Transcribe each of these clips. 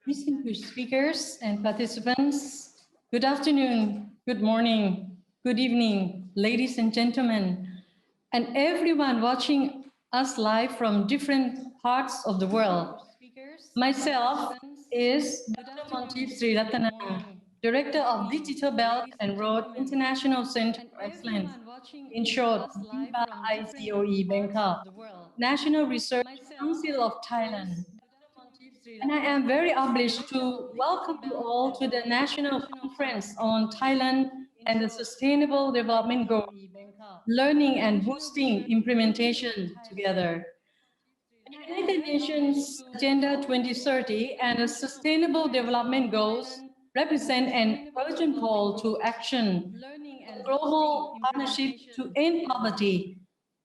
Distinguished speakers and participants, good afternoon, good morning, good evening, ladies and gentlemen, and everyone watching us live from different parts of the world. Myself is Dr. Montip Sriratana, Director of Digital Belt and Road International Center for Excellence, in short, DIBA ICOE Bangkok, National Research Council of Thailand. And I am very obliged to welcome you all to the National Conference on Thailand and the Sustainable Development Goals, Learning and Boosting Implementation Together. The United Nations Agenda 2030 and the Sustainable Development Goals represent an urgent call to action, a global partnership to end poverty,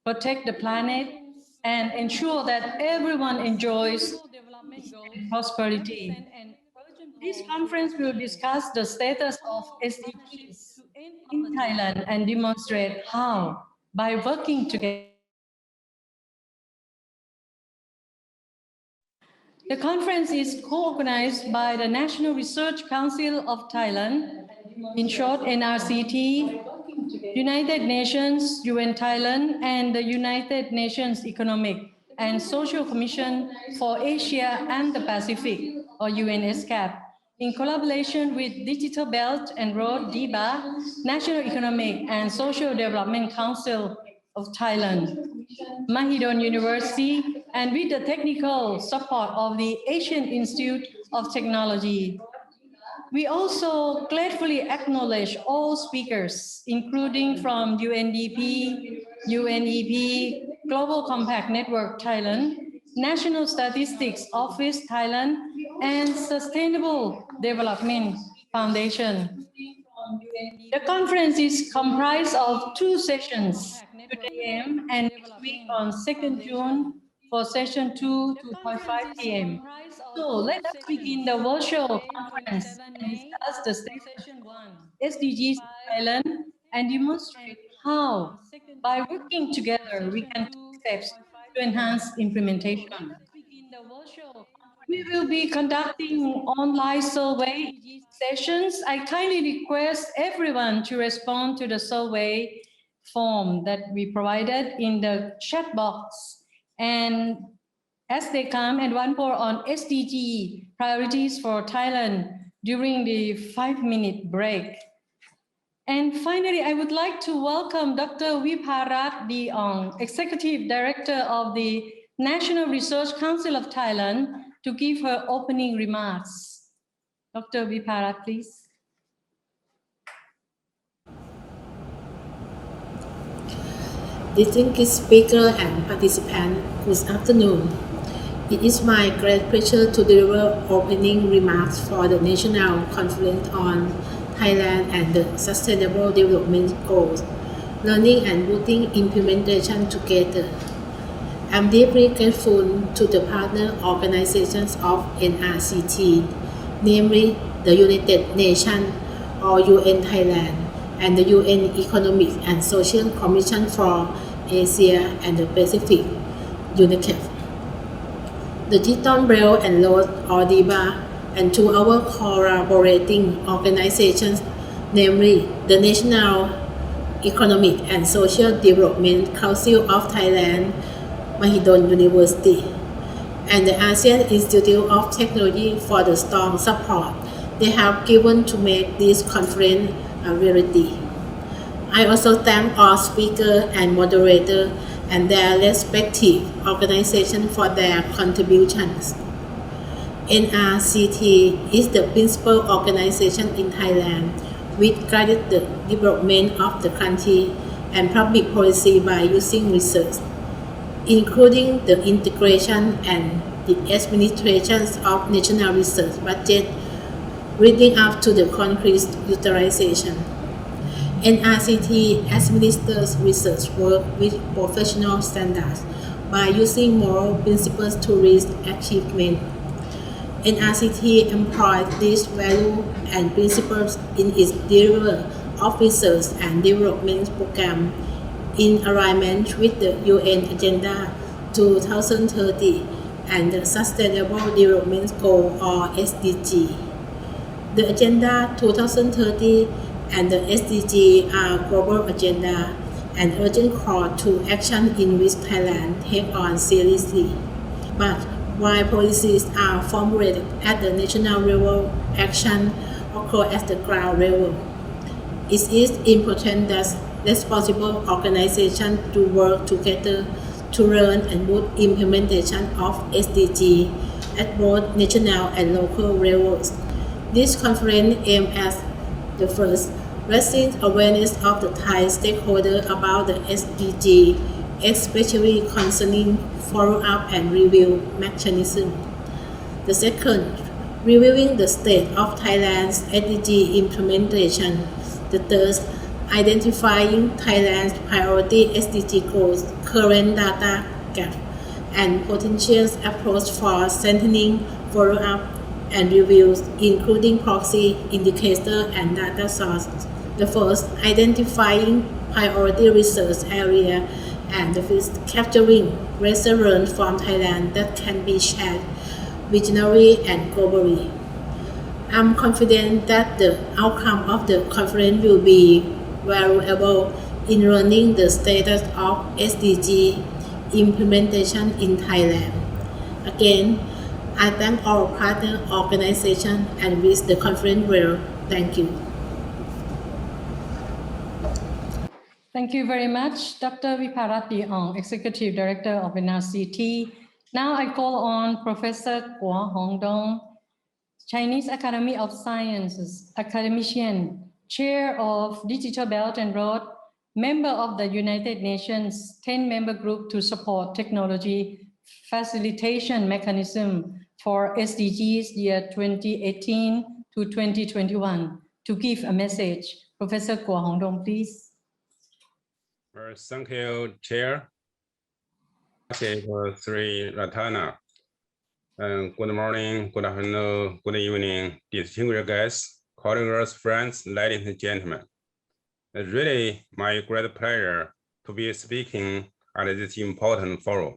protect the planet, and ensure that everyone enjoys peace and prosperity. This conference will discuss the status of SDGs in Thailand and demonstrate how, by working together. The conference is co-organized by the National Research Council of Thailand, in short NRCT, United Nations, UN Thailand, and the United Nations Economic and Social Commission for Asia and the Pacific, or UNESCAP, in collaboration with Digital Belt and Road DIBA, National Economic and Social Development Council of Thailand, Mahidol University, and with the technical support of the Asian Institute of Technology. We also gratefully acknowledge all speakers, including from UNDP, UNEP, Global Compact Network Thailand, National Statistics Office Thailand, and Sustainable Development Foundation. The conference is comprised of two sessions, today and next week on 2nd June for session 2 to 2:5 p.m. So let us begin the virtual conference and discuss the status of SDGs in Thailand and demonstrate how, by working together, we can take steps to enhance implementation. We will be conducting online survey sessions. I kindly request everyone to respond to the survey form that we provided in the chat box. And as they come, and one more on SDG priorities for Thailand during the 5-minute break. And finally, I would like to welcome Dr. Viparat Diong, Executive Director of the National Research Council of Thailand, to give her opening remarks. Dr. Viparat, please. Distinguished speaker and participant, good afternoon. It is my great pleasure to deliver opening remarks for the National Conference on Thailand and the Sustainable Development Goals, Learning and Boosting Implementation Together. I'm deeply grateful to the partner organizations of NRCT, namely the United Nations or UN Thailand and the UN Economic and Social Commission for Asia and the Pacific, UNECAP. The Digital Belt and Road or DIBA and to our collaborating organizations, namely the National Economic and Social Development Council of Thailand, Mahidol University, and the ASEAN Institute of Technology for the strong support they have given to make this conference a reality. I also thank all speakers and moderators and their respective organizations for their contributions. NRCT is the principal organization in Thailand which guided the development of the country and public policy by using research, including the integration and the administration of national research budget leading up to the concrete utilization. NRCT administers research work with professional standards by using moral principles to reach achievement. NRCT employs these values and principles in its delivery of research and development program in alignment with the UN Agenda 2030 and the Sustainable Development Goal or SDG. The Agenda 2030 and the SDG are global agenda and urgent call to action in which Thailand take on seriously. But while policies are formulated at the national level, action occurs at the ground level. It is important that responsible organizations to work together to learn and move implementation of SDG at both national and local levels. This conference aims at the first, raising awareness of the Thai stakeholders about the SDG, especially concerning follow-up and review mechanism. The second, reviewing the state of Thailand's SDG implementation. The third, identifying Thailand's priority SDG goals, current data gap, and potential approach for strengthening follow-up and reviews, including proxy, indicator, and data sources. The first, identifying priority research area, and the fifth, capturing lessons learned from Thailand that can be shared regionally and globally. I'm confident that the outcome of the conference will be valuable in learning the status of SDG implementation in Thailand. Again, I thank all partner organizations and wish the conference well. Thank you. Thank you very much, Dr. Viparati Ong, Executive Director of NRCT. Now I call on Professor Guo Hongdong, Chinese Academy of Sciences, academician, Chair of Digital Belt and Road, member of the United Nations 10-member group to support technology facilitation mechanism for SDGs year 2018 to 2021, to give a message. Professor Guo Hongdong, please. Thank you, Chair. Sri Ratana. Good morning, good afternoon, good evening, distinguished guests, colleagues, friends, ladies and gentlemen. It's really my great pleasure to be speaking at this important forum.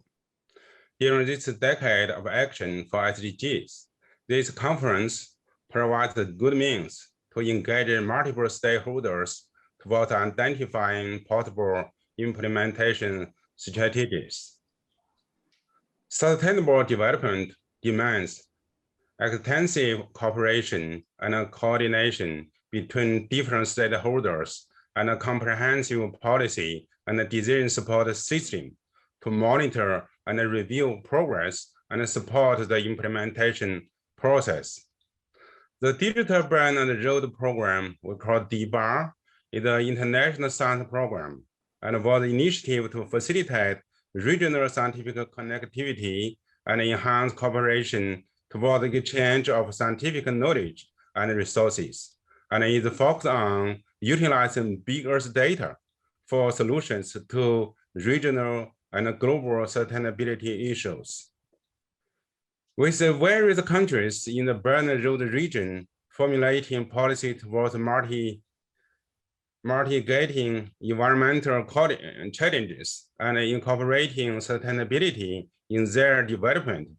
During this decade of action for SDGs, this conference provides a good means to engage multiple stakeholders towards identifying possible implementation strategies. Sustainable development demands extensive cooperation and coordination between different stakeholders and a comprehensive policy and decision support system to monitor and review progress and support the implementation process. The Digital Belt and Road Program, we call DBAR, is an international science program and was an initiative to facilitate regional scientific connectivity and enhance cooperation toward the exchange of scientific knowledge and resources, and is focused on utilizing big Earth data for solutions to regional and global sustainability issues. With the various countries in the Belt and Road region formulating policy towards mitigating environmental challenges and incorporating sustainability in their development,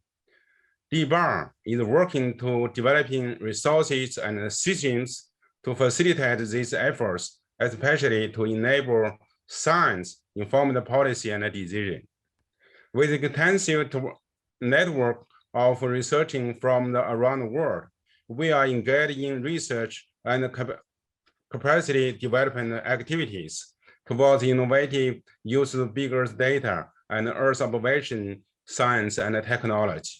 DBAR is working to developing resources and systems to facilitate these efforts, especially to enable science-informed policy and decision. With an extensive network of researching from around the world, we are engaged in research and capacity development activities towards innovative use of big Earth data and Earth observation science and technology.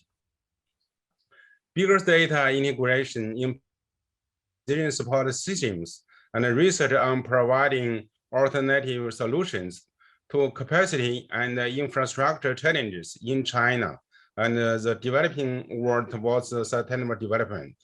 Big Earth data integration in decision support systems and research on providing alternative solutions to capacity and infrastructure challenges in China and the developing world towards sustainable development.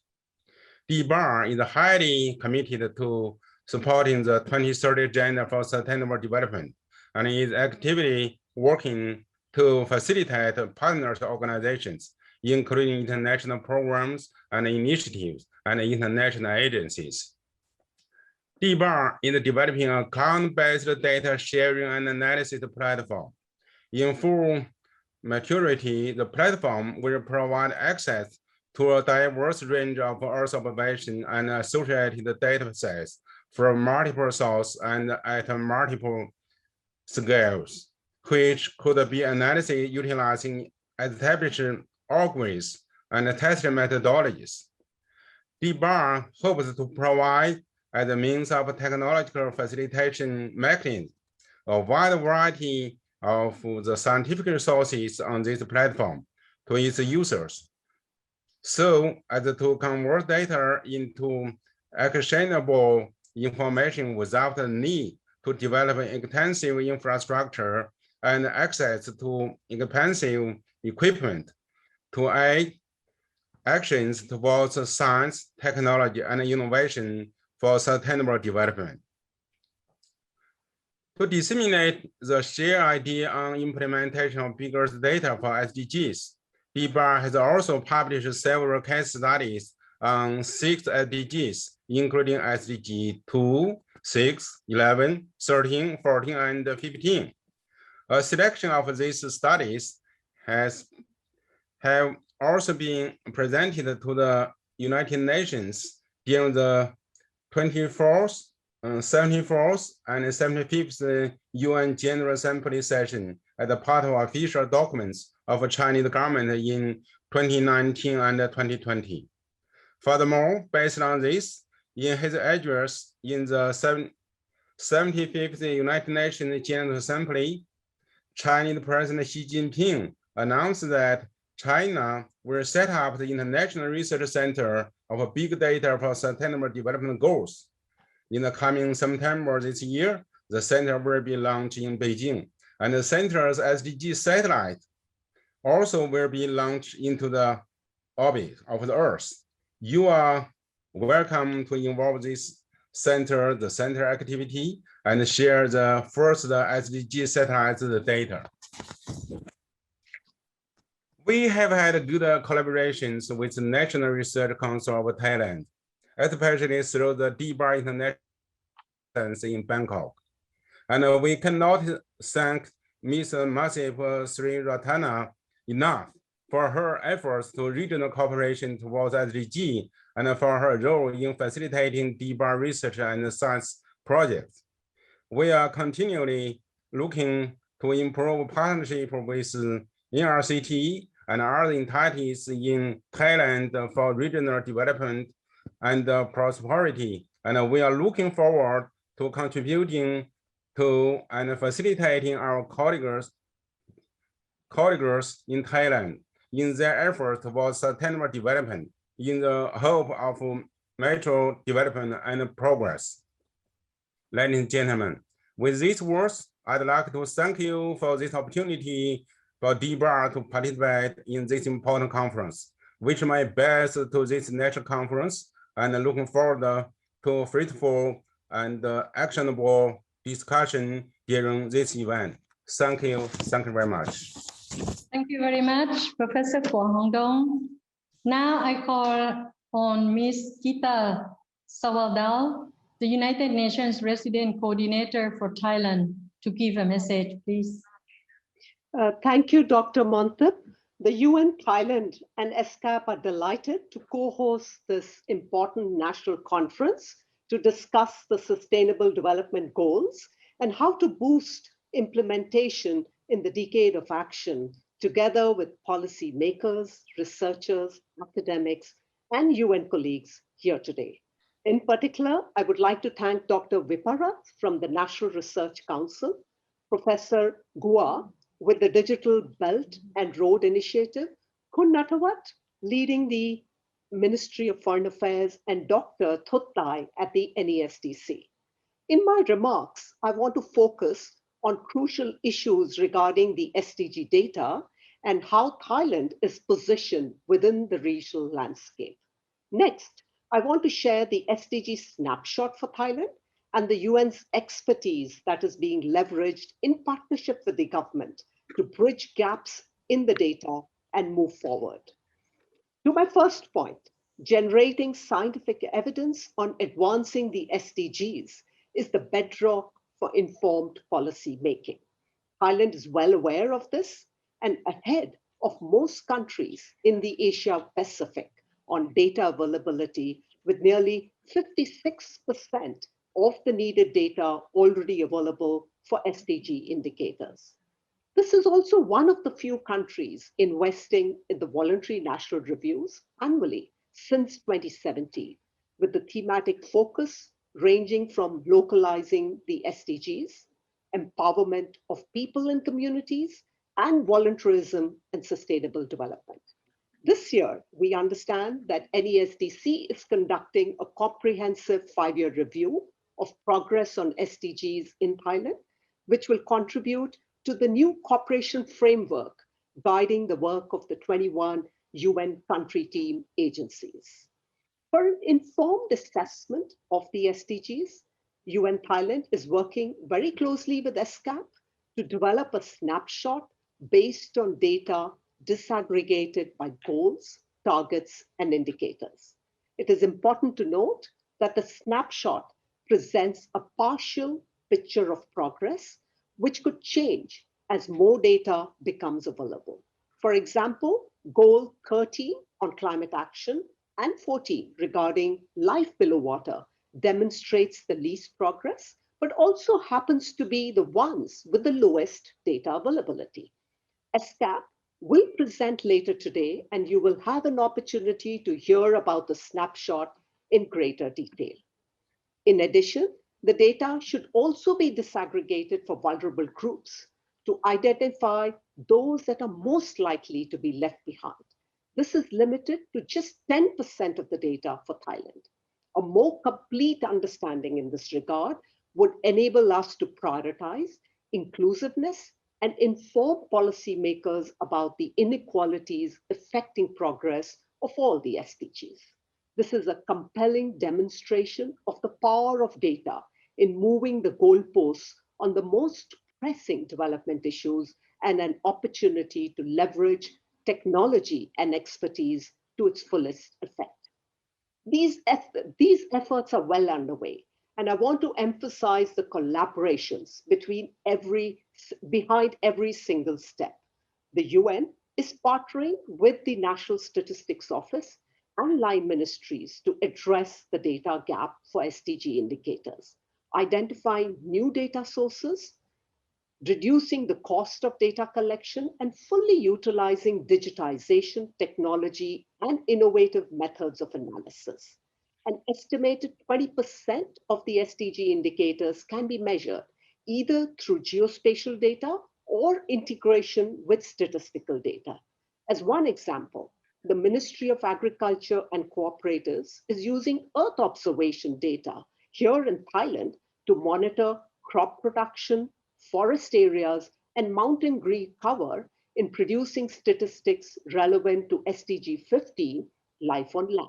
DBAR is highly committed to supporting the 2030 Agenda for Sustainable Development and is actively working to facilitate partners organizations, including international programs and initiatives and international agencies. DBAR is developing a cloud-based data sharing and analysis platform in full maturity, the platform will provide access to a diverse range of Earth observation and associated data sets from multiple sources and at multiple scales, which could be analyzed utilizing established algorithms and testing methodologies. DBAR hopes to provide, as a means of technological facilitation mechanism, a wide variety of the scientific resources on this platform to its users, so as to convert data into actionable information without the need to develop extensive infrastructure and access to expensive equipment to aid actions towards science, technology, and innovation for sustainable development. To disseminate the shared idea on implementation of big Earth data for SDGs, DBAR has also published several case studies on 6 SDGs, including SDG 2, 6, 11, 13, 14, and 15. A selection of these studies have also been presented to the United Nations during the 24th, 74th, and 75th UN General Assembly session as a part of official documents of the Chinese government in 2019 and 2020. Furthermore, based on this, in his address in the 75th United Nations General Assembly, Chinese President Xi Jinping announced that China will set up the International Research Center of Big Data for Sustainable Development Goals. In the coming September this year, the center will be launched in Beijing, and the center's SDG satellite also will be launched into the orbit of the Earth. You are welcome to involve this center, the center activity, and share the first SDG satellite data. We have had good collaborations with the National Research Council of Thailand, especially through the DBAR International in Bangkok. And we cannot thank Ms. Masif Sri Ratana enough for her efforts to regional cooperation towards SDG and for her role in facilitating DBAR research and science projects. We are continually looking to improve partnership with NRCT and other entities in Thailand for regional development and prosperity. And we are looking forward to contributing to and facilitating our colleagues in Thailand in their efforts towards sustainable development in the hope of mutual development and progress. Ladies and gentlemen, with these words, I'd like to thank you for this opportunity for DBAR to participate in this important conference. Wish my best to this national conference and looking forward to fruitful and actionable discussion during this event. Thank you very much. Thank you very much, Professor Kwok Hong Dong. Now I call on Ms. Gita Sawaldal, the United Nations Resident Coordinator for Thailand, to give a message, please. Thank you, Dr. Montep. The UN, Thailand, and ESCAP are delighted to co-host this important national conference to discuss the Sustainable Development Goals and how to boost implementation in the decade of action, together with policy makers, researchers, academics, and UN colleagues here today. In particular, I would like to thank Dr. Vipara from the National Research Council, Professor Gua with the Digital Belt and Road Initiative, Khun Natawat leading the Ministry of Foreign Affairs, and Dr. Thottai at the NESDC. In my remarks, I want to focus on crucial issues regarding the SDG data and how Thailand is positioned within the regional landscape. Next, I want to share the SDG snapshot for Thailand and the UN's expertise that is being leveraged in partnership with the government to bridge gaps in the data and move forward. To my first point, generating scientific evidence on advancing the SDGs is the bedrock for informed policy making. Thailand is well aware of this and ahead of most countries in the Asia Pacific on data availability, with nearly 56% of the needed data already available for SDG indicators. This is also one of the few countries investing in the voluntary national reviews annually since 2017, with the thematic focus ranging from localizing the SDGs, empowerment of people and communities, and voluntarism and sustainable development. This year, we understand that NESDC is conducting a comprehensive 5-year review of progress on SDGs in Thailand, which will contribute to the new cooperation framework guiding the work of the 21 UN country team agencies. For an informed assessment of the SDGs, UN Thailand is working very closely with SCAP to develop a snapshot based on data disaggregated by goals, targets, and indicators. It is important to note that the snapshot presents a partial picture of progress, which could change as more data becomes available. For example, goal 13 on climate action and 14 regarding life below water demonstrates the least progress, but also happens to be the ones with the lowest data availability. SCAP will present later today, and you will have an opportunity to hear about the snapshot in greater detail. In addition, the data should also be disaggregated for vulnerable groups to identify those that are most likely to be left behind. This is limited to just 10% of the data for Thailand. A more complete understanding in this regard would enable us to prioritize inclusiveness and inform policymakers about the inequalities affecting progress of all the SDGs. This is a compelling demonstration of the power of data in moving the goalposts on the most pressing development issues, and an opportunity to leverage technology and expertise to its fullest effect. These efforts are well underway, and I want to emphasize the collaborations behind every single step. The UN is partnering with the National Statistics Office and line ministries to address the data gap for SDG indicators, identifying new data sources, reducing the cost of data collection, and fully utilizing digitization, technology, and innovative methods of analysis. An estimated 20% of the SDG indicators can be measured either through geospatial data or integration with statistical data. As one example, the Ministry of Agriculture and Cooperatives is using Earth observation data here in Thailand to monitor crop production, forest areas, and mountain tree cover in producing statistics relevant to SDG 15, life on land.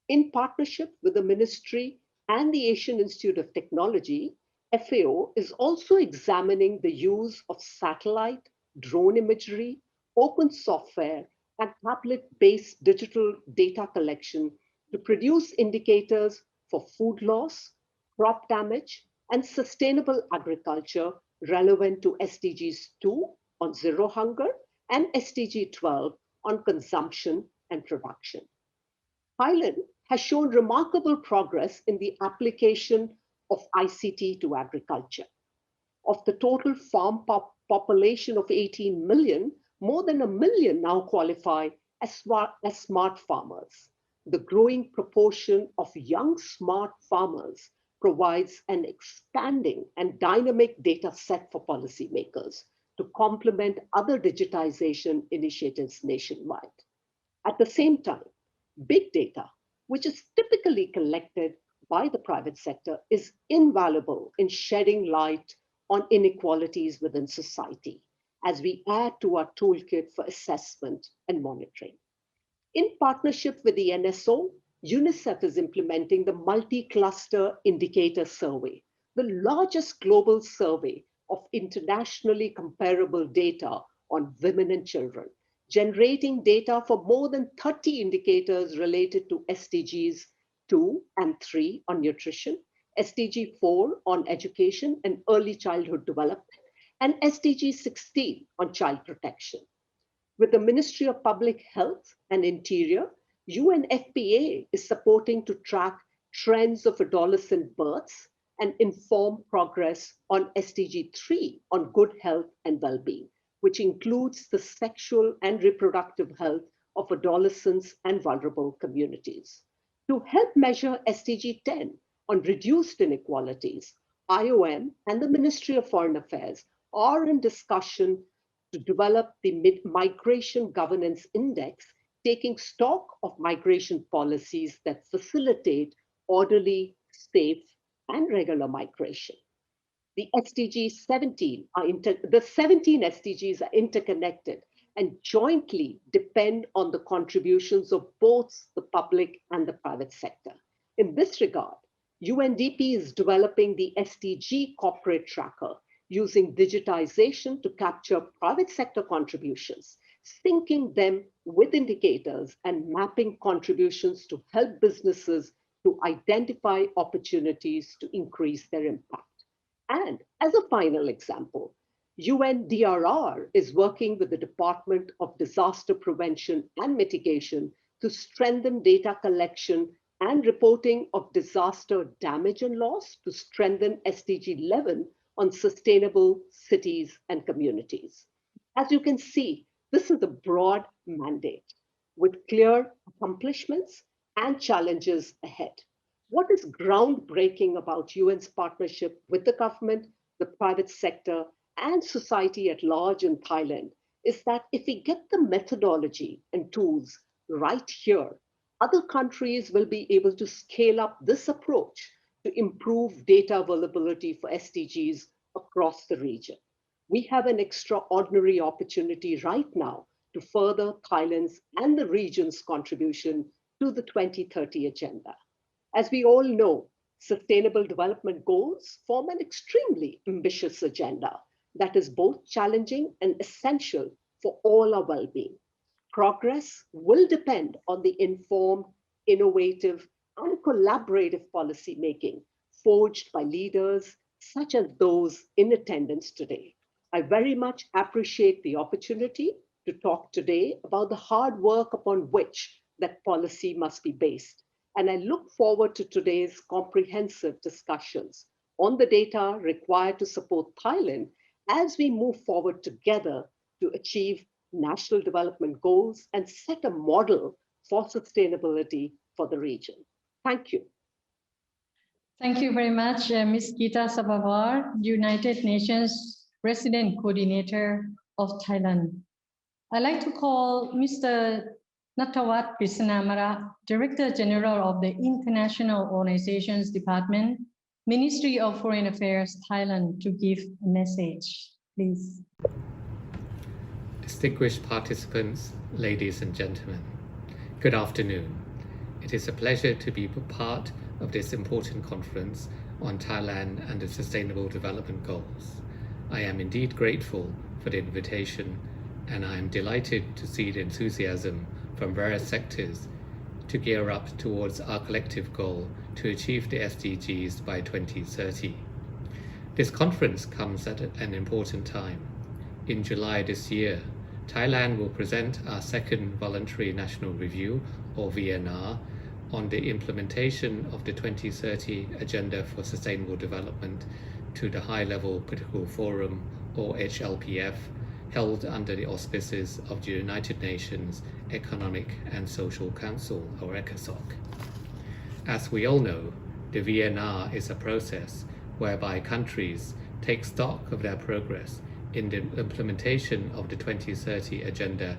In partnership with the Ministry and the Asian Institute of Technology, FAO is also examining the use of satellite, drone imagery, open software, and tablet-based digital data collection to produce indicators for food loss, crop damage, and sustainable agriculture relevant to SDGs 2 on zero hunger and SDG 12 on consumption and production. Thailand has shown remarkable progress in the application of ICT to agriculture. Of the total farm population of 18 million, more than 1 million now qualify as smart farmers. The growing proportion of young smart farmers provides an expanding and dynamic data set for policymakers to complement other digitization initiatives nationwide. At the same time, big data, which is typically collected by the private sector, is invaluable in shedding light on inequalities within society as we add to our toolkit for assessment and monitoring. In partnership with the NSO, UNICEF is implementing the Multi-Cluster Indicator Survey, the largest global survey of internationally comparable data on women and children, generating data for more than 30 indicators related to SDGs 2 and 3 on nutrition, SDG 4 on education and early childhood development, and SDG 16 on child protection. With the Ministry of Public Health and Interior, UNFPA is supporting to track trends of adolescent births and inform progress on SDG 3 on good health and well-being, which includes the sexual and reproductive health of adolescents and vulnerable communities. To help measure SDG 10 on reduced inequalities, IOM and the Ministry of Foreign Affairs are in discussion to develop the Migration Governance Index, taking stock of migration policies that facilitate orderly, safe, and regular migration. The 17 SDGs are interconnected and jointly depend on the contributions of both the public and the private sector. In this regard, UNDP is developing the SDG corporate tracker using digitization to capture private sector contributions, syncing them with indicators and mapping contributions to help businesses to identify opportunities to increase their impact. And as a final example, UNDRR is working with the Department of Disaster Prevention and Mitigation to strengthen data collection and reporting of disaster damage and loss to strengthen SDG 11 on sustainable cities and communities. As you can see, this is a broad mandate with clear accomplishments and challenges ahead. What is groundbreaking about UN's partnership with the government, the private sector, and society at large in Thailand is that if we get the methodology and tools right here, other countries will be able to scale up this approach to improve data availability for SDGs across the region. We have an extraordinary opportunity right now to further Thailand's and the region's contribution to the 2030 agenda. As we all know, Sustainable Development Goals form an extremely ambitious agenda that is both challenging and essential for all our well-being. Progress will depend on the informed, innovative, and collaborative policy making forged by leaders such as those in attendance today. I very much appreciate the opportunity to talk today about the hard work upon which that policy must be based. And I look forward to today's comprehensive discussions on the data required to support Thailand as we move forward together to achieve national development goals and set a model for sustainability for the region. Thank you. Thank you very much, Ms. Geeta Sabharwal, United Nations Resident Coordinator of Thailand. I'd like to call Mr. Nattawat Krishnamara, Director General of the International Organizations Department, Ministry of Foreign Affairs, Thailand, to give a message, please. Distinguished participants, ladies and gentlemen, good afternoon. It is a pleasure to be part of this important conference on Thailand and the Sustainable Development Goals. I am indeed grateful for the invitation, and I am delighted to see the enthusiasm from various sectors to gear up towards our collective goal to achieve the SDGs by 2030. This conference comes at an important time. In July this year, Thailand will present our second Voluntary National Review, or VNR, on the implementation of the 2030 Agenda for Sustainable Development to the High-Level Political Forum, or HLPF, held under the auspices of the United Nations Economic and Social Council, or ECOSOC. As we all know, the VNR is a process whereby countries take stock of their progress in the implementation of the 2030 Agenda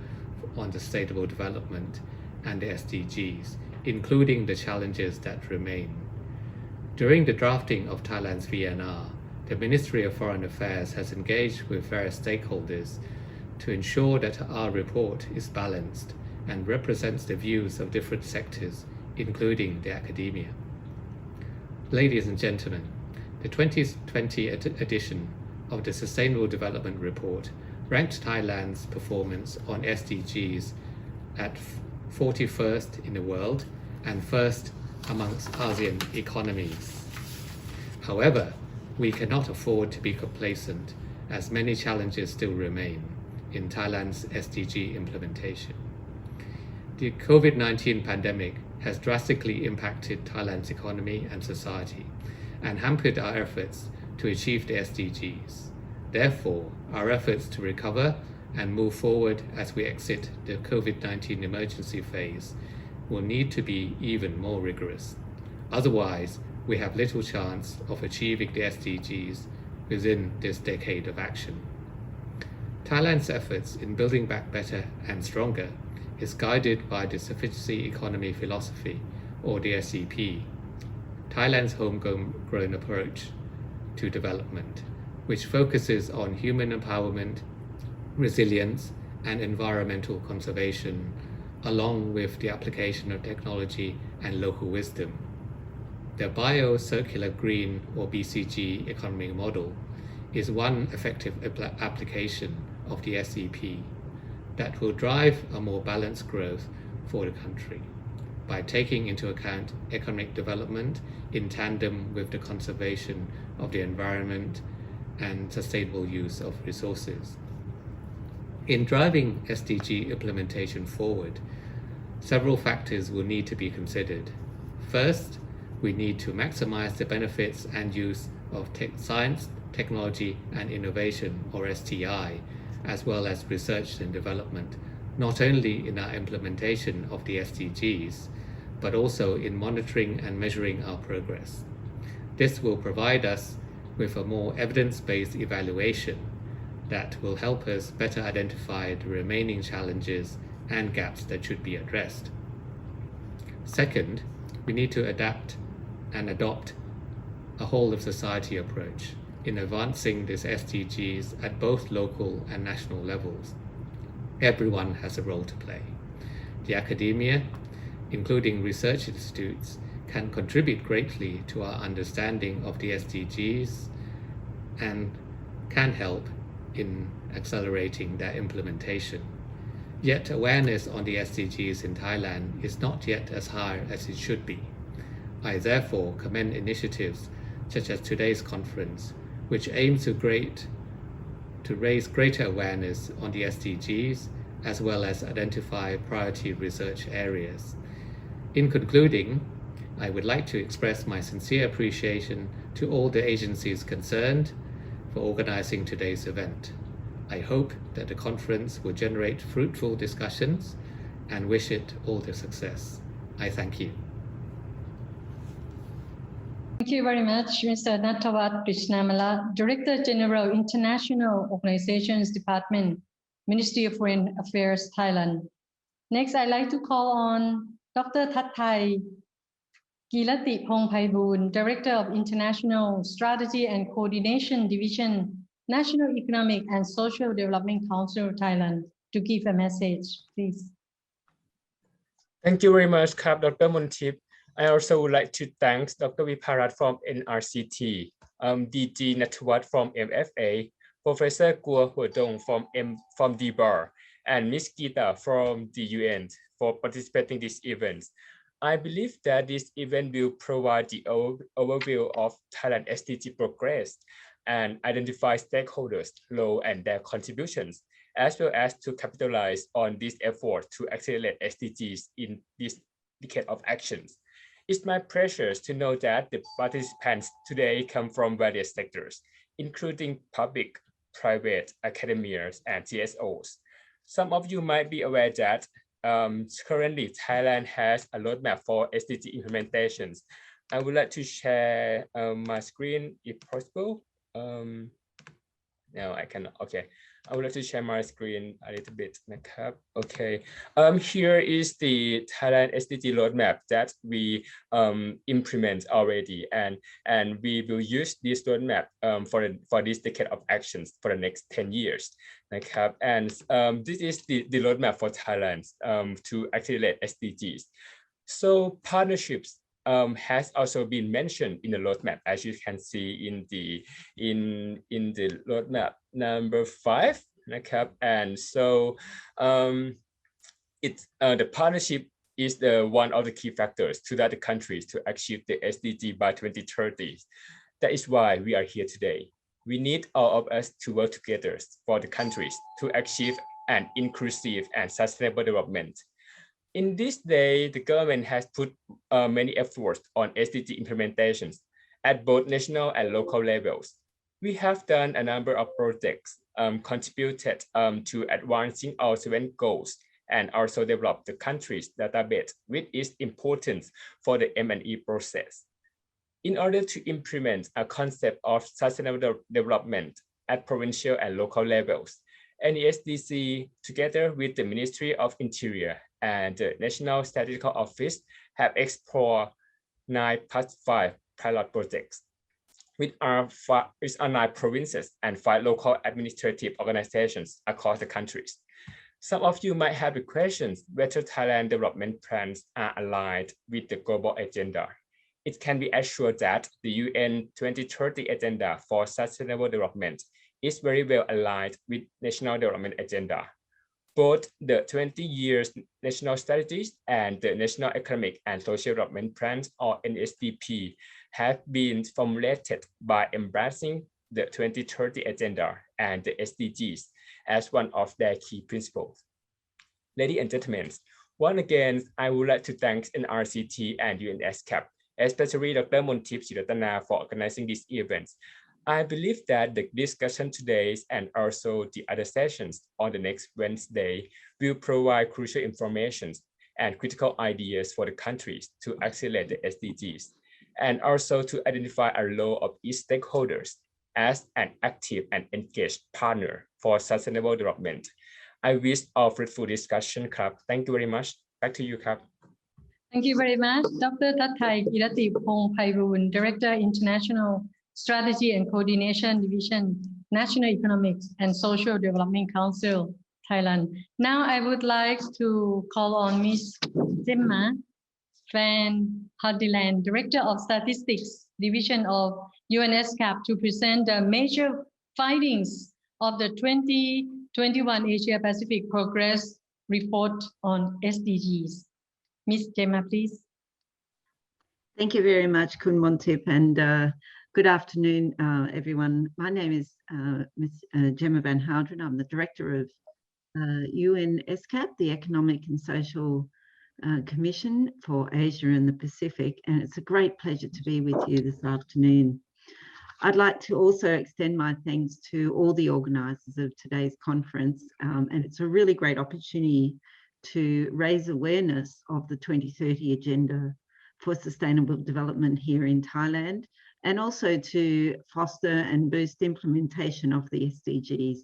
on Sustainable Development and the SDGs, including the challenges that remain. During the drafting of Thailand's VNR, the Ministry of Foreign Affairs has engaged with various stakeholders to ensure that our report is balanced and represents the views of different sectors, including the academia. Ladies and gentlemen, the 2020 edition of the Sustainable Development Report ranked Thailand's performance on SDGs at 41st in the world and first amongst ASEAN economies. However, we cannot afford to be complacent as many challenges still remain in Thailand's SDG implementation. The COVID-19 pandemic has drastically impacted Thailand's economy and society and hampered our efforts to achieve the SDGs. Therefore, our efforts to recover and move forward as we exit the COVID-19 emergency phase will need to be even more rigorous. Otherwise, we have little chance of achieving the SDGs within this decade of action. Thailand's efforts in building back better and stronger is guided by the Sufficiency Economy Philosophy, or the SEP, Thailand's homegrown approach to development, which focuses on human empowerment, resilience, and environmental conservation, along with the application of technology and local wisdom. The Bio-Circular Green, or BCG, economy model is one effective application of the SEP that will drive a more balanced growth for the country by taking into account economic development in tandem with the conservation of the environment and sustainable use of resources. In driving SDG implementation forward, several factors will need to be considered. First, we need to maximize the benefits and use of science, technology, and innovation, or STI, as well as research and development, not only in our implementation of the SDGs, but also in monitoring and measuring our progress. This will provide us with a more evidence-based evaluation that will help us better identify the remaining challenges and gaps that should be addressed. Second, we need to adapt and adopt a whole-of-society approach in advancing these SDGs at both local and national levels. Everyone has a role to play. The academia, including research institutes, can contribute greatly to our understanding of the SDGs and can help in accelerating their implementation. Yet awareness on the SDGs in Thailand is not yet as high as it should be. I therefore commend initiatives such as today's conference, which aims to raise greater awareness on the SDGs, as well as identify priority research areas. In concluding, I would like to express my sincere appreciation to all the agencies concerned for organizing today's event. I hope that the conference will generate fruitful discussions and wish it all the success. I thank you. Thank you very much, Mr. Nattawat Krishnamala, Director General, International Organizations Department, Ministry of Foreign Affairs, Thailand. Next, I'd like to call on Dr. Thatthai Kilati Pongpaiboon, Director of International Strategy and Coordination Division, National Economic and Social Development Council, Thailand, to give a message, please. Thank you very much, Dr. Montip. I also would like to thank Dr. Viparat from NRCT, DG Nattawat from MFA, Professor Guo Huodong from DBAR, and Ms. Gita from the UN for participating in this event. I believe that this event will provide the overview of Thailand SDG progress and identify stakeholders' role and their contributions, as well as to capitalize on this effort to accelerate SDGs in this decade of actions. It's my pleasure to know that the participants today come from various sectors, including public, private, academia, and TSOs. Some of you might be aware that currently Thailand has a roadmap for SDG implementations. I would like to share my screen if possible. No, I cannot. Okay. I would like to share my screen a little bit. Okay. Here is the Thailand SDG roadmap that we implement already, and we will use this roadmap for this decade of actions for the next 10 years. And this is the roadmap for Thailand to accelerate SDGs. So partnerships has also been mentioned in the roadmap, as you can see in the roadmap number 5. And so the partnership is one of the key factors to that the countries to achieve the SDG by 2030. That is why we are here today. we need all of us to work together for the countries to achieve an inclusive and sustainable development. In this day, the government has put many efforts on SDG implementations at both national and local levels. We have done a number of projects contributed to advancing our 7 goals and also developed the country's database, which is important for the M&E process. In order to implement a concept of sustainable development at provincial and local levels, NESDC, together with the Ministry of Interior and the National Statistical Office, have explored 9+5 pilot projects, which are 9 provinces and 5 local administrative organizations across the countries. Some of you might have the questions whether Thailand development plans are aligned with the global agenda. It can be assured that the UN 2030 Agenda for Sustainable Development is very well aligned with National Development Agenda. Both the 20 years national strategies and the National Economic and Social Development Plans, or NSDP, have been formulated by embracing the 2030 Agenda and the SDGs as one of their key principles. Ladies and gentlemen, once again, I would like to thank NRCT and UNESCAP, especially Dr. Montip Siratana, for organizing this event. I believe that the discussion today and also the other sessions on the next Wednesday will provide crucial information and critical ideas for the countries to accelerate the SDGs, and also to identify a role of each stakeholders as an active and engaged partner for sustainable development. I wish a fruitful discussion, Krab. Thank you very much. Back to you, Krab. Thank you very much, Dr. Thatthai Kiratipongpairoon, Director, International Strategy and Coordination Division, National Economics and Social Development Council, Thailand. Now I would like to call on Ms. Gemma Van Hardiland, Director of Statistics Division of UNESCAP, to present the major findings of the 2021 Asia Pacific Progress Report on SDGs. Ms. Gemma, please. Thank you very much, Kun Montip, and good afternoon, everyone. My name is Ms. Gemma Van Houdren. I'm the Director of UNESCAP, the Economic and Social Commission for Asia and the Pacific, and it's a great pleasure to be with you this afternoon. I'd like to also extend my thanks to all the organisers of today's conference, and it's a really great opportunity to raise awareness of the 2030 Agenda for Sustainable Development here in Thailand, and also to foster and boost implementation of the SDGs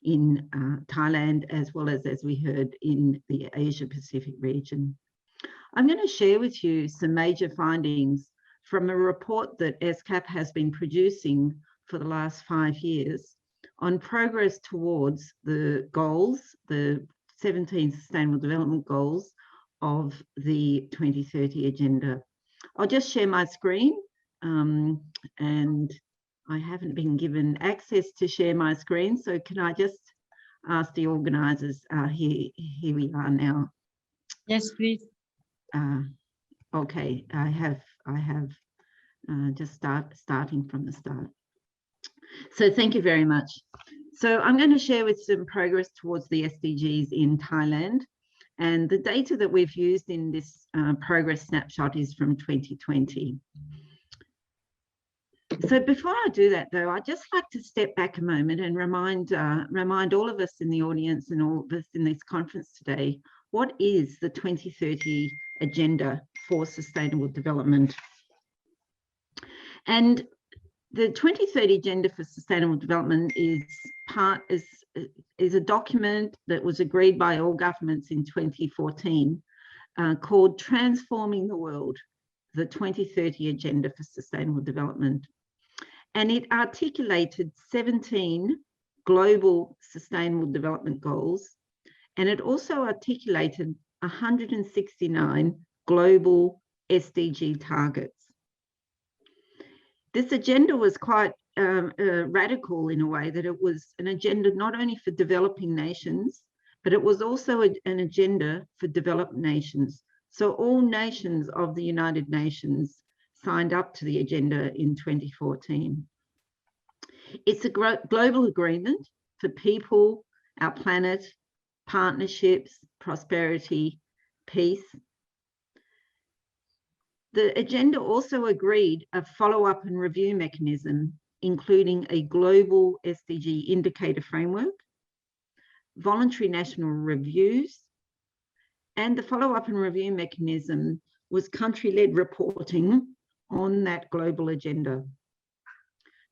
in Thailand, as well as we heard, in the Asia Pacific region. I'm going to share with you some major findings from a report that ESCAP has been producing for the last 5 years on progress towards the goals, the 17 Sustainable Development Goals of the 2030 Agenda. I'll just share my screen, and I haven't been given access to share my screen, so can I just ask the organisers, here we are now. Yes, please. Okay, I have just starting from the start. So thank you very much. So I'm going to share with some progress towards the SDGs in Thailand, and the data that we've used in this progress snapshot is from 2020. So before I do that, though, I'd just like to step back a moment and remind all of us in the audience and all of us in this conference today, what is the 2030 Agenda for Sustainable Development? And the 2030 Agenda for Sustainable Development is a document that was agreed by all governments in 2014 called Transforming the World, the 2030 Agenda for Sustainable Development. And it articulated 17 global sustainable development goals, and it also articulated 169 global SDG targets. This agenda was quite radical in a way, that it was an agenda not only for developing nations, but it was also an agenda for developed nations. So all nations of the United Nations signed up to the agenda in 2014. It's a global agreement for people, our planet, partnerships, prosperity, peace. The agenda also agreed a follow-up and review mechanism, including a global SDG indicator framework, voluntary national reviews, and the follow-up and review mechanism was country-led reporting on that global agenda.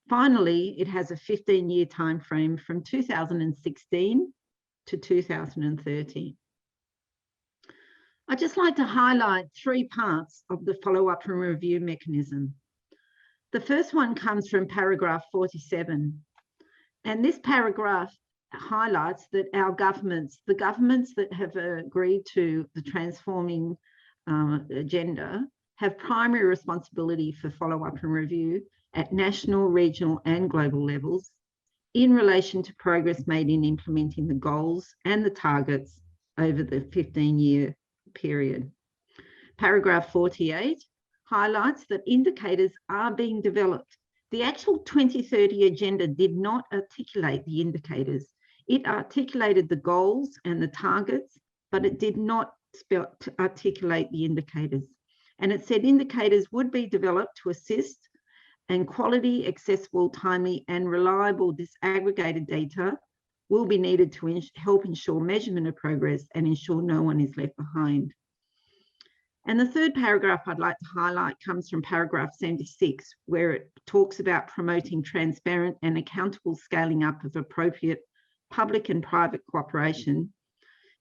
Finally, it has a 15-year timeframe from 2016 to 2030. I'd just like to highlight 3 parts of the follow-up and review mechanism. The first one comes from paragraph 47, and this paragraph highlights that our governments, the governments that have agreed to the transforming agenda, have primary responsibility for follow-up and review at national, regional and global levels in relation to progress made in implementing the goals and the targets over the 15-year period. Paragraph 48 highlights that indicators are being developed. The actual 2030 agenda did not articulate the indicators. It articulated the goals and the targets, but it did not articulate the indicators. And it said indicators would be developed to assist, and quality, accessible, timely and reliable disaggregated data will be needed to help ensure measurement of progress and ensure no one is left behind. And the third paragraph I'd like to highlight comes from paragraph 76, where it talks about promoting transparent and accountable scaling up of appropriate public and private cooperation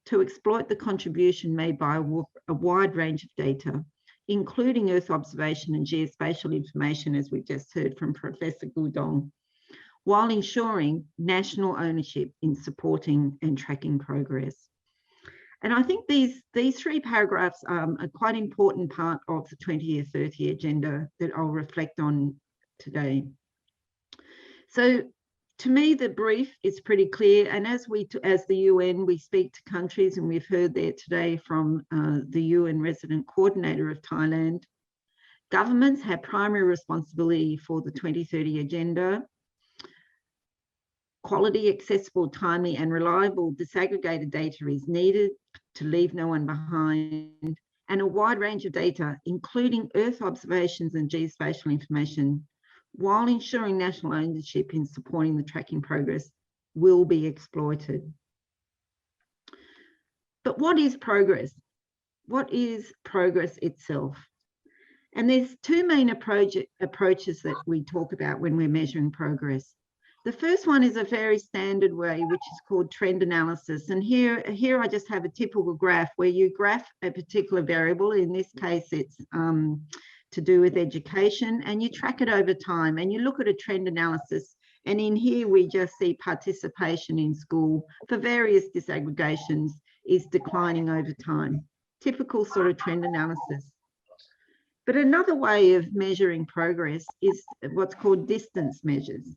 to exploit the contribution made by a wide range of data, including Earth observation and geospatial information, as we've just heard from Professor Gudong, while ensuring national ownership in supporting and tracking progress. And I think these 3 paragraphs are a quite important part of the 2030 agenda that I'll reflect on today. So to me, the brief is pretty clear. And as the UN, we speak to countries, and we've heard there today from the UN resident coordinator of Thailand. Governments have primary responsibility for the 2030 agenda. Quality, accessible, timely and reliable disaggregated data is needed to leave no one behind, and a wide range of data, including Earth observations and geospatial information, while ensuring national ownership in supporting the tracking progress, will be exploited. But what is progress? What is progress itself? And there's 2 main approaches that we talk about when we're measuring progress. The first one is a very standard way, which is called trend analysis. And here I just have a typical graph where you graph a particular variable. In this case, it's to do with education, and you track it over time and you look at a trend analysis. And in here, we just see participation in school for various disaggregations is declining over time. Typical sort of trend analysis. But another way of measuring progress is what's called distance measures.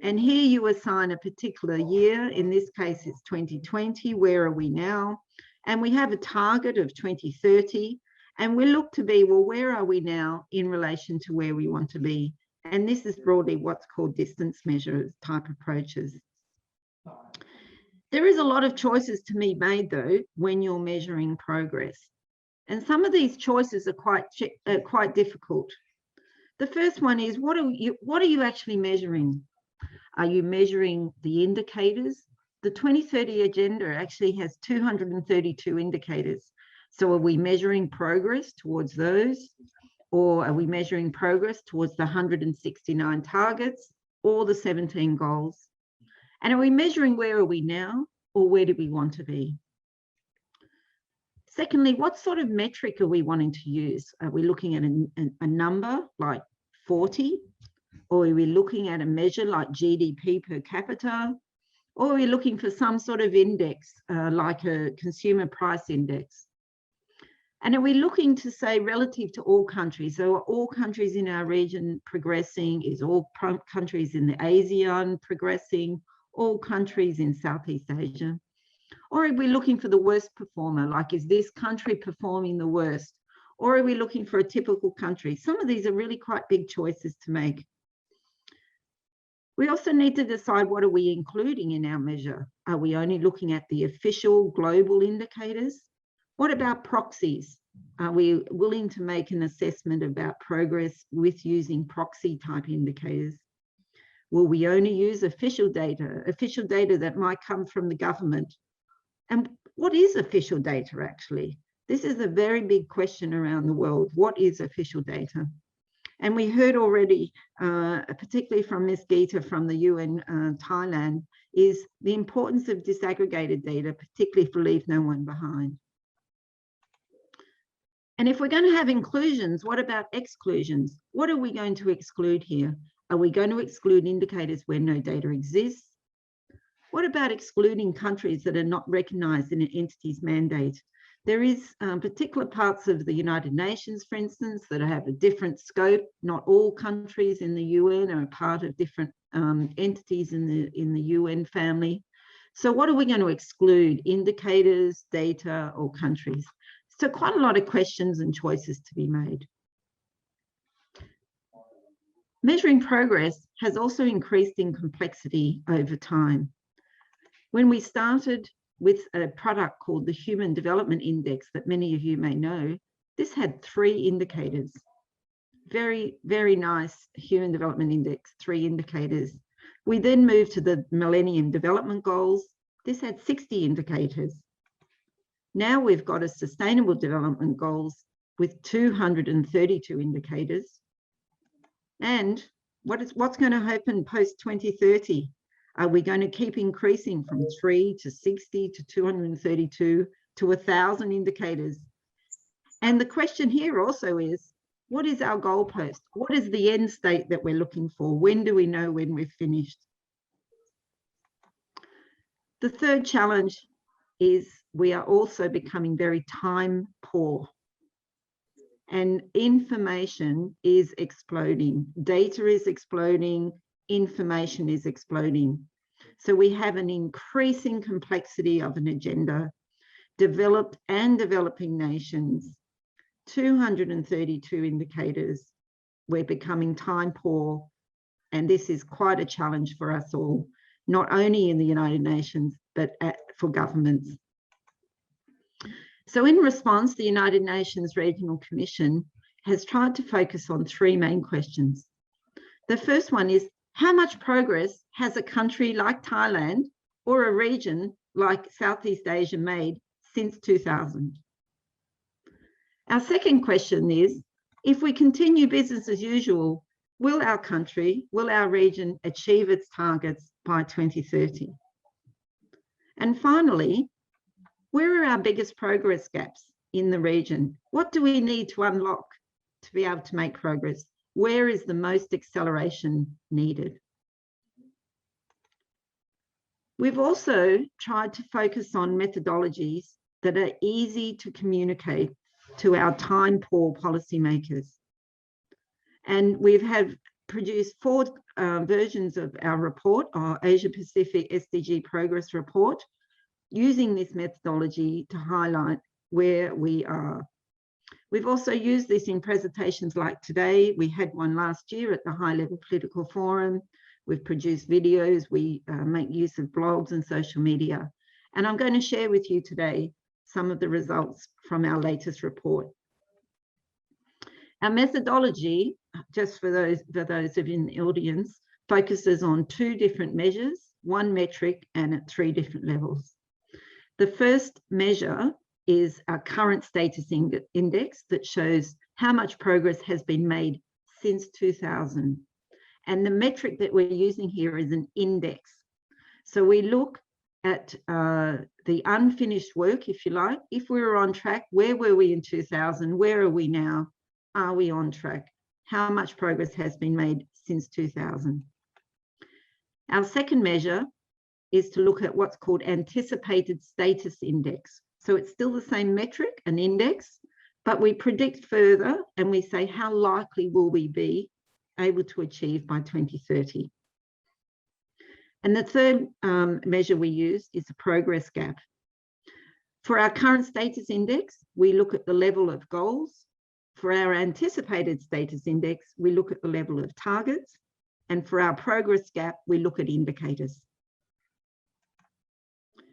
And here you assign a particular year. In this case, it's 2020. Where are we now? And we have a target of 2030. And we look to be, well, where are we now in relation to where we want to be? And this is broadly what's called distance measure type approaches. There is a lot of choices to be made, though, when you're measuring progress. And some of these choices are quite difficult. The first one is, what are you actually measuring? Are you measuring the indicators? The 2030 agenda actually has 232 indicators. So are we measuring progress towards those? Or are we measuring progress towards the 169 targets or the 17 goals? And are we measuring where are we now, or where do we want to be? Secondly, what sort of metric are we wanting to use? Are we looking at a number like 40? Or are we looking at a measure like GDP per capita? Or are we looking for some sort of index like a consumer price index? And are we looking to say relative to all countries? So are all countries in our region progressing? Is all countries in the ASEAN progressing? All countries in Southeast Asia? Or are we looking for the worst performer? Like, is this country performing the worst? Or are we looking for a typical country? Some of these are really quite big choices to make. We also need to decide, what are we including in our measure? Are we only looking at the official global indicators? What about proxies? Are we willing to make an assessment about progress with using proxy type indicators? Will we only use official data that might come from the government? And what is official data actually? This is a very big question around the world. What is official data? And we heard already, particularly from Ms. Geeta from the UN Thailand, is the importance of disaggregated data, particularly for Leave No One Behind. And if we're going to have inclusions, what about exclusions? What are we going to exclude here? Are we going to exclude indicators where no data exists? What about excluding countries that are not recognised in an entity's mandate? There is particular parts of the United Nations, for instance, that have a different scope. Not all countries in the UN are a part of different entities in the UN family. So what are we going to exclude? Indicators, data, or countries? So quite a lot of questions and choices to be made. Measuring progress has also increased in complexity over time. When we started with a product called the Human Development Index that many of you may know, this had 3 indicators. Very, very nice Human Development Index, 3 indicators. We then moved to the Millennium Development Goals. This had 60 indicators. Now we've got a Sustainable Development Goals with 232 indicators. And what's going to happen post 2030? Are we going to keep increasing from 3 to 60 to 232 to 1,000 indicators? And the question here also is, what is our goalpost? What is the end state that we're looking for? When do we know when we've finished? The third challenge is we are also becoming very time poor. And information is exploding. Data is exploding. Information is exploding. So we have an increasing complexity of an agenda, developed and developing nations, 232 indicators. We're becoming time poor, and this is quite a challenge for us all, not only in the United Nations, but for governments. So in response, the United Nations Regional Commission has tried to focus on 3 main questions. The first one is, how much progress has a country like Thailand or a region like Southeast Asia made since 2000? Our second question is, if we continue business as usual, will our country, will our region achieve its targets by 2030? And finally, where are our biggest progress gaps in the region? What do we need to unlock to be able to make progress? Where is the most acceleration needed? We've also tried to focus on methodologies that are easy to communicate to our time-poor policymakers. And we've produced 4 versions of our report, our Asia-Pacific SDG Progress Report, using this methodology to highlight where we are. We've also used this in presentations like today. We had one last year at the High Level Political Forum. We've produced videos. We make use of blogs and social media. And I'm going to share with you today some of the results from our latest report. Our methodology, just for those of you in the audience, focuses on 2 different measures, 1 metric, and at 3 different levels. The first measure is our current status index that shows how much progress has been made since 2000. And the metric that we're using here is an index. So we look at the unfinished work, if you like. If we were on track, where were we in 2000? Where are we now? Are we on track? How much progress has been made since 2000? Our second measure is to look at what's called anticipated status index. So it's still the same metric, an index, but we predict further and we say how likely will we be able to achieve by 2030. And the third measure we use is the progress gap. For our current status index, we look at the level of goals. For our anticipated status index, we look at the level of targets. And for our progress gap, we look at indicators.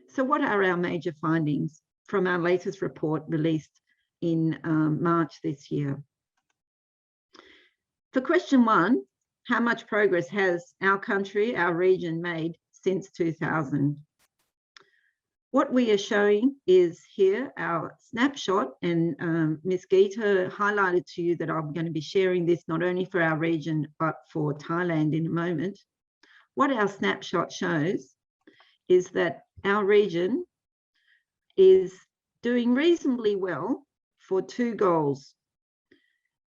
So what are our major findings from our latest report released in March this year? For question 1, how much progress has our country, our region made since 2000? What we are showing is here our snapshot, and Ms. Geeta highlighted to you that I'm going to be sharing this not only for our region, but for Thailand in a moment. What our snapshot shows is that our region is doing reasonably well for 2 goals.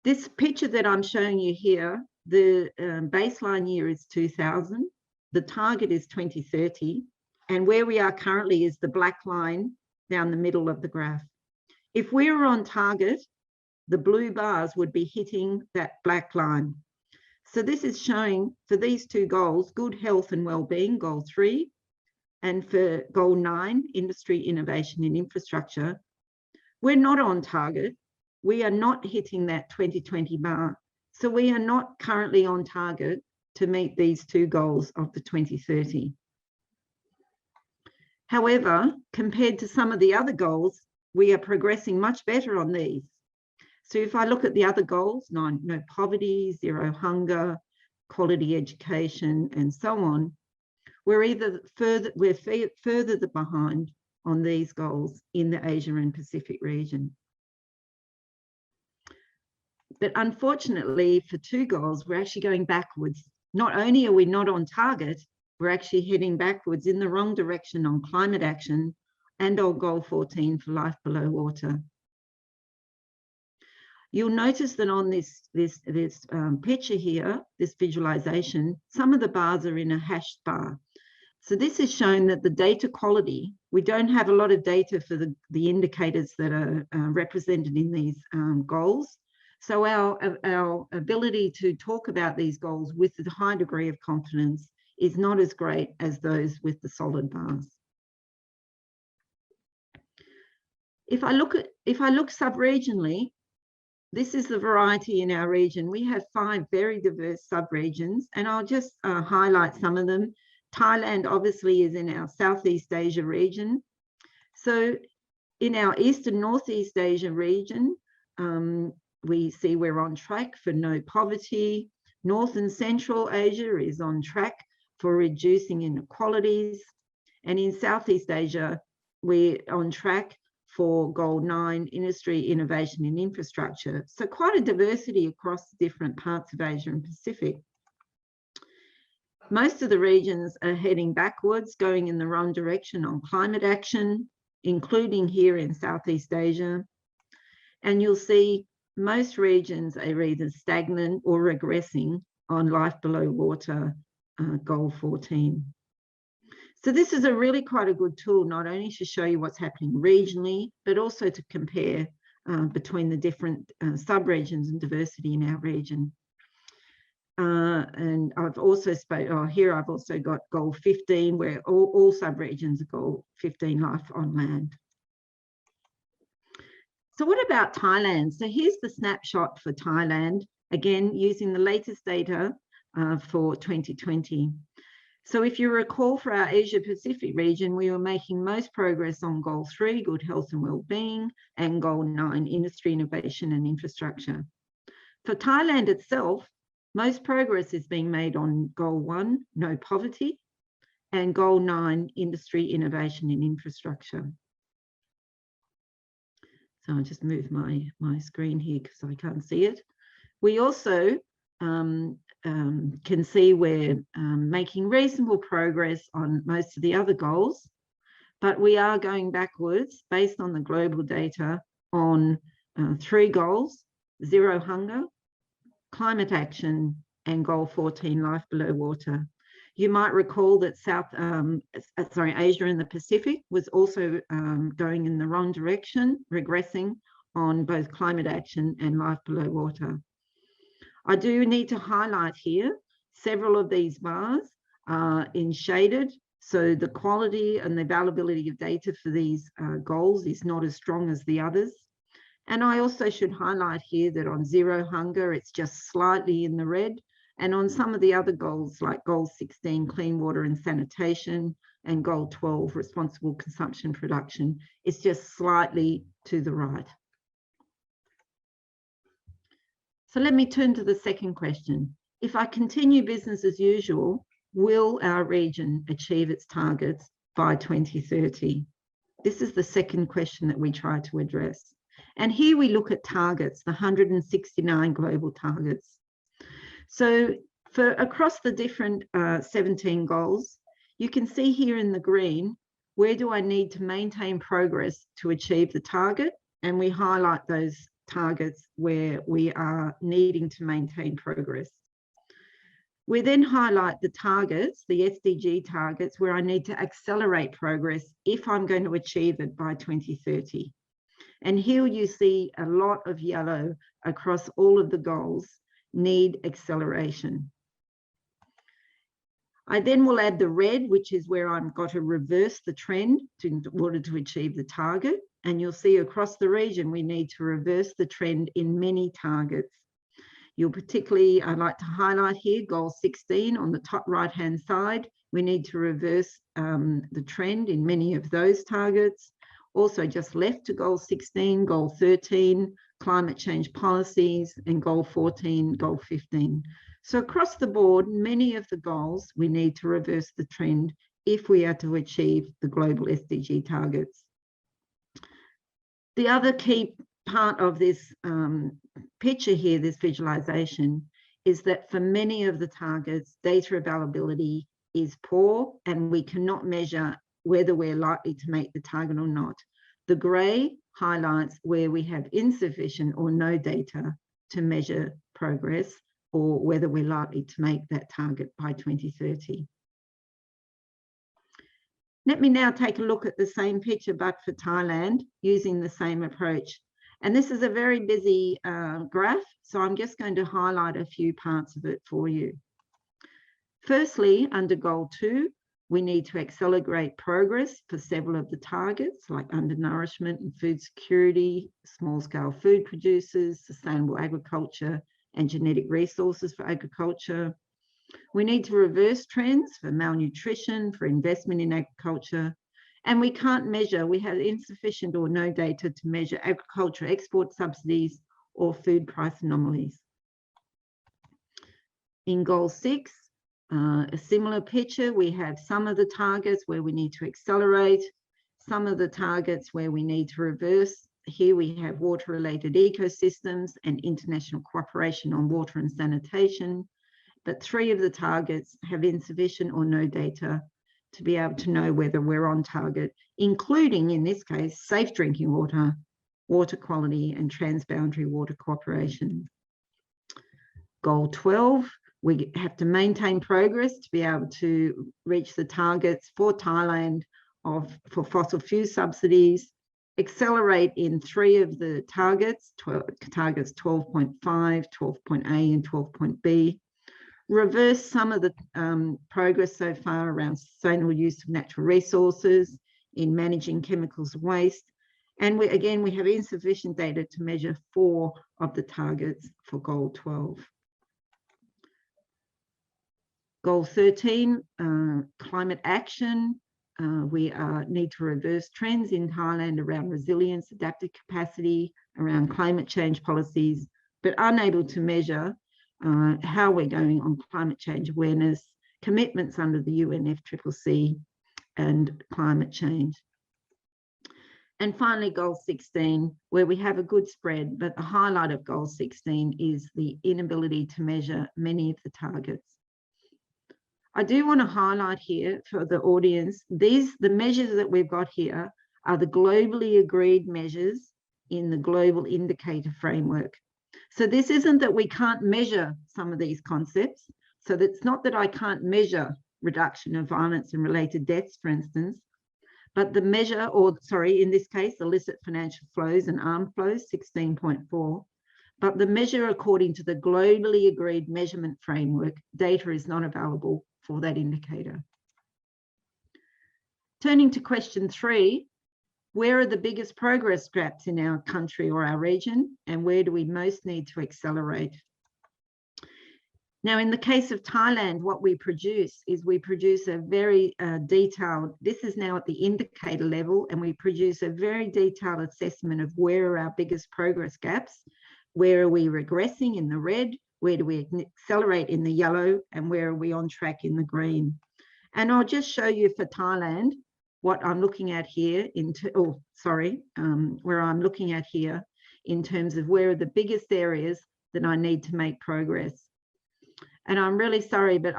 This picture that I'm showing you here, the baseline year is 2000, the target is 2030, and where we are currently is the black line down the middle of the graph. If we were on target, the blue bars would be hitting that black line. So this is showing for these 2 goals, good health and well-being, goal 3, and for goal 9, industry, innovation and infrastructure, we're not on target. We are not hitting that 2020 bar. So we are not currently on target to meet these 2 goals of the 2030. However, compared to some of the other goals, we are progressing much better on these. So if I look at the other goals, no poverty, zero hunger, quality education, and so on, we're further behind on these goals in the Asia and Pacific region. But unfortunately, for 2 goals, we're actually going backwards. Not only are we not on target, we're actually heading backwards in the wrong direction on climate action and on goal 14 for life below water. You'll notice that on this picture here, this visualization, some of the bars are in a hashed bar. So this is showing that the data quality, we don't have a lot of data for the indicators that are represented in these goals. So our ability to talk about these goals with a high degree of confidence is not as great as those with the solid bars. If I look sub-regionally, this is the variety in our region. We have 5 very diverse sub-regions, and I'll just highlight some of them. Thailand obviously is in our Southeast Asia region. So in our East and Northeast Asia region, we see we're on track for no poverty. North and Central Asia is on track for reducing inequalities. And in Southeast Asia, we're on track for goal 9, industry, innovation and infrastructure. So quite a diversity across different parts of Asia and Pacific. Most of the regions are heading backwards, going in the wrong direction on climate action, including here in Southeast Asia. And you'll see most regions are either stagnant or regressing on life below water, goal 14. So this is a really quite a good tool, not only to show you what's happening regionally, but also to compare between the different sub-regions and diversity in our region. And I've also here I've also got goal 15, where all sub-regions are goal 15, life on land. So what about Thailand? So here's the snapshot for Thailand, again, using the latest data for 2020. So if you recall, for our Asia Pacific region, we were making most progress on goal 3, good health and well-being, and goal 9, industry, innovation and infrastructure. For Thailand itself, most progress is being made on goal 1, no poverty, and goal 9, industry, innovation and infrastructure. So I'll just move my screen here because I can't see it. We also can see we're making reasonable progress on most of the other goals, but we are going backwards based on the global data on 3 goals: zero hunger, climate action, and goal 14, life below water. You might recall that Asia and the Pacific was also going in the wrong direction, regressing on both climate action and life below water. I do need to highlight here, several of these bars are in shaded, so the quality and the availability of data for these goals is not as strong as the others. And I also should highlight here that on zero hunger, it's just slightly in the red, And on some of the other goals, like goal 16, clean water and sanitation, and goal 12, responsible consumption production, it's just slightly to the right. So let me turn to the second question. If I continue business as usual, will our region achieve its targets by 2030? This is the second question that we try to address. And here we look at targets, the 169 global targets. So for across the different 17 goals, you can see here in the green, where do I need to maintain progress to achieve the target? And we highlight those targets where we are needing to maintain progress. We then highlight the targets, the SDG targets, where I need to accelerate progress if I'm going to achieve it by 2030. And here you see a lot of yellow across all of the goals need acceleration. I then will add the red, which is where I've got to reverse the trend in order to achieve the target. And you'll see across the region, we need to reverse the trend in many targets. You'll particularly, I'd like to highlight here, goal 16 on the top right-hand side. We need to reverse the trend in many of those targets. Also just left to goal 16, goal 13, climate change policies, and goal 14, goal 15. So across the board, many of the goals, we need to reverse the trend if we are to achieve the global SDG targets. The other key part of this picture here, this visualization, is that for many of the targets, data availability is poor and we cannot measure whether we're likely to make the target or not. The grey highlights where we have insufficient or no data to measure progress or whether we're likely to make that target by 2030. Let me now take a look at the same picture, but for Thailand, using the same approach. And this is a very busy graph, so I'm just going to highlight a few parts of it for you. Firstly, under goal 2, we need to accelerate progress for several of the targets, like undernourishment and food security, small-scale food producers, sustainable agriculture, and genetic resources for agriculture. We need to reverse trends for malnutrition, for investment in agriculture, and we can't measure, we have insufficient or no data to measure agriculture export subsidies or food price anomalies. In goal 6, a similar picture, we have some of the targets where we need to accelerate, some of the targets where we need to reverse. Here we have water-related ecosystems and international cooperation on water and sanitation. But 3 of the targets have insufficient or no data to be able to know whether we're on target, including, in this case, safe drinking water, water quality, and transboundary water cooperation. Goal 12, we have to maintain progress to be able to reach the targets for Thailand for fossil fuel subsidies, accelerate in 3 of the targets, targets 12.5, 12.A, and 12.B. Reverse some of the progress so far around sustainable use of natural resources, in managing chemicals and waste. And we have insufficient data to measure 4 of the targets for goal 12. Goal 13, climate action. We need to reverse trends in Thailand around resilience, adaptive capacity, around climate change policies, but unable to measure how we're going on climate change awareness, commitments under the UNFCCC, and climate change. And finally, goal 16, where we have a good spread, but the highlight of goal 16 is the inability to measure many of the targets. I do want to highlight here for the audience, the measures that we've got here are the globally agreed measures in the global indicator framework. So this isn't that we can't measure some of these concepts. So that's not that I can't measure reduction of violence and related deaths, for instance, but the measure, or sorry, in this case, illicit financial flows and armed flows, 16.4. But the measure according to the globally agreed measurement framework, data is not available for that indicator. Turning to question 3, where are the biggest progress gaps in our country or our region, and where do we most need to accelerate? Now, in the case of Thailand, what we produce is we produce a very detailed, this is now at the indicator level, and we produce a very detailed assessment of where are our biggest progress gaps, where are we regressing in the red, where do we accelerate in the yellow, and where are we on track in the green. And I'll just show you for Thailand what I'm looking at here, where I'm looking at here in terms of where are the biggest areas that I need to make progress. And I'm really sorry, but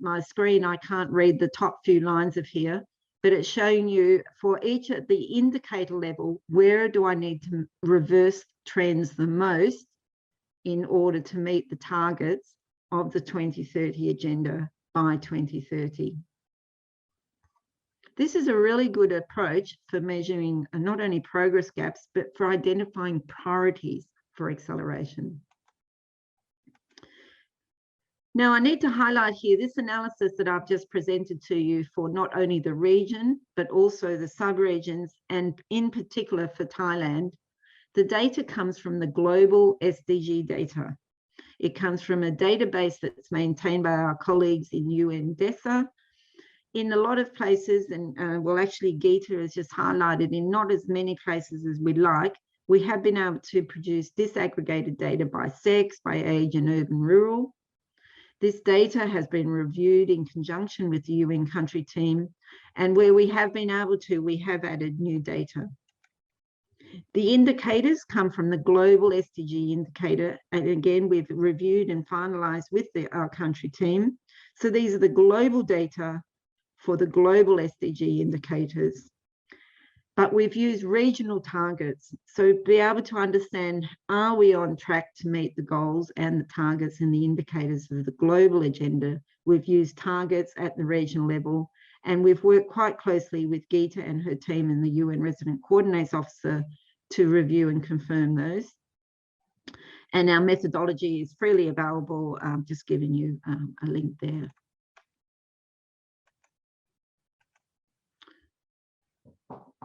my screen, I can't read the top few lines of here, but it's showing you for each at the indicator level, where do I need to reverse trends the most in order to meet the targets of the 2030 agenda by 2030. This is a really good approach for measuring not only progress gaps, but for identifying priorities for acceleration. Now, I need to highlight here this analysis that I've just presented to you for not only the region, but also the sub-regions, and in particular for Thailand. The data comes from the global SDG data. It comes from a database that's maintained by our colleagues in UN DESA. In a lot of places, and well, actually Geeta has just highlighted, in not as many places as we'd like, we have been able to produce disaggregated data by sex, by age, and urban rural. This data has been reviewed in conjunction with the UN country team, and where we have been able to, we have added new data. The indicators come from the global SDG indicator, and again, we've reviewed and finalized with our country team. So these are the global data for the global SDG indicators. But we've used regional targets, so be able to understand, are we on track to meet the goals and the targets and the indicators of the global agenda? We've used targets at the regional level, and we've worked quite closely with Geeta and her team and the UN Resident Coordinates Officer to review and confirm those. And our methodology is freely available, just giving you a link there.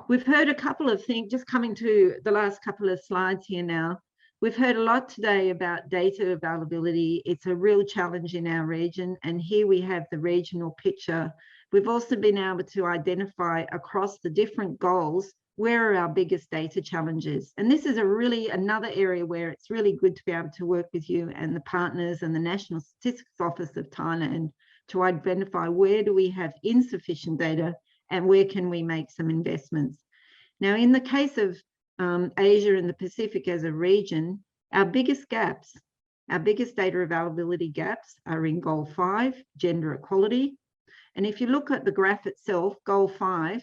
We've heard a couple of things, just coming to the last couple of slides here now. We've heard a lot today about data availability. It's a real challenge in our region, and here we have the regional picture. We've also been able to identify across the different goals, where are our biggest data challenges? And this is another area where it's really good to be able to work with you and the partners and the National Statistics Office of Thailand to identify where do we have insufficient data and where can we make some investments. Now, in the case of Asia and the Pacific as a region, our biggest gaps, our biggest data availability gaps are in Goal 5, gender equality. And if you look at the graph itself, Goal 5,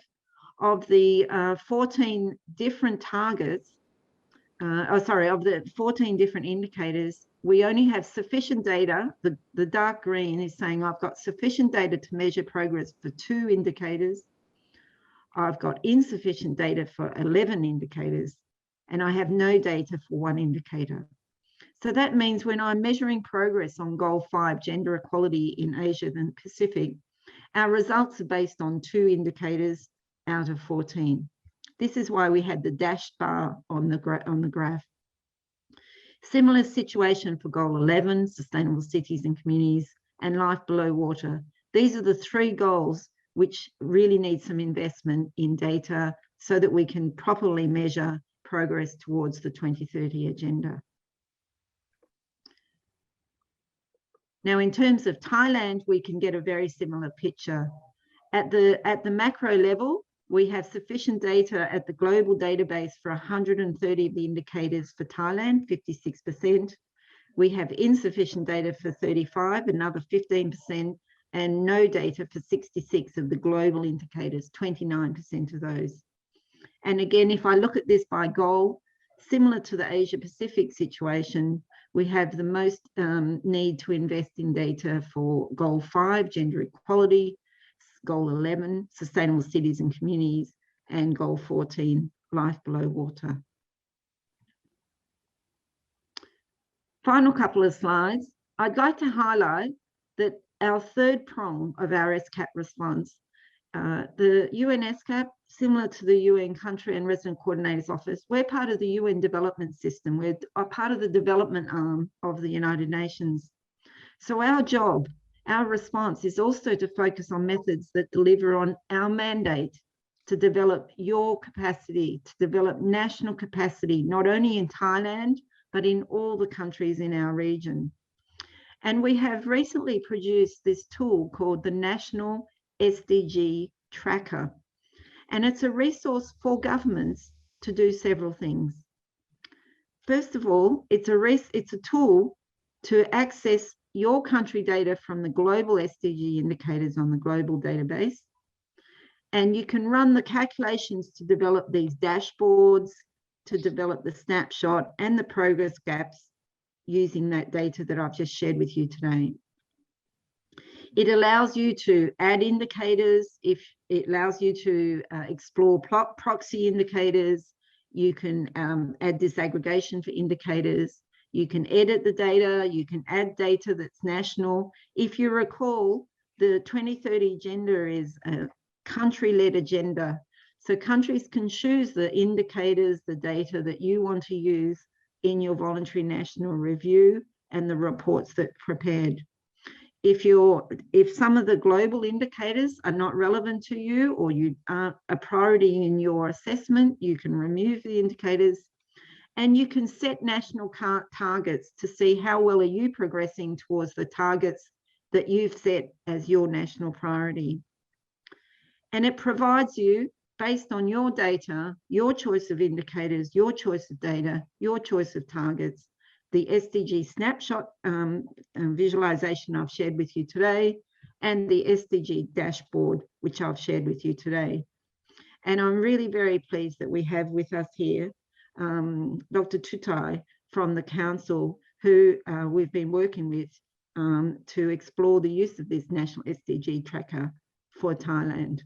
of the 14 different targets, of the 14 different indicators, we only have sufficient data. The dark green is saying I've got sufficient data to measure progress for 2 indicators. I've got insufficient data for 11 indicators, and I have no data for 1 indicator. So that means when I'm measuring progress on Goal 5, gender equality in Asia and Pacific, our results are based on 2 indicators out of 14. This is why we had the dashed bar on the graph. Similar situation for Goal 11, sustainable cities and communities, and life below water. These are the 3 goals which really need some investment in data so that we can properly measure progress towards the 2030 agenda. Now, in terms of Thailand, we can get a very similar picture. At the macro level, we have sufficient data at the global database for 130 of the indicators for Thailand, 56%. We have insufficient data for 35, another 15%, and no data for 66 of the global indicators, 29% of those. And again, if I look at this by goal, similar to the Asia Pacific situation, we have the most need to invest in data for Goal 5, gender equality, Goal 11, sustainable cities and communities, and Goal 14, life below water. Final couple of slides. I'd like to highlight that our 3rd prong of our SCAP response, the UN SCAP, similar to the UN Country and Resident Coordinators Office, we're part of the UN development system. We're part of the development arm of the United Nations. So our job, our response is also to focus on methods that deliver on our mandate to develop your capacity, to develop national capacity, not only in Thailand, but in all the countries in our region. And we have recently produced this tool called the National SDG Tracker. And it's a resource for governments to do several things. First of all, it's a tool to access your country data from the global SDG indicators on the global database. And you can run the calculations to develop these dashboards, to develop the snapshot and the progress gaps using that data that I've just shared with you today. It allows you to add indicators. If it allows you to explore proxy indicators, you can add disaggregation for indicators. You can edit the data. You can add data that's national. If you recall, the 2030 agenda is a country-led agenda. So countries can choose the indicators, the data that you want to use in your voluntary national review and the reports that prepared. If some of the global indicators are not relevant to you or you aren't a priority in your assessment, you can remove the indicators and you can set national targets to see how well are you progressing towards the targets that you've set as your national priority. And it provides you, based on your data, your choice of indicators, your choice of data, your choice of targets, the SDG snapshot visualization I've shared with you today, and the SDG dashboard, which I've shared with you today. And I'm really very pleased that we have with us here Dr. Tutai from the Council, who we've been working with to explore the use of this National SDG Tracker for Thailand.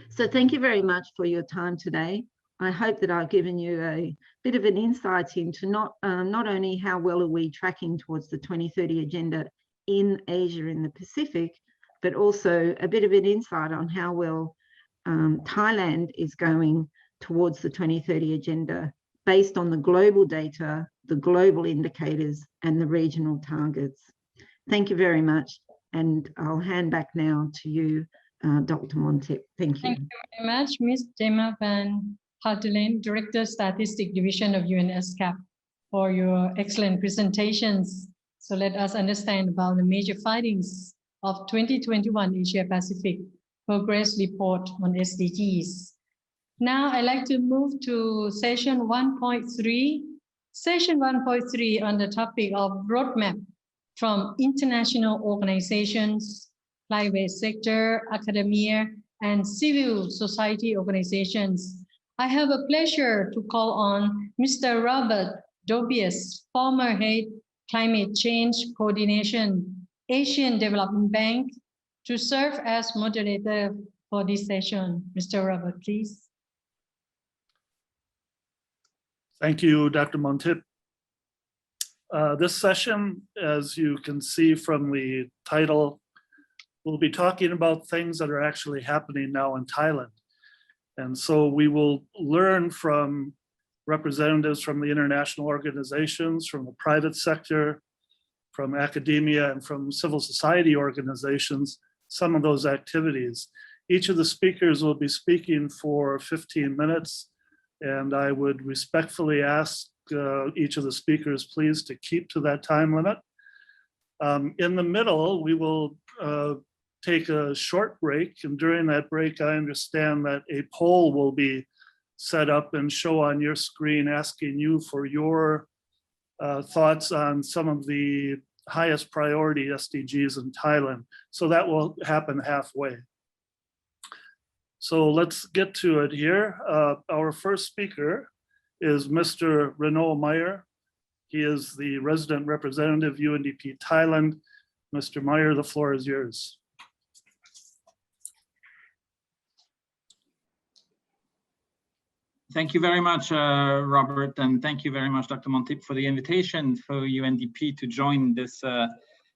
So thank you very much for your time today. I hope that I've given you a bit of an insight into not only how well are we tracking towards the 2030 agenda in Asia and the Pacific, but also a bit of an insight on how well Thailand is going towards the 2030 agenda based on the global data, the global indicators, and the regional targets. Thank you very much. And I'll hand back now to you, Dr. Montip. Thank you. Thank you very much, Ms. Gemma Van Hartelen, Director Statistics Division of UNESCAP, for your excellent presentations. So let us understand about the major findings of 2021 Asia Pacific Progress Report on SDGs. Now I'd like to move to session 1.3. Session 1.3 on the topic of roadmap from international organizations, private sector, academia, and civil society organizations. I have a pleasure to call on Mr. Robert Dobius, former head Climate Change Coordination, Asian Development Bank, to serve as moderator for this session. Mr. Robert, please. Thank you, Dr. Montip. This session, as you can see from the title, we'll be talking about things that are actually happening now in Thailand. And so we will learn from representatives from the international organizations, from the private sector, from academia, and from civil society organizations, some of those activities. Each of the speakers will be speaking for 15 minutes, and I would respectfully ask each of the speakers, please, to keep to that time limit. In the middle, we will take a short break, and during that break, I understand that a poll will be set up and show on your screen asking you for your thoughts on some of the highest priority SDGs in Thailand. So that will happen halfway. So let's get to it here. Our first speaker is Mr. Renaud Meyer. He is the resident representative UNDP Thailand. Mr. Meyer, the floor is yours. Thank you very much, Robert, and thank you very much, Dr. Montip, for the invitation for UNDP to join this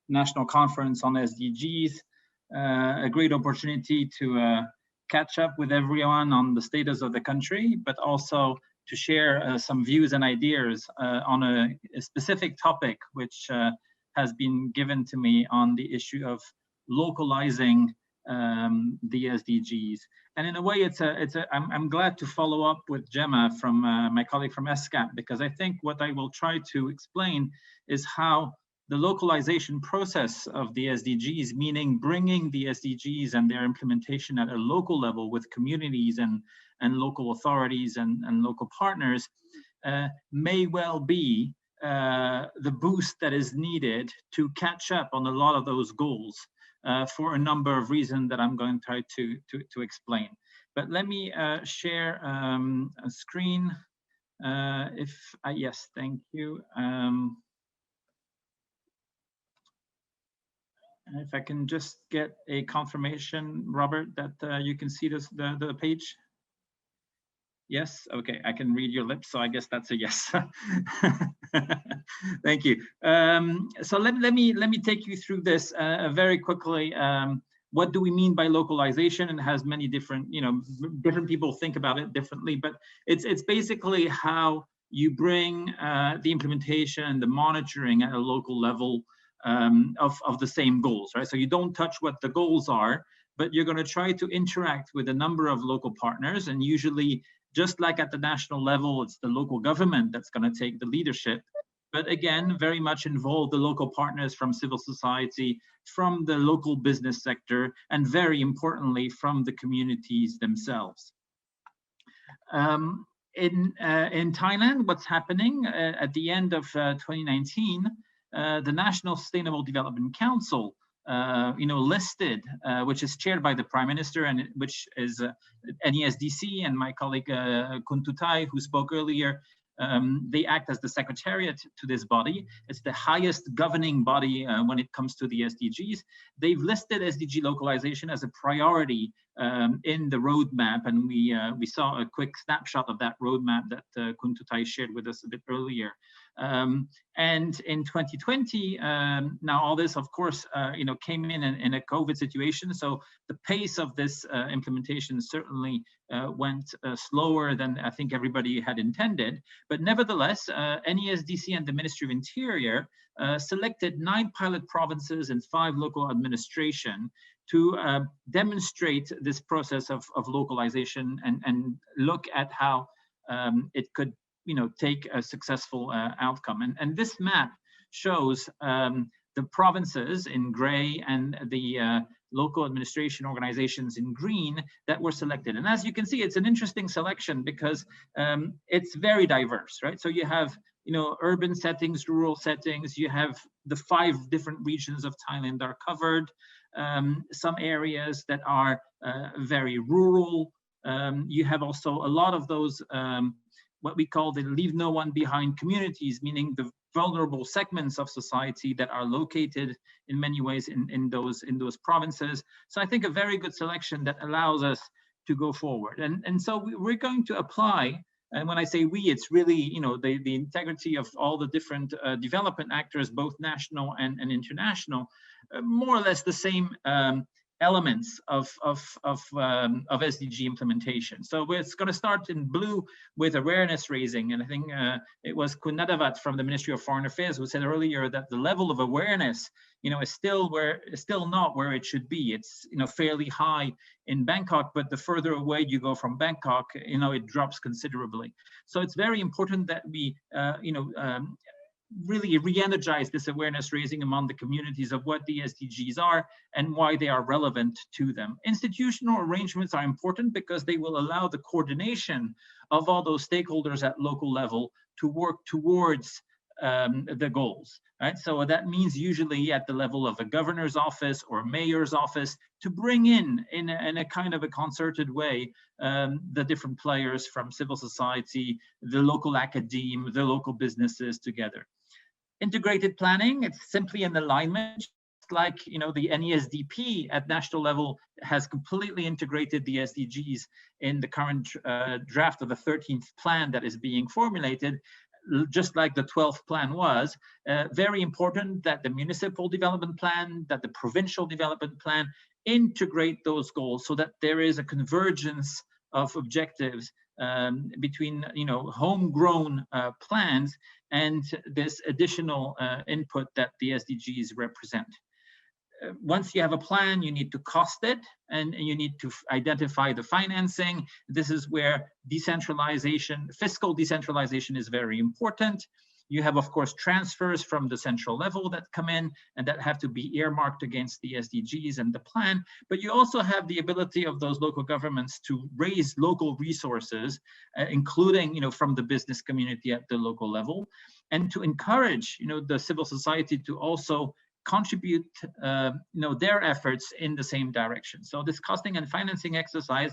national conference on SDGs. A great opportunity to catch up with everyone on the status of the country, but also to share some views and ideas on a specific topic, which has been given to me on the issue of localizing the SDGs. And in a way, I'm glad to follow up with Gemma from my colleague from SCAP, because I think what I will try to explain is how the localization process of the SDGs, meaning bringing the SDGs and their implementation at a local level with communities and local authorities and local partners, may well be the boost that is needed to catch up on a lot of those goals for a number of reasons that I'm going to try to explain. But let me share a screen. Yes, thank you. If I can just get a confirmation, Robert, that you can see the page. Yes, okay, I can read your lips, so I guess that's a yes. Thank you. So let me take you through this very quickly. What do we mean by localization? And it has many different, different people think about it differently, but it's basically how you bring the implementation, the monitoring at a local level of the same goals, right? So you don't touch what the goals are, but you're going to try to interact with a number of local partners, and usually, just like at the national level, it's the local government that's going to take the leadership. But again, very much involve the local partners from civil society, from the local business sector, and very importantly, from the communities themselves. In Thailand, what's happening at the end of 2019, the National Sustainable Development Council listed, which is chaired by the Prime Minister, and which is NESDC and my colleague Kun Tutai, who spoke earlier. They act as the secretariat to this body. It's the highest governing body when it comes to the SDGs. They've listed SDG localization as a priority in the roadmap, and we saw a quick snapshot of that roadmap that Kun Tutai shared with us a bit earlier. And in 2020, now all this, of course, came in a COVID situation. So the pace of this implementation certainly went slower than I think everybody had intended. But nevertheless, NESDC and the Ministry of Interior selected 9 pilot provinces and 5 local administration to demonstrate this process of localization and look at how it could take a successful outcome. And this map shows the provinces in gray and the local administration organizations in green that were selected. And as you can see, it's an interesting selection because it's very diverse, right? So you have urban settings, rural settings, you have the 5 different regions of Thailand are covered, some areas that are very rural. You have also a lot of those what we call the leave no one behind communities, meaning the vulnerable segments of society that are located in many ways in those provinces. So I think a very good selection that allows us to go forward. And so we're going to apply, and when I say we, it's really the integrity of all the different development actors, both national and international, more or less the same elements of SDG implementation. So it's going to start in blue with awareness raising. And I think it was Kun Nadavat from the Ministry of Foreign Affairs who said earlier that the level of awareness, is still not where it should be. It's, fairly high in Bangkok, but the further away you go from Bangkok, it drops considerably. So it's very important that we, really re-energize this awareness raising among the communities of what the SDGs are and why they are relevant to them. Institutional arrangements are important because they will allow the coordination of all those stakeholders at local level to work towards the goals, right? So that means usually at the level of a governor's office or mayor's office to bring in a kind of a concerted way the different players from civil society, the local academe, the local businesses together. Integrated planning, it's simply an alignment, like the NESDP at national level has completely integrated the SDGs in the current draft of the 13th plan that is being formulated, just like the 12th plan was. Very important that the municipal development plan, that the provincial development plan integrate those goals so that there is a convergence of objectives between homegrown plans and this additional input that the SDGs represent. Once you have a plan, you need to cost it, and you need to identify the financing. This is where decentralization, fiscal decentralization is very important. You have, of course, transfers from the central level that come in and that have to be earmarked against the SDGs and the plan. But you also have the ability of those local governments to raise local resources, including, from the business community at the local level, and to encourage, the civil society to also contribute their efforts in the same direction. So this costing and financing exercise,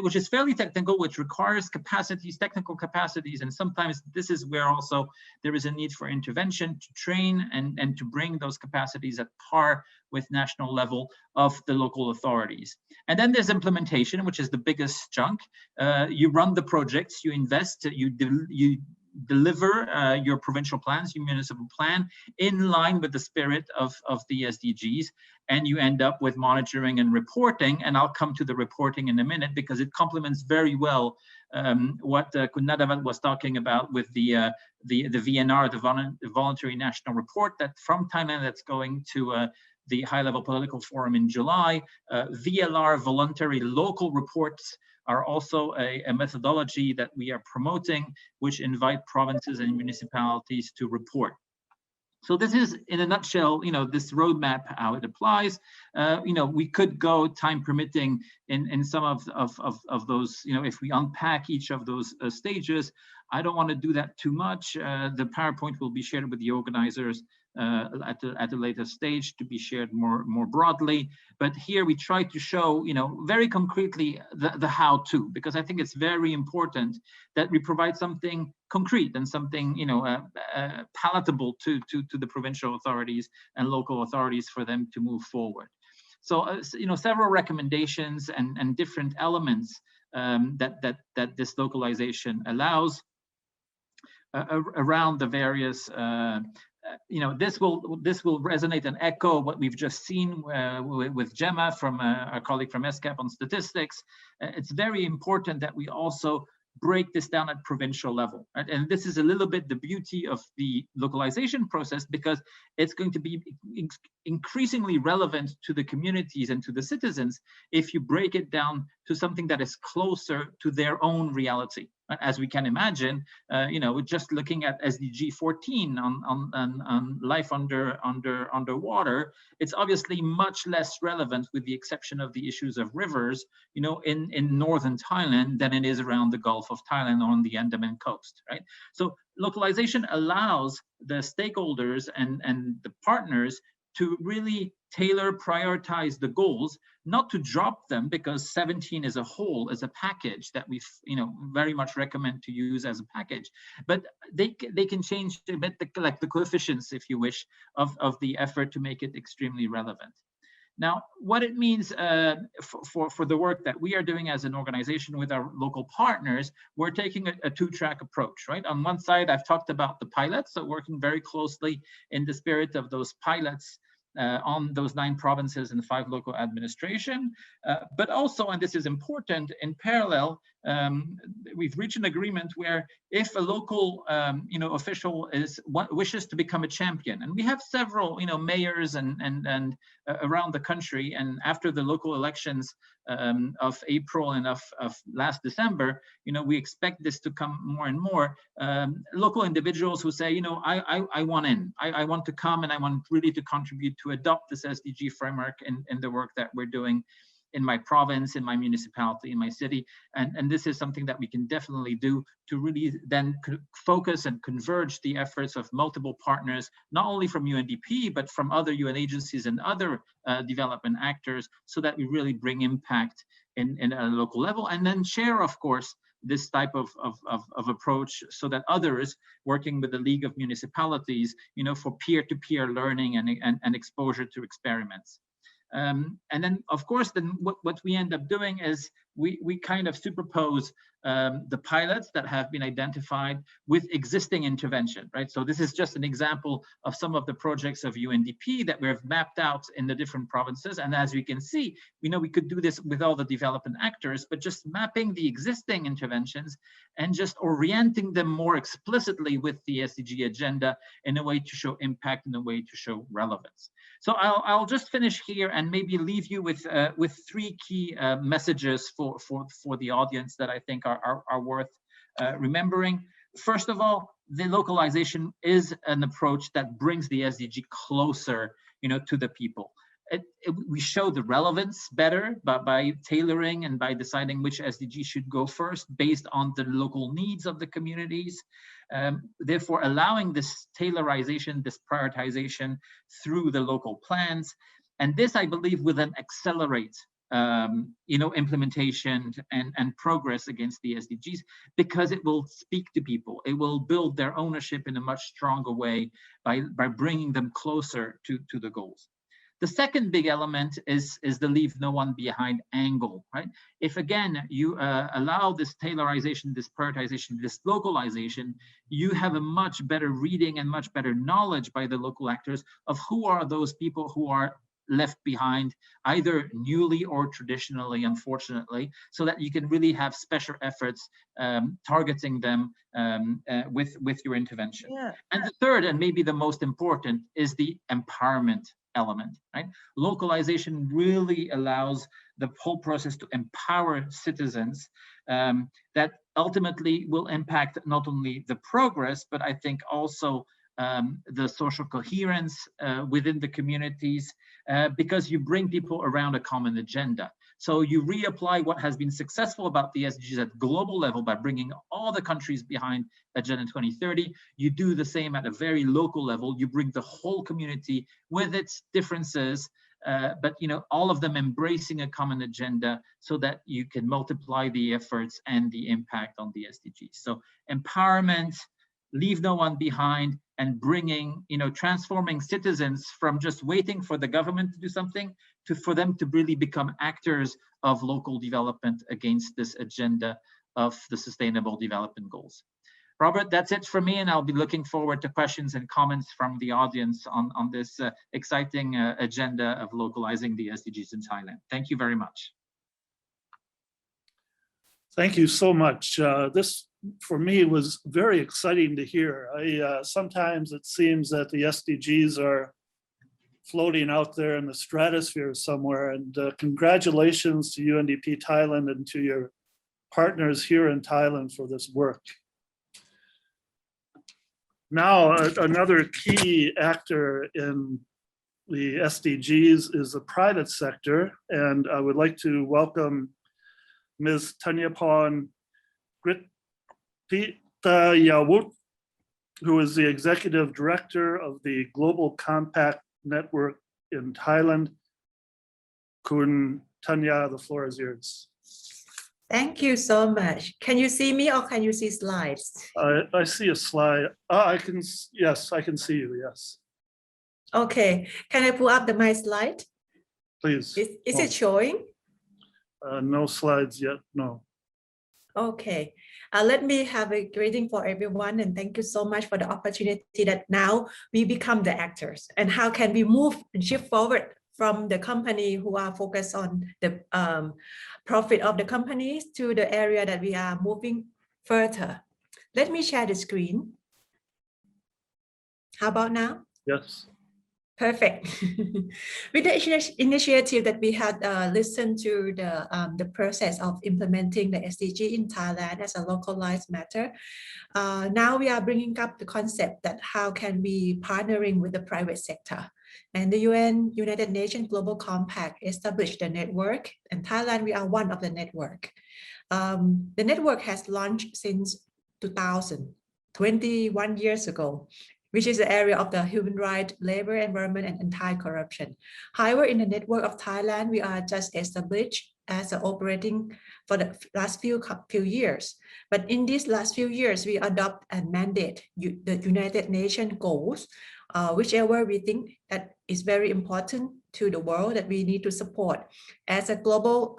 which is fairly technical, which requires capacities, technical capacities, and sometimes this is where also there is a need for intervention to train and to bring those capacities at par with national level of the local authorities. And then there's implementation, which is the biggest chunk. You run the projects, you invest, you deliver your provincial plans, your municipal plan, in line with the spirit of the SDGs, and you end up with monitoring and reporting. And I'll come to the reporting in a minute because it complements very well what Kun Nadavat was talking about with the VNR, the Voluntary National Report that from Thailand that's going to the high-level political forum in July. VLR, voluntary local reports, are also a methodology that we are promoting, which invite provinces and municipalities to report. So this is, in a nutshell, this roadmap, how it applies. We could go, time permitting, in some of those, if we unpack each of those stages. I don't want to do that too much. The PowerPoint will be shared with the organizers at a later stage to be shared more broadly. But here we try to show, very concretely the how-to, because I think it's very important that we provide something concrete and something, palatable to the provincial authorities and local authorities for them to move forward. So, several recommendations and different elements that this localization allows around the various this will resonate and echo what we've just seen with Gemma from our colleague from ESCAP on statistics. It's very important that we also break this down at provincial level. Right? And this is a little bit the beauty of the localization process, because it's going to be increasingly relevant to the communities and to the citizens if you break it down to something that is closer to their own reality. As we can imagine, just looking at SDG 14 on life underwater, it's obviously much less relevant, with the exception of the issues of rivers, in northern Thailand than it is around the Gulf of Thailand or on the Andaman coast, right? So localization allows the stakeholders and the partners to really tailor, prioritize the goals, not to drop them, because 17 as a whole, as a package that we very much recommend to use as a package, but they can change a bit the coefficients, if you wish, of the effort to make it extremely relevant. Now, what it means for the work that we are doing as an organization with our local partners, we're taking a two-track approach, right? On one side, I've talked about the pilots, so working very closely in the spirit of those pilots on those 9 provinces and 5 local administration, but also, and this is important, in parallel, we've reached an agreement where if a local official wishes to become a champion, and we have several mayors and around the country, and after the local elections of April and of last December, we expect this to come more and more. Local individuals who say, I want in, I want to come, and I want really to contribute to adopt this SDG framework in the work that we're doing in my province, in my municipality, in my city. And this is something that we can definitely do to really then focus and converge the efforts of multiple partners, not only from UNDP, but from other UN agencies and other development actors, so that we really bring impact in a local level, and then share, of course, this type of approach, so that others working with the League of Municipalities, for peer-to-peer learning and exposure to experiments. And then, of course, then what we end up doing is we kind of superpose the pilots that have been identified with existing intervention, right? So this is just an example of some of the projects of UNDP that we have mapped out in the different provinces. And as we can see, we know we could do this with all the development actors, but just mapping the existing interventions and just orienting them more explicitly with the SDG agenda in a way to show impact, in a way to show relevance. So I'll just finish here and maybe leave you with three key messages for the audience that I think are worth remembering. First of all, the localization is an approach that brings the SDG closer, to the people. We show the relevance better by tailoring and by deciding which SDG should go first based on the local needs of the communities. Therefore, allowing this tailorization, this prioritization through the local plans. And this, I believe, will then accelerate implementation and progress against the SDGs, because it will speak to people. It will build their ownership in a much stronger way by bringing them closer to the goals. The second big element is the leave no one behind angle, right? If again, you allow this tailorization, this prioritization, this localization, you have a much better reading and much better knowledge by the local actors of who are those people who are left behind, either newly or traditionally, unfortunately, so that you can really have special efforts targeting them with your intervention. Yeah. And the third, and maybe the most important, is the empowerment element, right? Localization really allows the whole process to empower citizens that ultimately will impact not only the progress, but I think also the social coherence within the communities, because you bring people around a common agenda. So you reapply what has been successful about the SDGs at global level by bringing all the countries behind Agenda 2030. You do the same at a very local level. You bring the whole community with its differences, but all of them embracing a common agenda so that you can multiply the efforts and the impact on the SDGs. So empowerment, leave no one behind, and bringing, transforming citizens from just waiting for the government to do something to for them to really become actors of local development against this agenda of the Sustainable Development Goals. Robert, that's it for me, and I'll be looking forward to questions and comments from the audience on this exciting agenda of localizing the SDGs in Thailand. Thank you very much. Thank you so much. This, for me, was very exciting to hear. Sometimes it seems that the SDGs are floating out there in the stratosphere somewhere, and congratulations to UNDP Thailand and to your partners here in Thailand for this work. Now, another key actor in the SDGs is the private sector, and I would like to welcome Ms. Tanyaporn Grititayawut, who is the Executive Director of the Global Compact Network in Thailand. Kun Tanya, the floor is yours. Thank you so much. Can you see me or can you see slides? I see a slide. Yes, I can see you, yes. Okay, can I pull up my slide? Please. Is it showing? No slides yet, no. Okay, let me have a greeting for everyone, and thank you so much for the opportunity that now we become the actors, and how can we move and shift forward from the company who are focused on the profit of the companies to the area that we are moving further. Let me share the screen. How about now? Yes. Perfect. With the initiative that we had listened to the process of implementing the SDG in Thailand as a localized matter, now we are bringing up the concept that how can we partnering with the private sector. And the United Nations Global Compact established the network, and Thailand, we are one of the network. The network has launched since 2000, 21 years ago, which is the area of the human rights, labor, environment, and anti-corruption. However, in the network of Thailand, we are just established as operating for the last few years. But in these last few years, we adopt and mandate the United Nations goals, whichever we think that is very important to the world that we need to support. As a global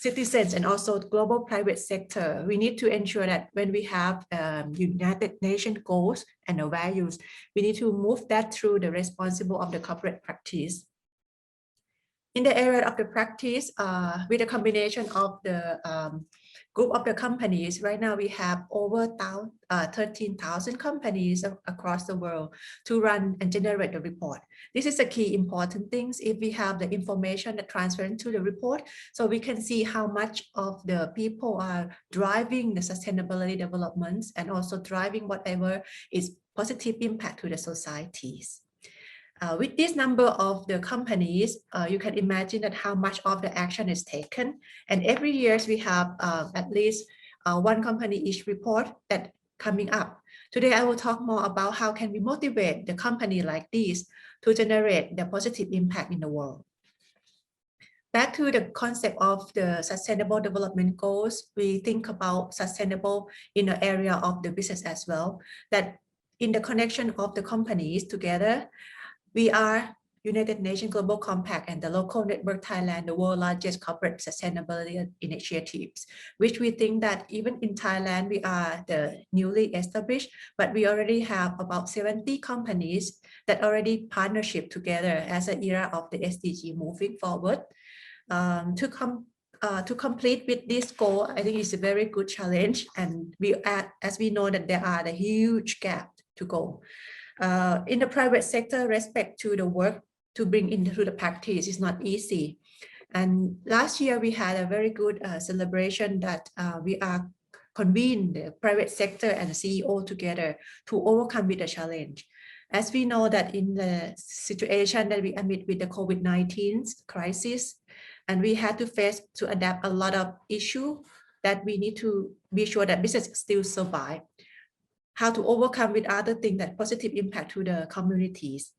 citizens and also global private sector, we need to ensure that when we have United Nations goals and the values, we need to move that through the responsible of the corporate practice. In the area of the practice, with a combination of the group of the companies, right now we have over 13,000 companies across the world to run and generate the report. This is the key important things. If we have the information that transfer into the report, so we can see how much of the people are driving the sustainability developments and also driving whatever is positive impact to the societies. With this number of the companies, you can imagine that how much of the action is taken. And every year we have at least one company each report that coming up. Today, I will talk more about how can we motivate the company like this to generate the positive impact in the world. Back to the concept of the sustainable development goals, we think about sustainable in the area of the business as well, that in the connection of the companies together, we are United Nations Global Compact and the local network Thailand, the world's largest corporate sustainability initiatives, which we think that even in Thailand, we are the newly established, but we already have about 70 companies that already partnership together as an era of the SDG moving forward. To complete with this goal, I think it's a very good challenge, and as we know that there are the huge gap to go. In the private sector, respect to the work to bring into the practice is not easy. And last year we had a very good celebration that we are convened the private sector and the CEO together to overcome with the challenge. As we know that in the situation that we amid with the COVID-19 crisis, and we had to face to adapt a lot of issues that we need to be sure that business still survive. How to overcome with other things that positive impact to the communities.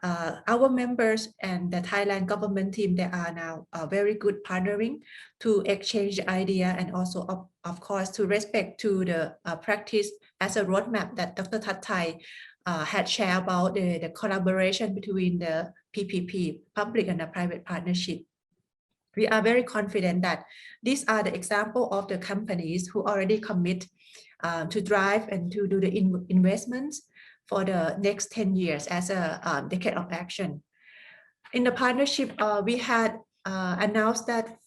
Our members and the Thailand government team, they are now very good partnering to exchange idea and also of course to respect to the practice as a roadmap that Dr. Thattai had shared about the collaboration between the PPP, public and the private partnership. We are very confident that these are the example of the companies who already commit to drive and to do the investments for the next 10 years as a decade of action. In the partnership, we had announced that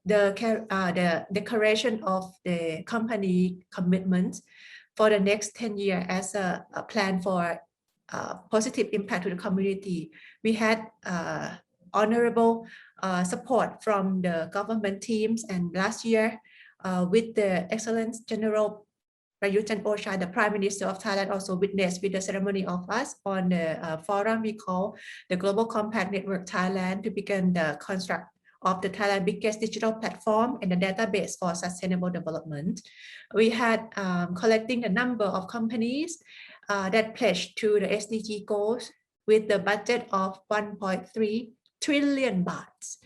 the declaration of the company commitments for the next 10 years as a plan for positive impact to the community. We had honorable support from the government teams, and last year with the Excellence General Prayut Chan-o-cha, the Prime Minister of Thailand, also witnessed with the ceremony of us on the forum we call the Global Compact Network Thailand to begin the construct of the Thailand biggest digital platform and the database for sustainable development. We had collecting the number of companies that pledged to the SDG goals with the budget of 1.3 trillion bahts.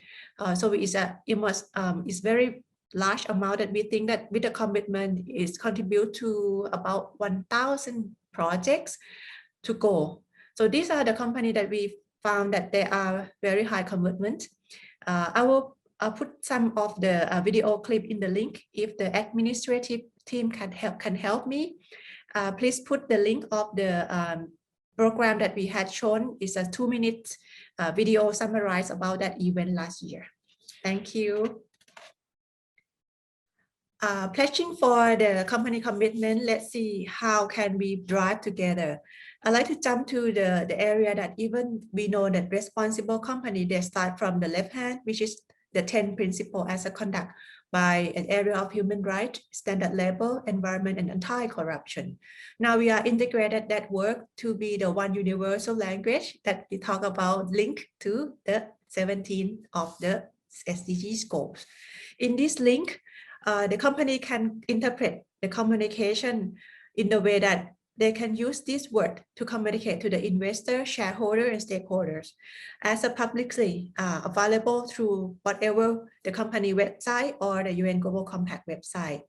So it's very large amount that we think that with the commitment is contribute to about 1,000 projects to go. So these are the companies that we found that they are very high commitment. I will put some of the video clip in the link. If the administrative team can help me, please put the link of the program that we had shown. It's a 2-minute video summarize about that event last year. Thank you. Pledging for the company commitment, let's see how can we drive together. I'd like to jump to the area that even we know that responsible company, they start from the left hand, which is the 10 principles as a conduct by an area of human rights, standard labor, environment, and anti-corruption. Now we are integrated that work to be the one universal language that we talk about link to the 17 of the SDGs goals. In this link, the company can interpret the communication in the way that they can use this word to communicate to the investor, shareholder, and stakeholders as a publicly available through whatever the company website or the UN Global Compact website.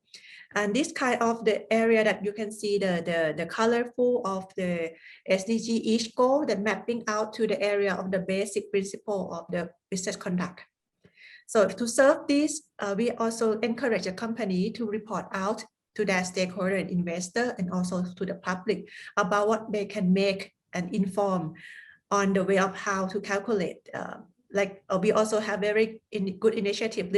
And this kind of the area that you can see the colorful of the SDG each goal, the mapping out to the area of the basic principle of the business conduct. So to serve this, we also encourage the company to report out to their stakeholder and investor, and also to the public about what they can make and inform on the way of how to calculate. We also have very good initiative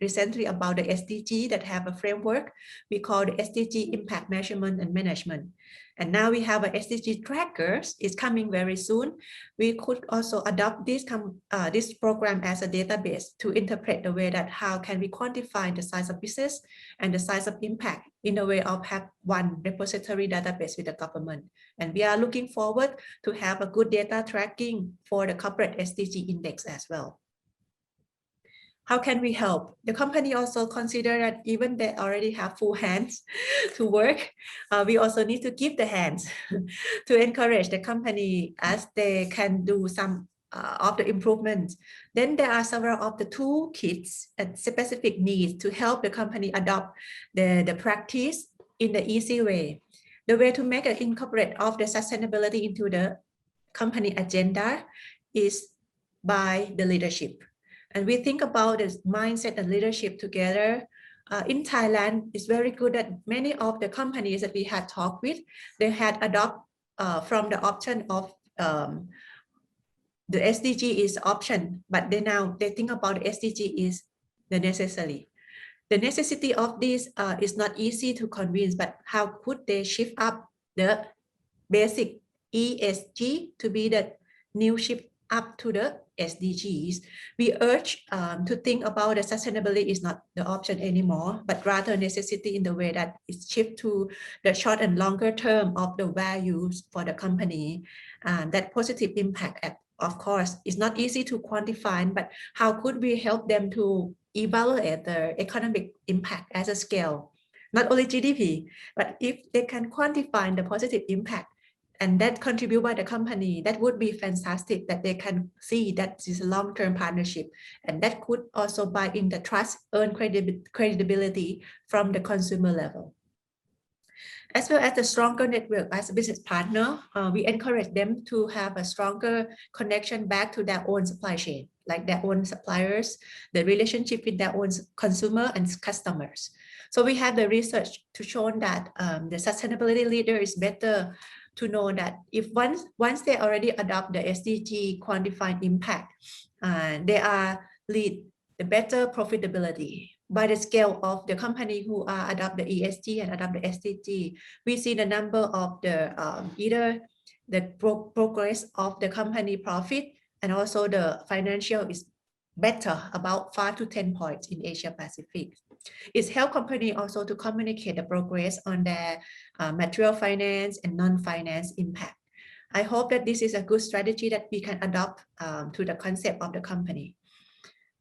recently about the SDG that have a framework we call the SDG impact measurement and management. And now we have a SDG trackers. It's coming very soon. We could also adopt this program as a database to interpret the way that how can we quantify the size of business and the size of impact in a way of have one repository database with the government. And we are looking forward to have a good data tracking for the corporate SDG index as well. How can we help? The company also consider that even they already have full hands to work, we also need to give the hands to encourage the company as they can do some of the improvements. Then there are several of the toolkits and specific needs to help the company adopt the practice in the easy way. The way to make an incorporate of the sustainability into the company agenda is by the leadership. And we think about this mindset and leadership together. In Thailand, it's very good that many of the companies that we had talked with, they had adopted from the option of the SDG is option, but they think about the SDG is the necessary. The necessity of this is not easy to convince, but how could they shift up the basic ESG to be the new shift up to the SDGs? We urge to think about the sustainability is not the option anymore, but rather necessity in the way that it's shift to the short and longer term of the values for the company. That positive impact, of course, is not easy to quantify, but how could we help them to evaluate the economic impact as a scale? Not only GDP, but if they can quantify the positive impact and that contribute by the company, that would be fantastic, that they can see that this is a long-term partnership, and that could also buy in the trust, earn credibility from the consumer level. As well as the stronger network as a business partner, we encourage them to have a stronger connection back to their own supply chain, like their own suppliers, the relationship with their own consumer and customers. So we have the research to show that the sustainability leader is better to know that if once they already adopt the SDG quantified impact, they are lead the better profitability. By the scale of the company who adopt the ESG and adopt the SDG, we see the number of the either the progress of the company profit and also the financial is better, about 5 to 10 points in Asia Pacific. It's help company also to communicate the progress on their material finance and non-finance impact. I hope that this is a good strategy that we can adopt to the concept of the company.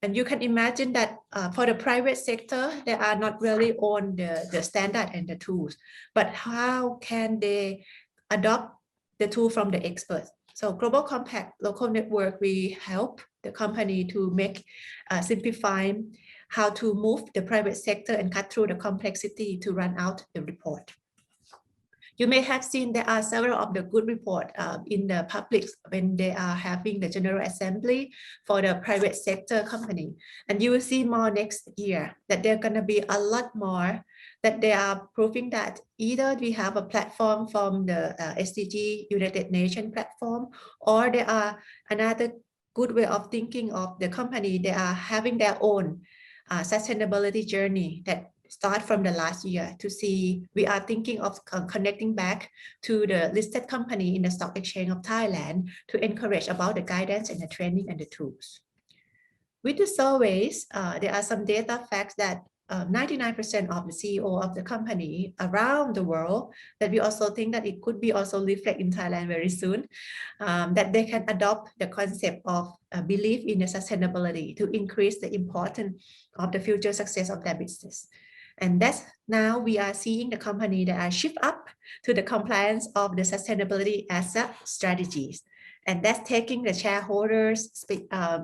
And you can imagine that for the private sector, they are not really on the standard and the tools, but how can they adopt the tool from the experts? So Global Compact Local Network, we help the company to make simplify how to move the private sector and cut through the complexity to run out the report. You may have seen there are several of the good reports in the public when they are having the General Assembly for the private sector company. And you will see more next year that there are going to be a lot more that they are proving that either we have a platform from the SDG United Nations platform, or there are another good way of thinking of the company. They are having their own sustainability journey that start from the last year to see we are thinking of connecting back to the listed company in the stock exchange of Thailand to encourage about the guidance and the training and the tools. With the surveys, there are some data facts that 99% of the CEO of the company around the world, that we also think that it could be also reflect in Thailand very soon, that they can adopt the concept of belief in the sustainability to increase the importance of the future success of their business. And that's now we are seeing the company that are shift up to the compliance of the sustainability as a strategies. And that's taking the shareholders'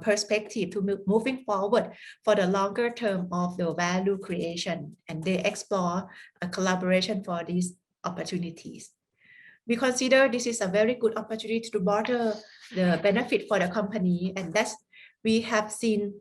perspective to moving forward for the longer term of the value creation. And they explore a collaboration for these opportunities. We consider this is a very good opportunity to broaden the benefit for the company. And that's we have seen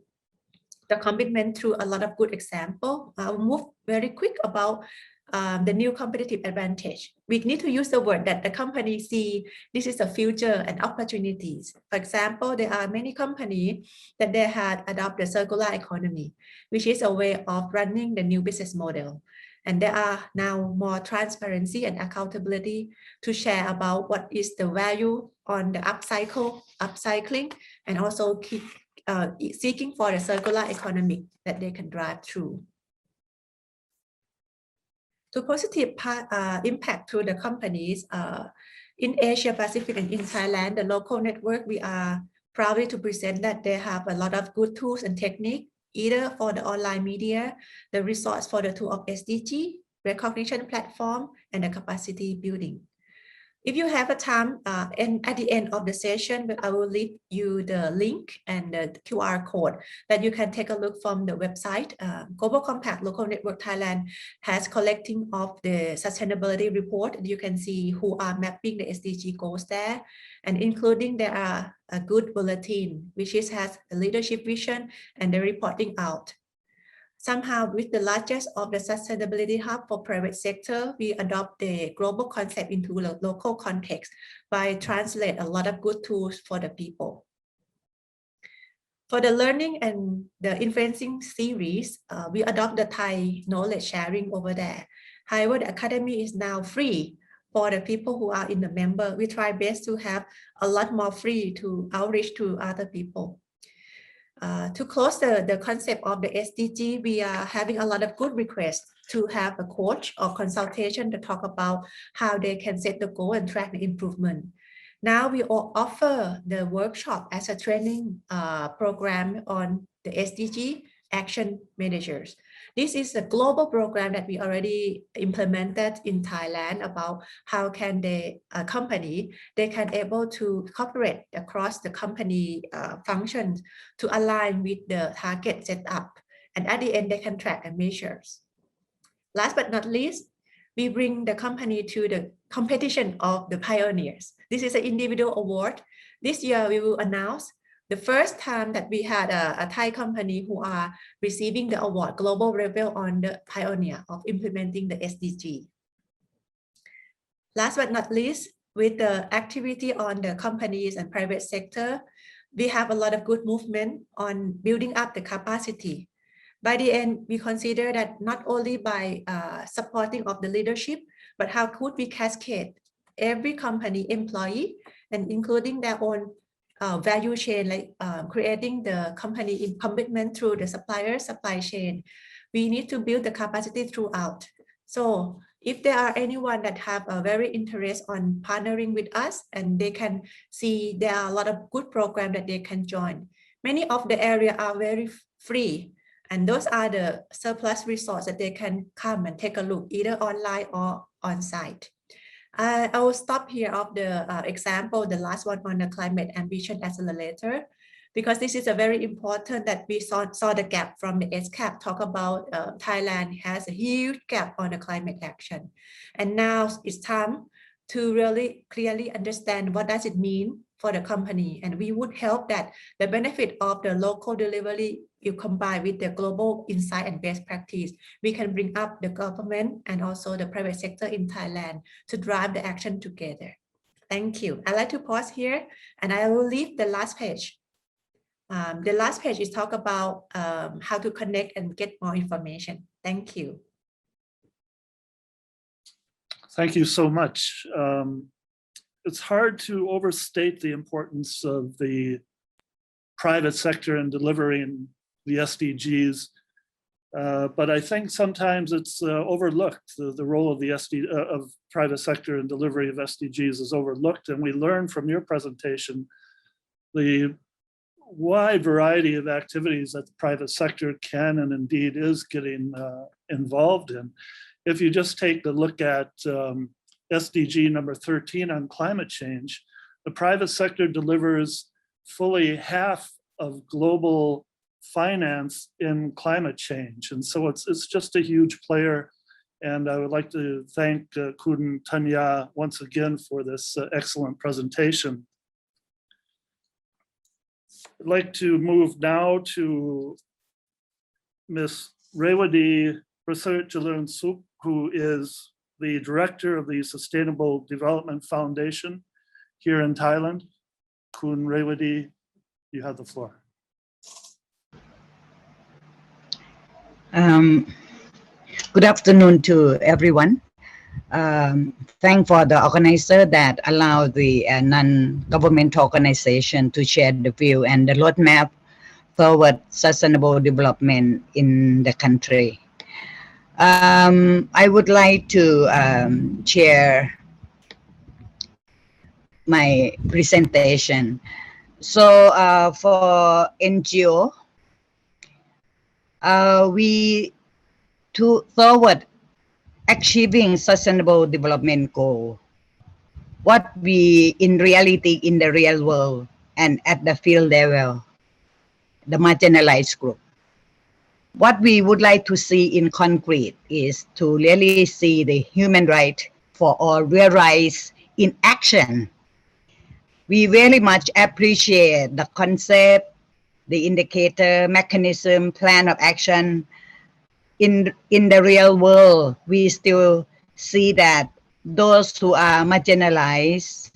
the commitment through a lot of good example. I'll move very quick about the new competitive advantage. We need to use the word that the company see this is the future and opportunities. For example, there are many companies that they had adopted the circular economy, which is a way of running the new business model. And there are now more transparency and accountability to share about what is the value on the upcycling, and also keep seeking for the circular economy that they can drive through. To positive impact to the companies in Asia Pacific and in Thailand, the local network, we are proud to present that they have a lot of good tools and technique, either for the online media, the resource for the tool of SDG, recognition platform, and the capacity building. If you have a time, and at the end of the session, I will leave you the link and the QR code that you can take a look from the website. Global Compact Local Network Thailand has collecting of the sustainability report. You can see who are mapping the SDG goals there, and including there are a good bulletin, which has a leadership vision and the reporting out. Somehow, with the largest of the sustainability hub for private sector, we adopt the global concept into the local context by translate a lot of good tools for the people. For the learning and the influencing series, we adopt the Thai knowledge sharing over there. However, the academy is now free for the people who are in the member. We try best to have a lot more free to outreach to other people. To close the concept of the SDG, we are having a lot of good requests to have a coach or consultation to talk about how they can set the goal and track the improvement. Now we offer the workshop as a training program on the SDG action managers. This is a global program that we already implemented in Thailand about how can they they can able to cooperate across the company functions to align with the target set up, and at the end they can track and measures. Last but not least, we bring the company to the competition of the pioneers. This is an individual award. This year we will announce the first time that we had a Thai company who are receiving the award global level on the pioneer of implementing the SDG. Last but not least, with the activity on the companies and private sector, we have a lot of good movement on building up the capacity. By the end, we consider that not only by supporting of the leadership, but how could we cascade every company employee and including their own value chain, like creating the company in commitment through the supply chain. We need to build the capacity throughout. So if there are anyone that have a very interest on partnering with us, and they can see there are a lot of good programs that they can join. Many of the area are very free, and those are the surplus resources that they can come and take a look either online or on site. I will stop here of the example, the last one on the climate ambition accelerator, because this is a very important that we saw the gap from the SCAP talk about Thailand has a huge gap on the climate action. And now it's time to really clearly understand what does it mean for the company. And we would help that the benefit of the local delivery you combine with the global insight and best practice, we can bring up the government and also the private sector in Thailand to drive the action together. Thank you. I'd like to pause here and I will leave the last page. The last page is talk about how to connect and get more information. Thank you. Thank you so much. It's hard to overstate the importance of the private sector in delivering the SDGs, but I think sometimes it's overlooked. The role of the of private sector in delivery of SDGs is overlooked, and we learned from your presentation the wide variety of activities that the private sector can and indeed is getting involved in. If you just take a look at SDG number 13 on climate change, the private sector delivers fully half of global finance in climate change. And so it's just a huge player. And I would like to thank Khun Tanya once again for this excellent presentation. I'd like to move now to Ms. Rewadi Prasad Jalern Suk, who is the director of the Sustainable Development Foundation here in Thailand. Kun Rewadi, you have the floor. Good afternoon to everyone. Thank for the organizer that allow the non-governmental organization to share the view and the roadmap toward sustainable development in the country. I would like to share my presentation. So for NGO, we toward achieving sustainable development goal, what we in reality in the real world and at the field level, the marginalized group. What we would like to see in concrete is to really see the human right for all realized in action. We very much appreciate the concept, the indicator, mechanism, plan of action. In the real world, we still see that those who are marginalized,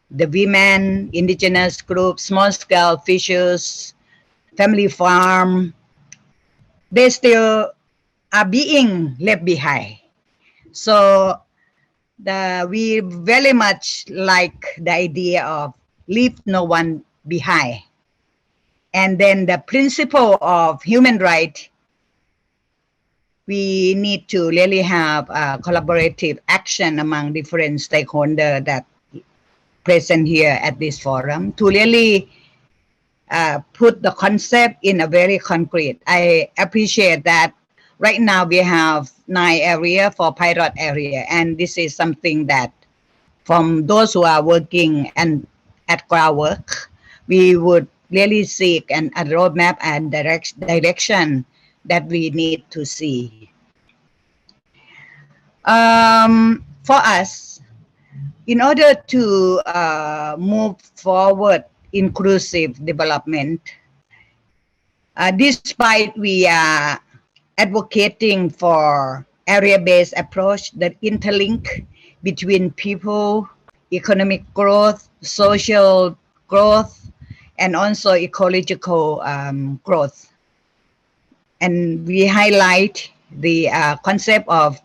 the women, indigenous groups, small-scale fishers, family farm, they still are being left behind. So we very much like the idea of leave no one behind. And then the principle of human rights, we need to really have a collaborative action among different stakeholders that present here at this forum to really put the concept in a very concrete. I appreciate that right now we have 9 areas for pilot area, and this is something that from those who are working and at groundwork, we would really seek a roadmap and direction that we need to see. For us, in order to move forward inclusive development, despite we are advocating for area-based approach that interlink between people, economic growth, social growth, and also ecological growth. And we highlight the concept of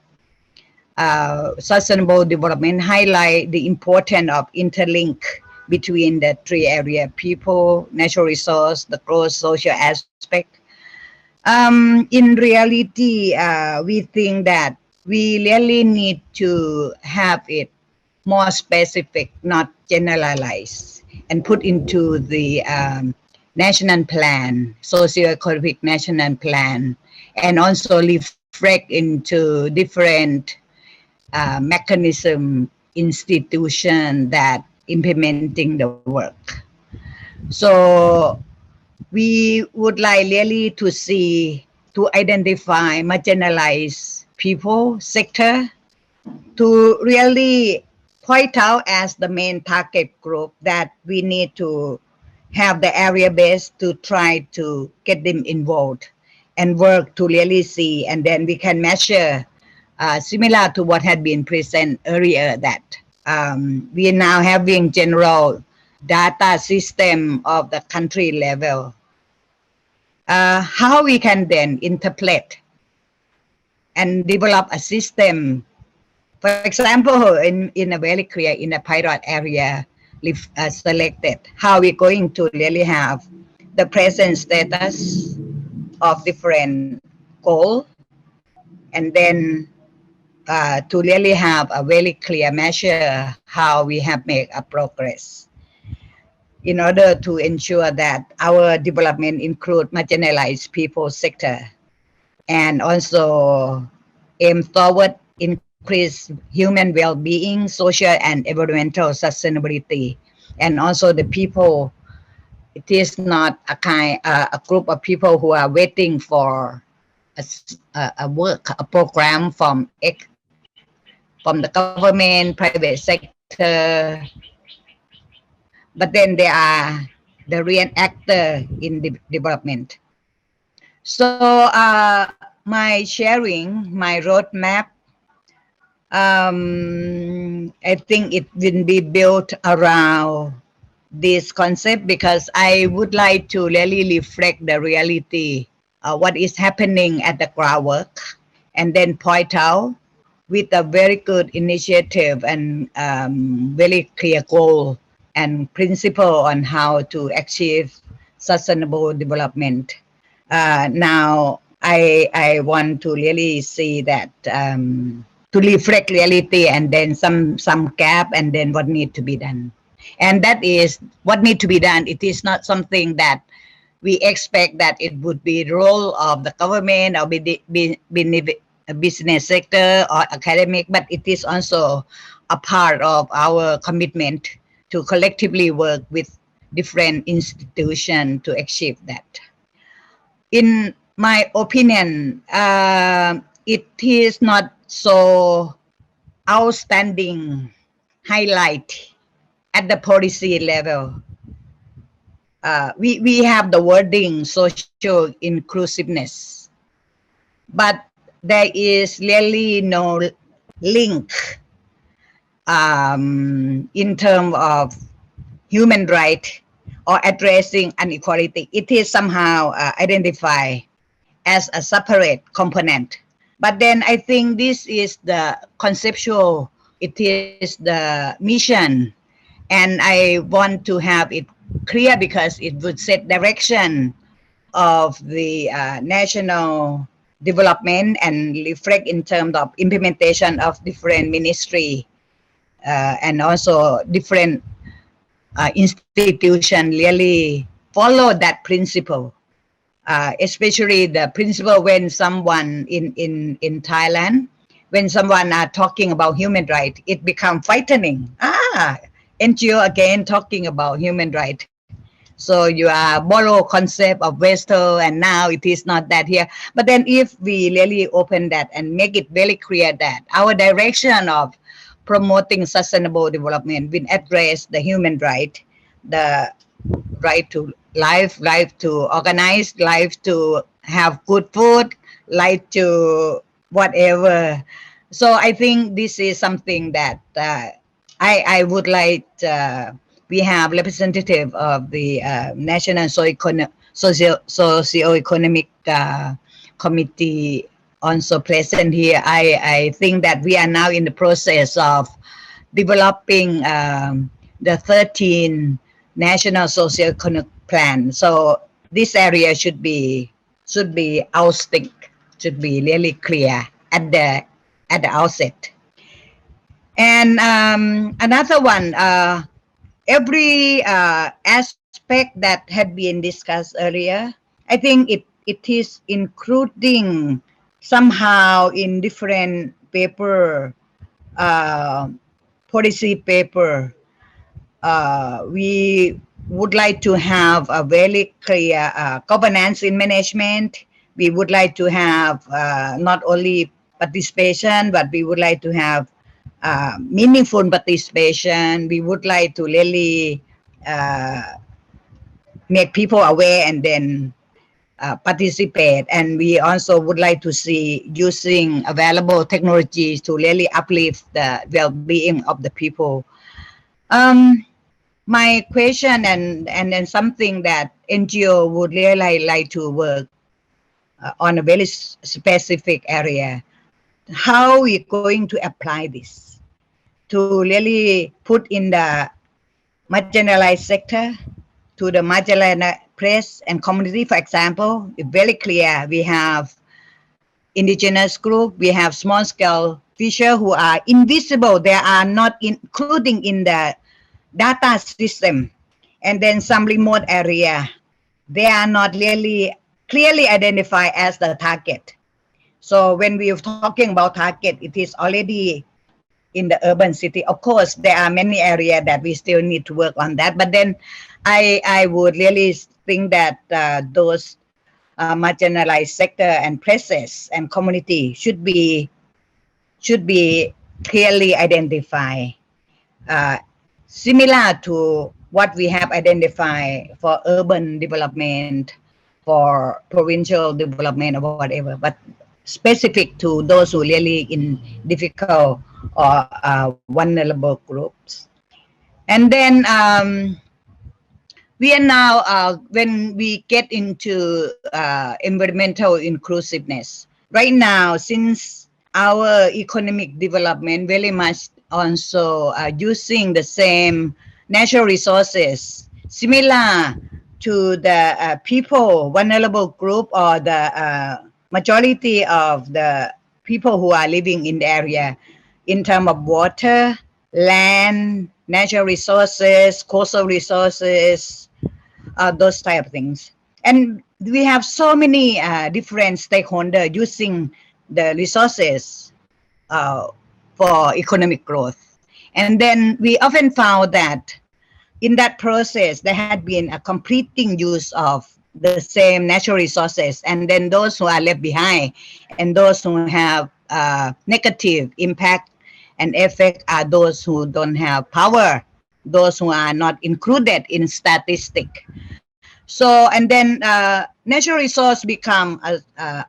sustainable development, highlight the importance of interlink between the 3 areas: people, natural resource, the growth, social aspect. In reality, we think that we really need to have it more specific, not generalized, and put into the national plan, socio-economic national plan, and also reflect into different mechanism, institution that implementing the work. So we would like really to see, to identify marginalized people, sector, to really point out as the main target group that we need to have the area base to try to get them involved and work to really see, and then we can measure similar to what had been presented earlier, that we are now having general data system of the country level. How we can then interpret and develop a system, for example, in a very clear, in a pilot area selected, how we're going to really have the present status of different goals, and then to really have a very clear measure how we have made a progress in order to ensure that our development include marginalized people sector, and also aim toward increase human well-being, social and environmental sustainability, and also the people. It is not a group of people who are waiting for a work, a program from the government, private sector, but then they are the real actor in the development. So my sharing, my roadmap, I think it will be built around this concept because I would like to really reflect the reality, what is happening at the groundwork, and then point out with a very good initiative and very clear goal and principle on how to achieve sustainable development. Now, I want to really see that to reflect reality and then some gap and then what need to be done. And that is what need to be done. It is not something that we expect that it would be the role of the government or business sector or academic, but it is also a part of our commitment to collectively work with different institutions to achieve that. In my opinion, it is not so outstanding highlight at the policy level. We have the wording social inclusiveness, but there is really no link in terms of human right or addressing inequality. It is somehow identified as a separate component. But then I think this is the conceptual, it is the mission, and I want to have it clear because it would set direction of the national development and reflect in terms of implementation of different ministry and also different institution really follow that principle. Especially the principle when someone in Thailand, when someone are talking about human rights, it becomes frightening. NGO again talking about human rights. So you are borrow concept of Western and now it is not that here. But then if we really open that and make it very clear that our direction of promoting sustainable development will address the human right, the right to life, right to organize, life to have good food, right to whatever. So I think this is something that I would like we have representative of the National Socio-Economic Committee also present here. I think that we are now in the process of developing the 13 National Socio-Economic Plan. So this area should be outstinct, should be really clear at the outset. And another one, every aspect that had been discussed earlier, I think it is including somehow in different paper, policy paper. We would like to have a very clear governance in management. We would like to have not only participation, but we would like to have meaningful participation. We would like to really make people aware and then participate. And we also would like to see using available technologies to really uplift the well-being of the people. My question and then something that NGO would really like to work on a very specific area. How are we going to apply this to really put in the marginalized sector, to the marginalized press and community, for example? It's very clear. We have indigenous group, we have small scale fisher who are invisible. They are not including in the data system. And then some remote area, they are not really clearly identified as the target. So when we are talking about target, it is already in the urban city. Of course, there are many areas that we still need to work on that. But then I would really think that those marginalized sector and presses and community should be clearly identified. Similar to what we have identified for urban development, for provincial development or whatever, but specific to those who really in difficult or vulnerable groups. And then we are now, when we get into environmental inclusiveness, right now, since our economic development very much also using the same natural resources, similar to the people, vulnerable group, or the majority of the people who are living in the area in terms of water, land, natural resources, coastal resources, those type of things. And we have so many different stakeholders using the resources for economic growth. And then we often found that in that process, there had been a completing use of the same natural resources, and then those who are left behind and those who have negative impact and effect are those who don't have power, those who are not included in statistic. So, and then natural resource become a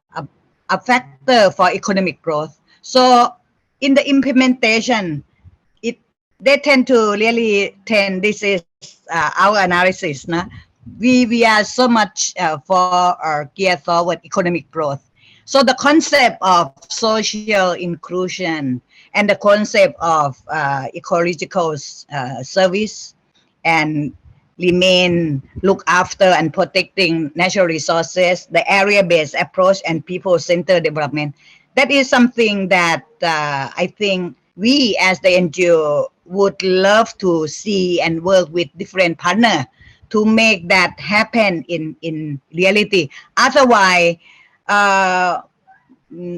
factor for economic growth. So in the implementation, they tend to really tend, this is our analysis. Nah? We are so much for geared toward economic growth. So the concept of social inclusion and the concept of ecological service and remain, look after and protecting natural resources, the area-based approach and people-centered development, that is something that I think we as the NGO would love to see and work with different partners to make that happen in reality. Otherwise,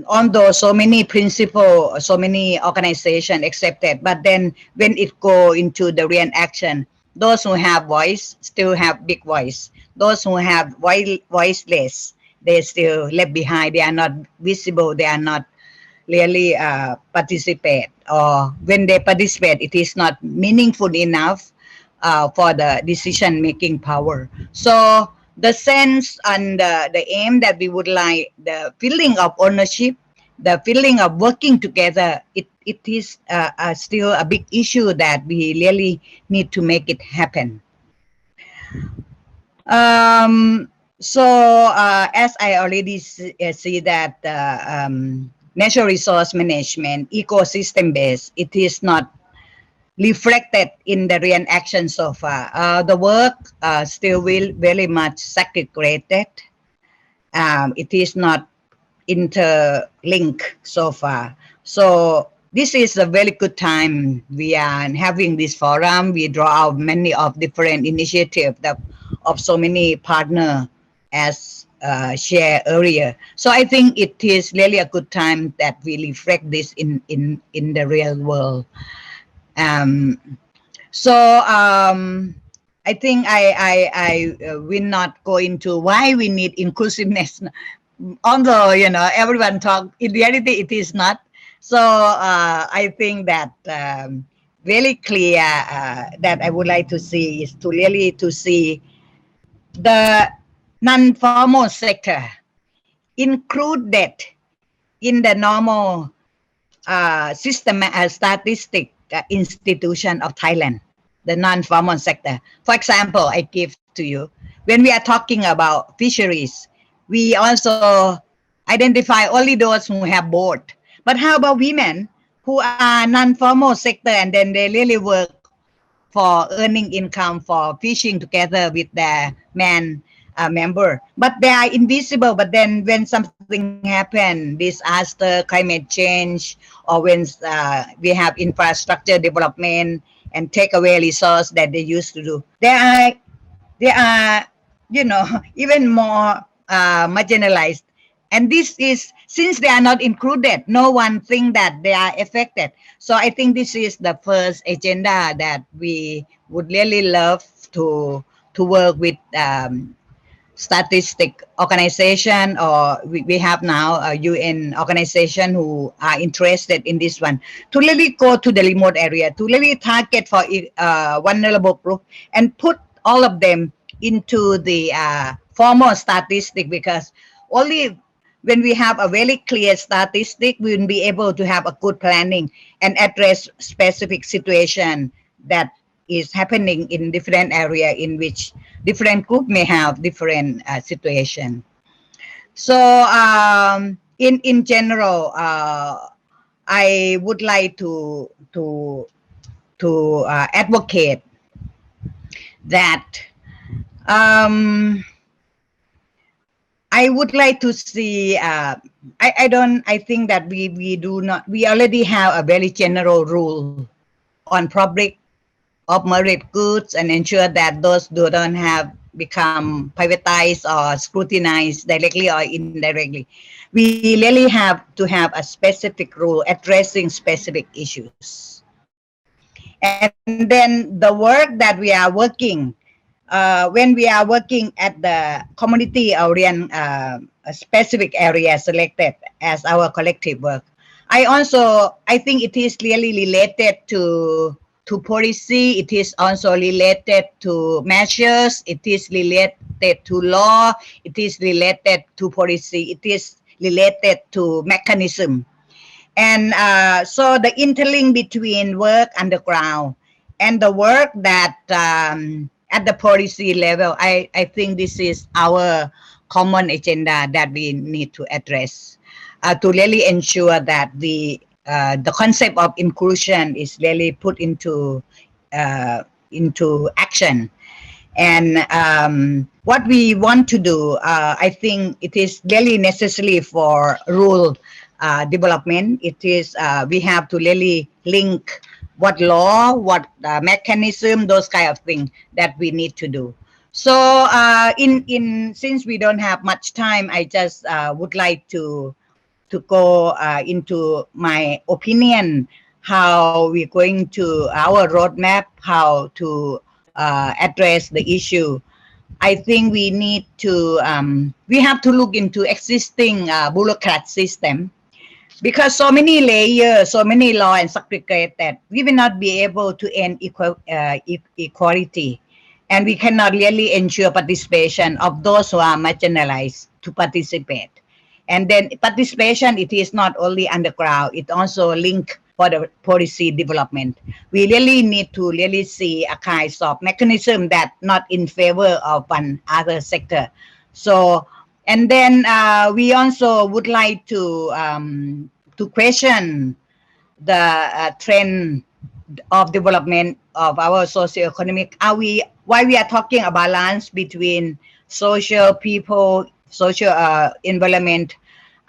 although so many principles, so many organizations accepted, but then when it go into the real action, those who have voice still have big voice. Those who have voiceless, they still left behind. They are not visible. They are not really participate, or when they participate, it is not meaningful enough for the decision-making power. So the sense and the aim that we would like, the feeling of ownership, the feeling of working together, it is still a big issue that we really need to make it happen. So as I already see that natural resource management, ecosystem based, it is not reflected in the real action so far. The work still will very much segregated. It is not interlinked so far. So this is a very good time. We are having this forum. We draw out many of different initiatives of so many partners as shared earlier. So I think it is really a good time that we reflect this in the real world. I think I will not go into why we need inclusiveness, although everyone talk. In reality, it is not. So I think that very clear that I would like to see is to really to see the non-formal sector included in the normal system statistic institution of Thailand, the non-formal sector. For example, I give to you, when we are talking about fisheries, we also identify only those who have board. But how about women who are non-formal sector and then they really work for earning income for fishing together with their man member, but they are invisible. But then when something happens, disaster, climate change, or when we have infrastructure development and take away resource that they used to do, they are even more marginalized. And this is, since they are not included, no one think that they are affected. So I think this is the first agenda that we would really love to work with statistic organization, or we have now a UN organization who are interested in this one, to really go to the remote area, to really target for vulnerable group and put all of them into the formal statistic, because only when we have a very clear statistic, we will be able to have a good planning and address specific situation that is happening in different area in which different group may have different situation. So in general, I would like to advocate that I would like to see. I think that we already have a very general rule on public of merit goods and ensure that those who don't have become privatized or scrutinized directly or indirectly. We really have to have a specific rule addressing specific issues. And then the work that we are working, when we are working at the community-oriented specific area selected as our collective work, I think it is really related to policy. It is also related to measures. It is related to law. It is related to policy. It is related to mechanism. And so the interlink between work underground and the work that at the policy level, I think this is our common agenda that we need to address to really ensure that the concept of inclusion is really put into action. And what we want to do, I think it is really necessary for rule development. It is we have to really link what law, what mechanism, those kind of things that we need to do. So since we don't have much time, I just would like to go into my opinion, how we're going to our roadmap, how to address the issue. I think we need to we have to look into existing bureaucrat system, because so many layers, so many law and segregate that we will not be able to end equality, and we cannot really ensure participation of those who are marginalized to participate. And then participation, it is not only underground, it also linked for the policy development. We really need to really see a kind of mechanism that not in favor of one other sector. So, and then we also would like to question the trend of development of our socio-economic. Why we are talking a balance between social, people, social environment?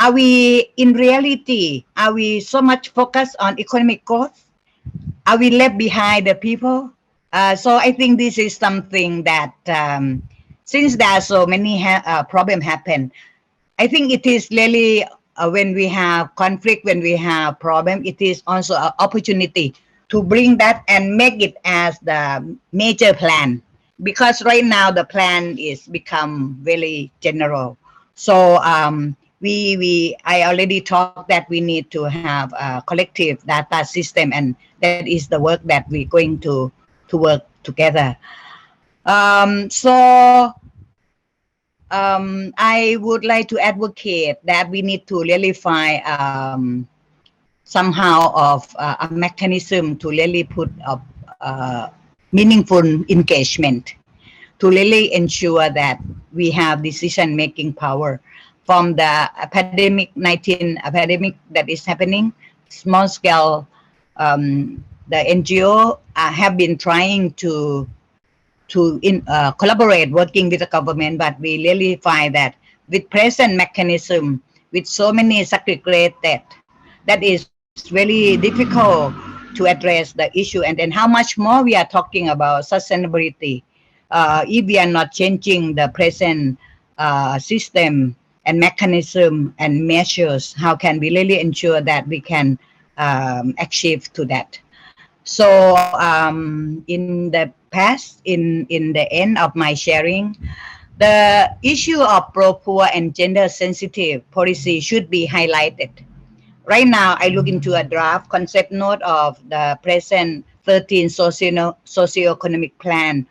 Are we in reality, are we so much focused on economic growth? Are we left behind the people? So I think this is something that since there are so many problems happen, I think it is really when we have conflict, when we have problem, it is also an opportunity to bring that and make it as the major plan. Because right now the plan is become very general. So I already talked that we need to have a collective data system, and that is the work that we're going to work together. I would like to advocate that we need to really find somehow of a mechanism to really put up meaningful engagement, to really ensure that we have decision-making power from the epidemic that is happening, small scale. The NGO have been trying to collaborate, working with the government, but we really find that with present mechanism, with so many segregated, that is really difficult to address the issue. And then how much more we are talking about sustainability if we are not changing the present system and mechanism and measures. How can we really ensure that we can achieve to that? So in the past, in the end of my sharing, the issue of pro-poor and gender-sensitive policy should be highlighted. Right now, I look into a draft concept note of the present 13 socio-economic plan.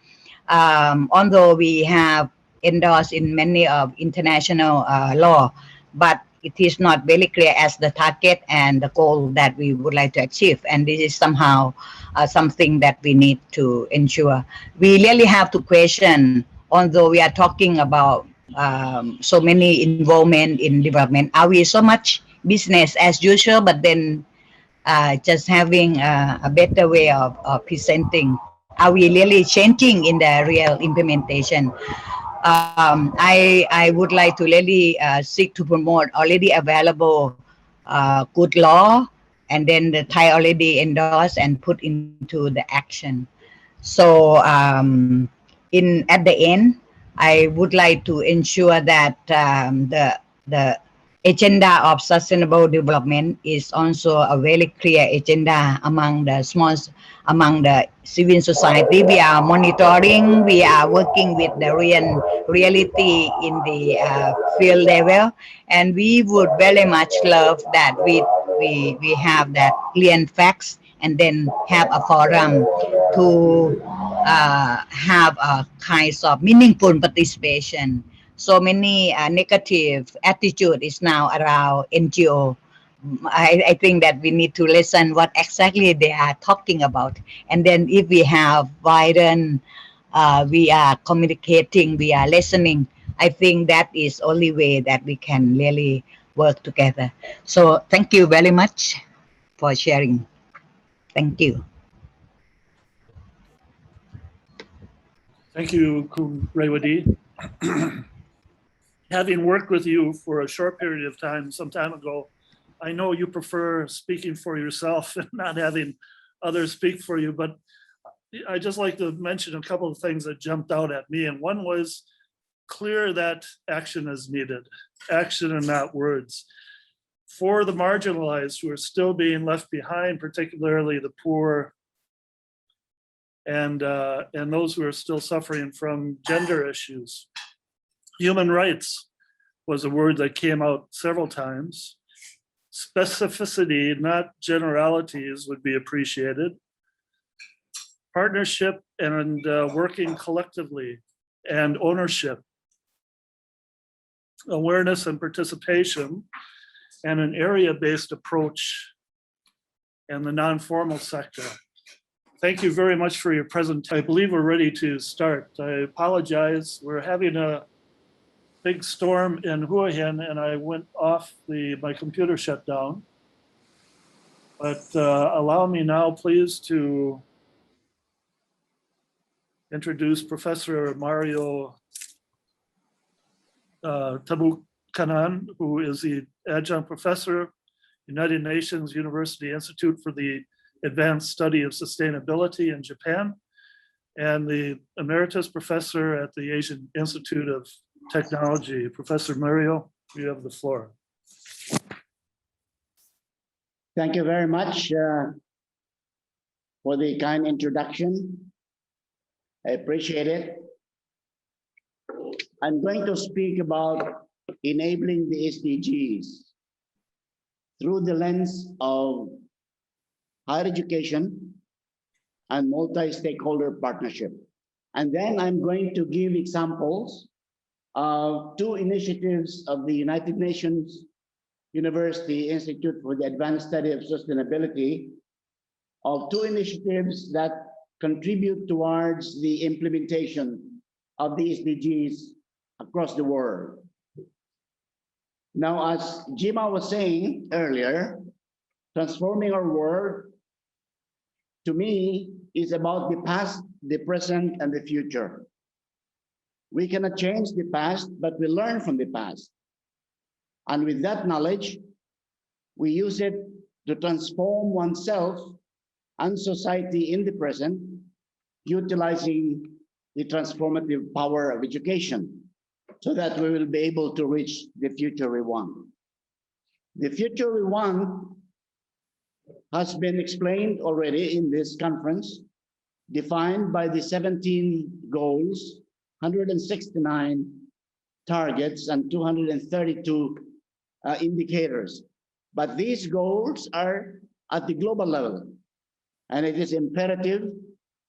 Although we have endorsed in many of international law, but it is not very clear as the target and the goal that we would like to achieve. And this is somehow something that we need to ensure. We really have to question, although we are talking about so many involvement in development, are we so much business as usual, but then just having a better way of presenting? Are we really changing in the real implementation? I would like to really seek to promote already available good law, and then the Thai already endorsed and put into the action. So at the end, I would like to ensure that the agenda of sustainable development is also a very clear agenda among the civil society. We are monitoring, we are working with the reality in the field level, and we would very much love that we have that clear facts, and then have a forum to have a kinds of meaningful participation. So many negative attitude is now around NGO. I think that we need to listen what exactly they are talking about, and then if we have widen, we are communicating, we are listening. I think that is only way that we can really work together. So thank you very much for sharing. Thank you. Thank you, Kun Rewadi. Having worked with you for a short period of time, some time ago, I know you prefer speaking for yourself and not having others speak for you, but I just like to mention a couple of things that jumped out at me. And one was clear that action is needed, action and not words. For the marginalized who are still being left behind, particularly the poor and those who are still suffering from gender issues. Human rights was a word that came out several times. Specificity, not generalities, would be appreciated. Partnership and working collectively, and ownership. Awareness and participation, and an area-based approach, and the non-formal sector. Thank you very much for your presentation. I believe we're ready to start. I apologize. We're having a big storm in Hua Hin, and I went off, my computer shut down. But allow me now, please, to introduce Professor Mario Tabukanan, who is the adjunct professor, United Nations University Institute for the Advanced Study of Sustainability in Japan, and the emeritus professor at the Asian Institute of Technology. Professor Mario, you have the floor. Thank you very much for the kind introduction. I appreciate it. I'm going to speak about enabling the SDGs through the lens of higher education and multi-stakeholder partnership. And then I'm going to give examples of two initiatives of the United Nations University Institute for the Advanced Study of Sustainability, of two initiatives that contribute towards the implementation of the SDGs across the world. Now, as Jima was saying earlier, transforming our world, to me, is about the past, the present, and the future. We cannot change the past, but we learn from the past. And with that knowledge, we use it to transform oneself and society in the present, utilizing the transformative power of education, so that we will be able to reach the future we want. The future we want has been explained already in this conference, defined by the 17 goals, 169 targets, and 232 indicators. But these goals are at the global level, and it is imperative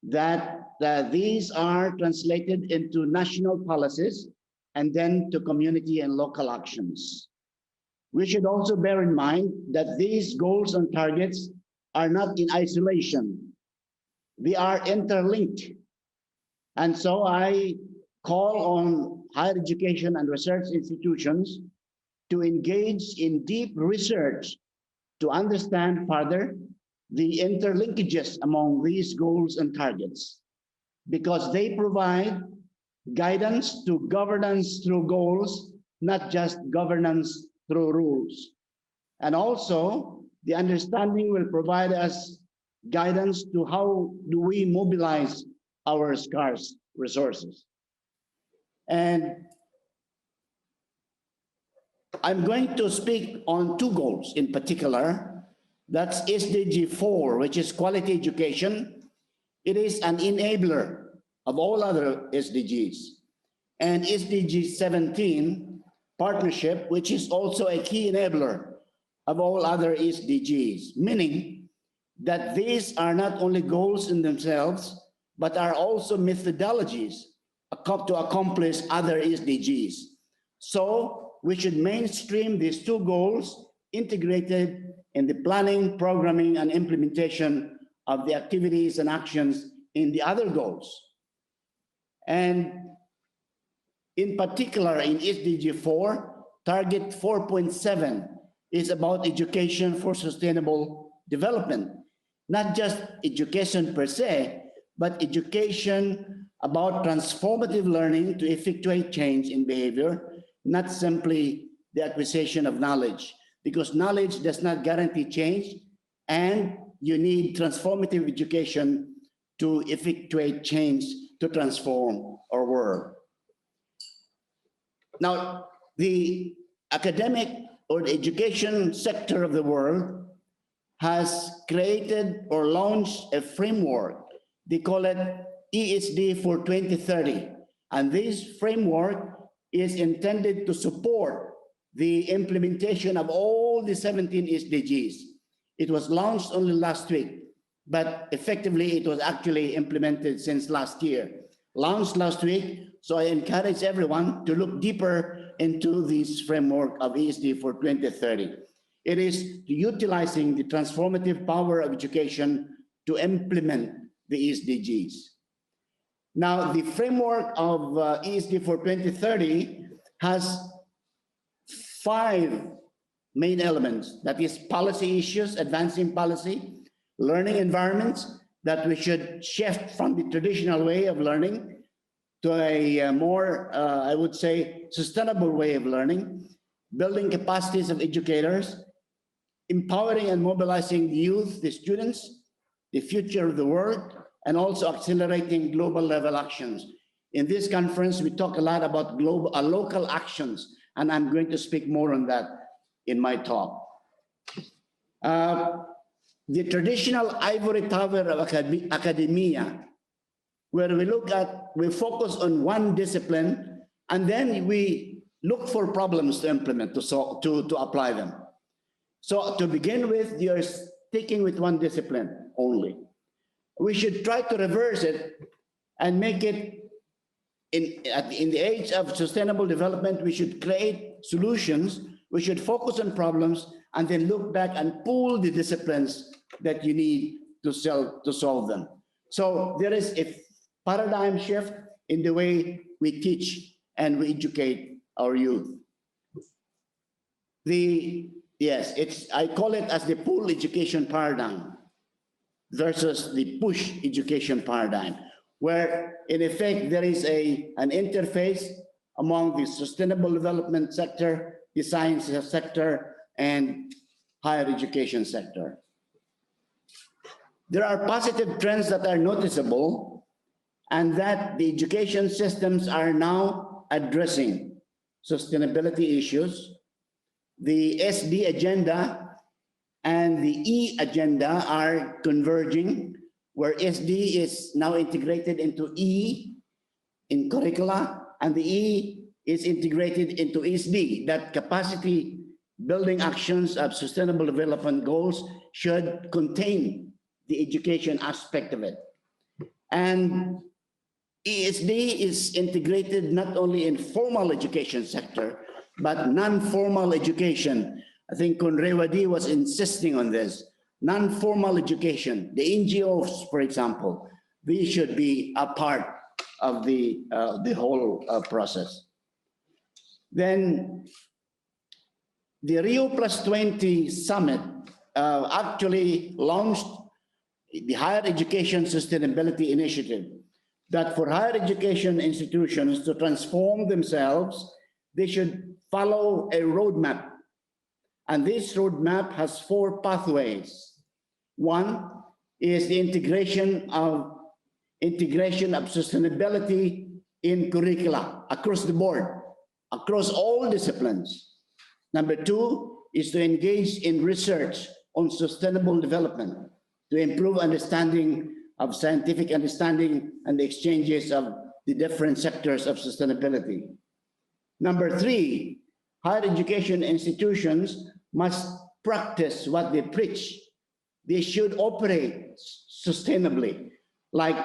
that these are translated into national policies and then to community and local actions. We should also bear in mind that these goals and targets are not in isolation. They are interlinked. And so I call on higher education and research institutions to engage in deep research to understand further the interlinkages among these goals and targets, because they provide guidance to governance through goals, not just governance through rules. And also, the understanding will provide us guidance to how do we mobilize our scarce resources. And I'm going to speak on two goals in particular. That's SDG 4, which is quality education. It is an enabler of all other SDGs. And SDG 17, partnership, which is also a key enabler of all other SDGs, meaning that these are not only goals in themselves, but are also methodologies to accomplish other SDGs. So we should mainstream these two goals integrated in the planning, programming, and implementation of the activities and actions in the other goals. And in particular, in SDG 4, target 4.7 is about education for sustainable development. Not just education per se, but education about transformative learning to effectuate change in behavior, not simply the acquisition of knowledge, because knowledge does not guarantee change, and you need transformative education to effectuate change to transform our world. Now, the academic or the education sector of the world has created or launched a framework. They call it ESD for 2030. And this framework is intended to support the implementation of all the 17 SDGs. It was launched only last week, but effectively it was actually implemented since last year. Launched last week, so I encourage everyone to look deeper into this framework of ESD for 2030. It is utilizing the transformative power of education to implement the SDGs. Now, the framework of ESD for 2030 has 5 main elements. That is policy issues, advancing policy, learning environments, that we should shift from the traditional way of learning to a more, I would say, sustainable way of learning, building capacities of educators, empowering and mobilizing the youth, the students, the future of the world, and also accelerating global level actions. In this conference, we talk a lot about local actions, and I'm going to speak more on that in my talk. The traditional ivory tower of academia, where we focus on one discipline, and then we look for problems to implement, to apply them. So to begin with, you're sticking with one discipline only. We should try to reverse it and make it, in the age of sustainable development, we should create solutions. We should focus on problems and then look back and pull the disciplines that you need to solve them. So there is a paradigm shift in the way we teach and we educate our youth. I call it as the pull education paradigm versus the push education paradigm, where in effect there is an interface among the sustainable development sector, the science sector, and higher education sector. There are positive trends that are noticeable, and that the education systems are now addressing sustainability issues. The SD agenda and the E agenda are converging, where SD is now integrated into E in curricula, and the E is integrated into SD. That capacity building actions of sustainable development goals should contain the education aspect of it. And ESD is integrated not only in formal education sector, but non-formal education. I think Conrewadi was insisting on this. Non-formal education, the NGOs, for example, these should be a part of the whole process. Then the Rio +20 summit actually launched the Higher Education Sustainability Initiative, that for higher education institutions to transform themselves, they should follow a roadmap. And this roadmap has 4 pathways. One is the integration of sustainability in curricula across the board, across all disciplines. Number 2 is to engage in research on sustainable development to improve understanding of scientific understanding and the exchanges of the different sectors of sustainability. Number 3, higher education institutions must practice what they preach. They should operate sustainably, like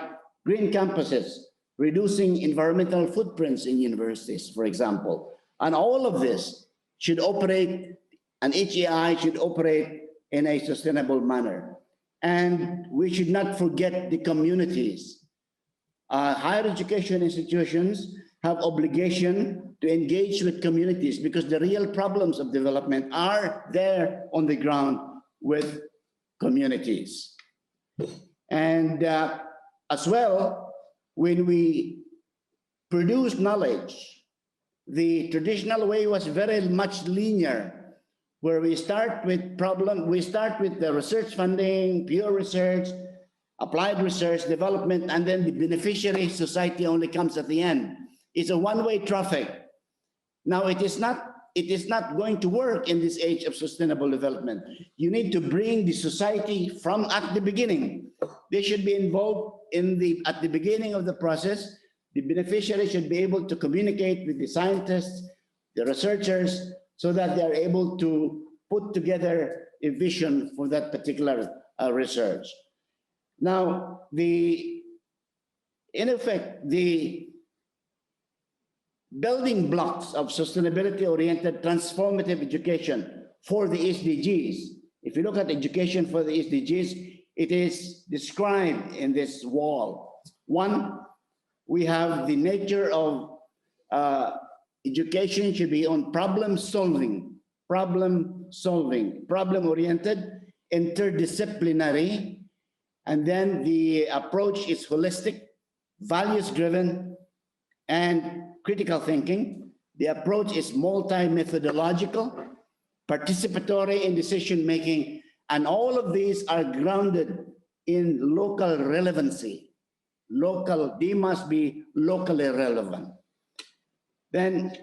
green campuses, reducing environmental footprints in universities, for example. And all of this should operate, and HEI should operate in a sustainable manner. And we should not forget the communities. Higher education institutions have obligation to engage with communities because the real problems of development are there on the ground with communities. And as well, when we produce knowledge, the traditional way was very much linear, where we start with the research funding, pure research, applied research, development, and then the beneficiary society only comes at the end. It's a one-way traffic. Now it is not going to work in this age of sustainable development. You need to bring the society from at the beginning. They should be involved at the beginning of the process. The beneficiary should be able to communicate with the scientists, the researchers, so that they are able to put together a vision for that particular research. Now, in effect, the building blocks of sustainability-oriented transformative education for the SDGs, if you look at education for the SDGs, it is described in this wall. One, we have the nature of education should be on problem-oriented, interdisciplinary, and then the approach is holistic, values-driven, and critical thinking. The approach is multi-methodological, participatory in decision-making, and all of these are grounded in local relevancy. They must be locally relevant. Then,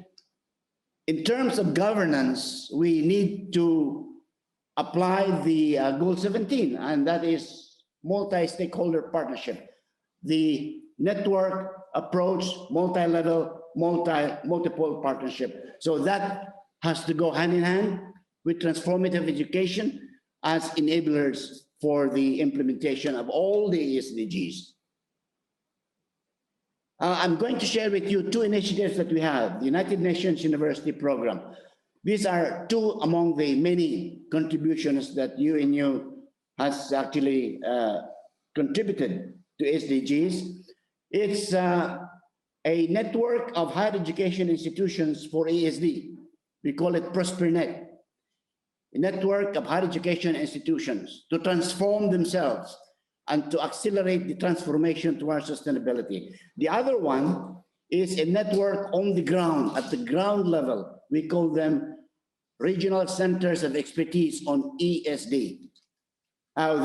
in terms of governance, we need to apply the Goal 17, and that is multi-stakeholder partnership. The network approach, multi-level, multiple partnership. So that has to go hand in hand with transformative education as enablers for the implementation of all the SDGs. I'm going to share with you 2 initiatives that we have, the United Nations University Program. These are 2 among the many contributions that UNU has actually contributed to SDGs. It's a network of higher education institutions for ASD. We call it ProsperNet, a network of higher education institutions to transform themselves and to accelerate the transformation towards sustainability. The other one is a network on the ground, at the ground level. We call them Regional Centers of Expertise on ESD.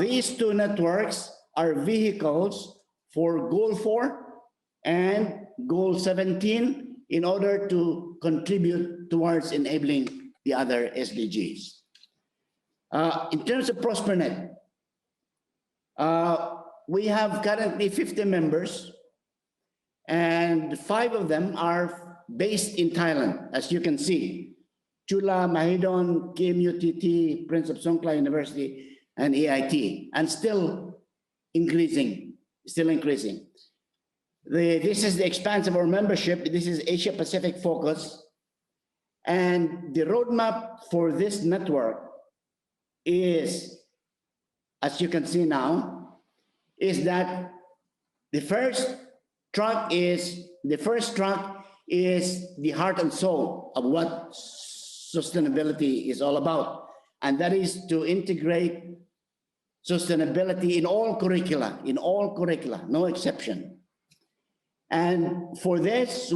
These 2 networks are vehicles for Goal 4 and Goal 17 in order to contribute towards enabling the other SDGs. In terms of ProsperNet, we have currently 50 members, and 5 of them are based in Thailand, as you can see. Chula, Mahidol, KMUTT, Prince of Songkla University, and AIT, and still increasing. This is the expanse of our membership. This is Asia Pacific focus. And the roadmap for this network is, as you can see now, is that the first track is the heart and soul of what sustainability is all about. And that is to integrate sustainability in all curricula, no exception. And for this,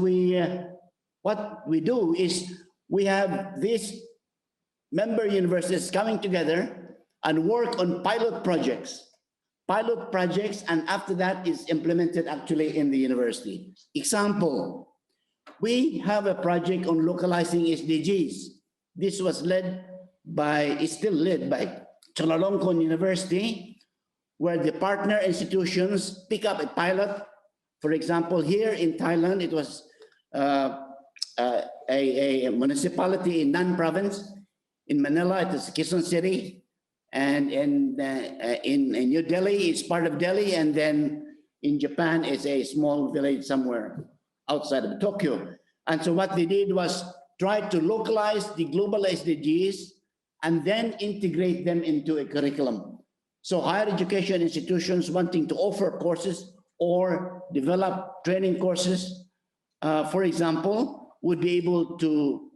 what we do is we have these member universities coming together and work on pilot projects, and after that is implemented actually in the university. Example, we have a project on localizing SDGs. This was is still led by Chulalongkorn University, where the partner institutions pick up a pilot. For example, here in Thailand, it was a municipality in Nan province. In Manila, it is Quezon City. And in New Delhi, it's part of Delhi. And then in Japan, it's a small village somewhere outside of Tokyo. And so what they did was try to localize the global SDGs and then integrate them into a curriculum. So higher education institutions wanting to offer courses or develop training courses, for example, would be able to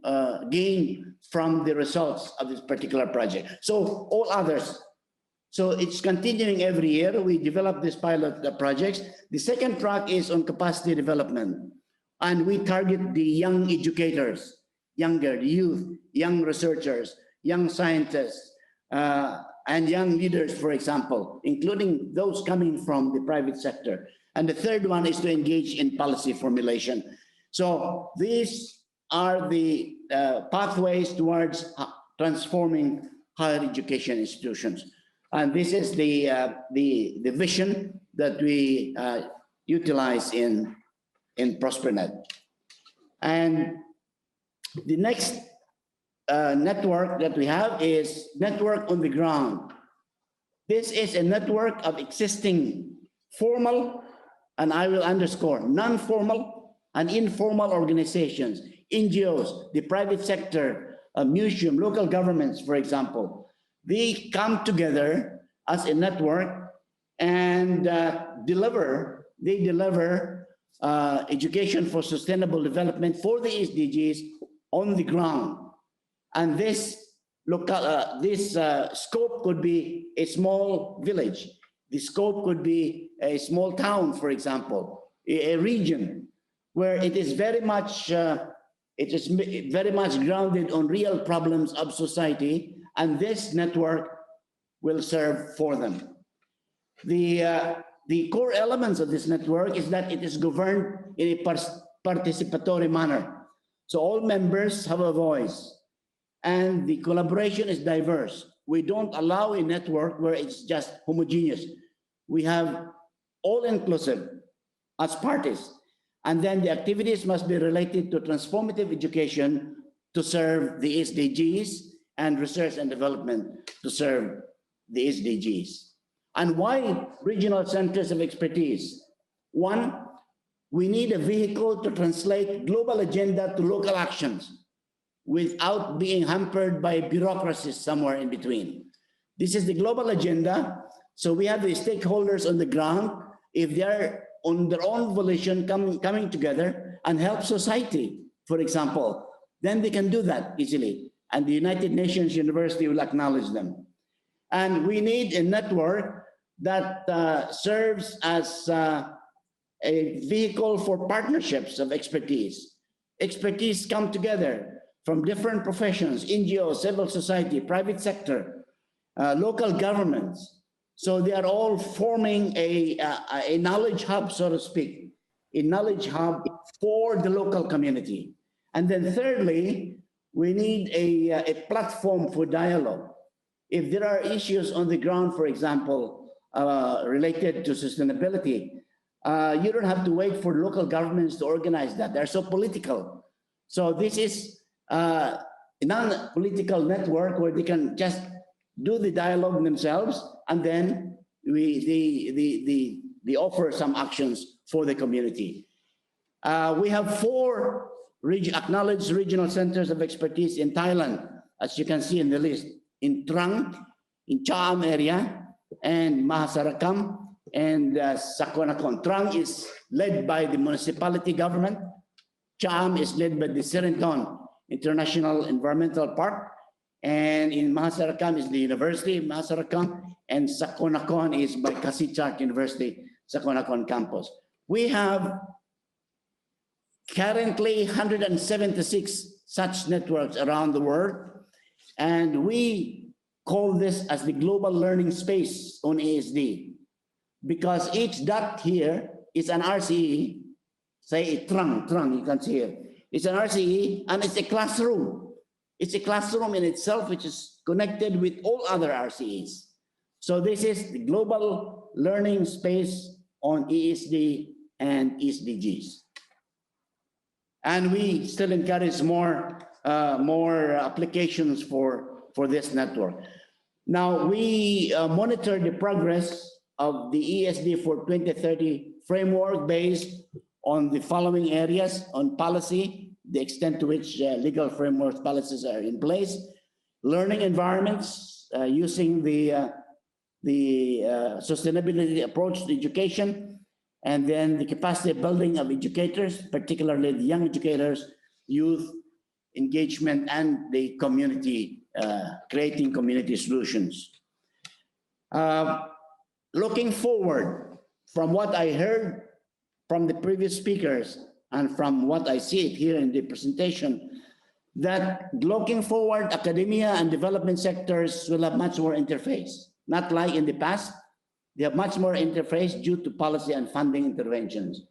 gain from the results of this particular project. So all others. So it's continuing every year. We develop these pilot projects. The second track is on capacity development. And we target the young educators, the youth, young researchers, young scientists, and young leaders, for example, including those coming from the private sector. And the third one is to engage in policy formulation. So these are the pathways towards transforming higher education institutions. And this is the vision that we utilize in ProsperNet. And the next network that we have is network on the ground. This is a network of existing formal, and I will underscore, non-formal and informal organizations, NGOs, the private sector, a museum, local governments, for example. They come together as a network and deliver education for sustainable development for the SDGs on the ground. And this scope could be a small village. The scope could be a small town, for example, a region where it is very much grounded on real problems of society, and this network will serve for them. The core elements of this network is that it is governed in a participatory manner. So all members have a voice, and the collaboration is diverse. We don't allow a network where it's just homogeneous. We have all inclusive as parties. And then the activities must be related to transformative education to serve the SDGs and research and development to serve the SDGs. And why regional centers of expertise? One, we need a vehicle to translate global agenda to local actions without being hampered by bureaucracies somewhere in between. This is the global agenda. So we have the stakeholders on the ground. If they're on their own volition coming together and help society, for example, then they can do that easily. And the United Nations University will acknowledge them. And we need a network that serves as a vehicle for partnerships of expertise. Expertise come together from different professions, NGOs, civil society, private sector, local governments. So they are all forming a knowledge hub, so to speak, a knowledge hub for the local community. And then thirdly, we need a platform for dialogue. If there are issues on the ground, for example, related to sustainability, you don't have to wait for local governments to organize that. They're so political. So this is a non-political network where they can just do the dialogue themselves, and then they offer some actions for the community. We have 4 acknowledged regional centers of expertise in Thailand, as you can see in the list, in Trang, in Cham area, and Mahasarakam, and Sakonakon. Trang is led by the municipality government. Cham is led by the Serenton International Environmental Park, and in Mahasarakam is the University of Mahasarakam, and Sakonakon is by Kasichak University, Sakonakon campus. We have currently 176 such networks around the world, and we call this as the global learning space on ASD, because each dot here is an RCE, say Trang, you can see here. It's an RCE and it's a classroom. It's a classroom in itself, which is connected with all other RCEs. So this is the global learning space on ESD and SDGs. And we still encourage more applications for this network. Now we monitor the progress of the ESD for 2030 framework based on the following areas: on policy, the extent to which legal framework policies are in place; learning environments, using the sustainability approach to education; and then the capacity building of educators, particularly the young educators, youth engagement, and the community, creating community solutions. Looking forward, from what I heard from the previous speakers and from what I see it here in the presentation, that looking forward, academia and development sectors will have much more interface. Not like in the past, they have much more interface due to policy and funding interventions.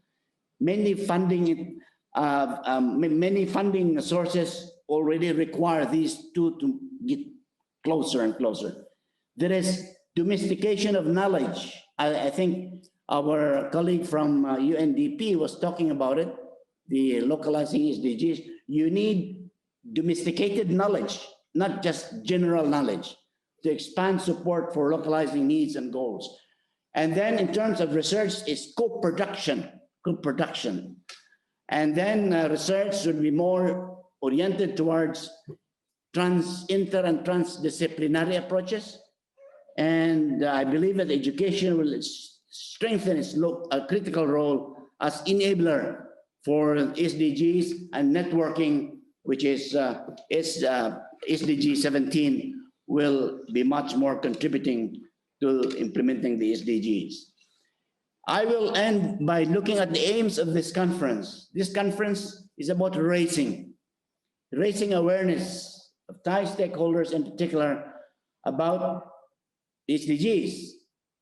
Many funding sources already require these two to get closer and closer. There is domestication of knowledge. I think our colleague from UNDP was talking about it, the localizing SDGs. You need domesticated knowledge, not just general knowledge, to expand support for localizing needs and goals. And then in terms of research, it's co-production. And then research should be more oriented towards inter and transdisciplinary approaches. And I believe that education will strengthen its critical role as enabler for SDGs and networking, which is SDG 17 will be much more contributing to implementing the SDGs. I will end by looking at the aims of this conference. This conference is about raising awareness of Thai stakeholders in particular about SDGs.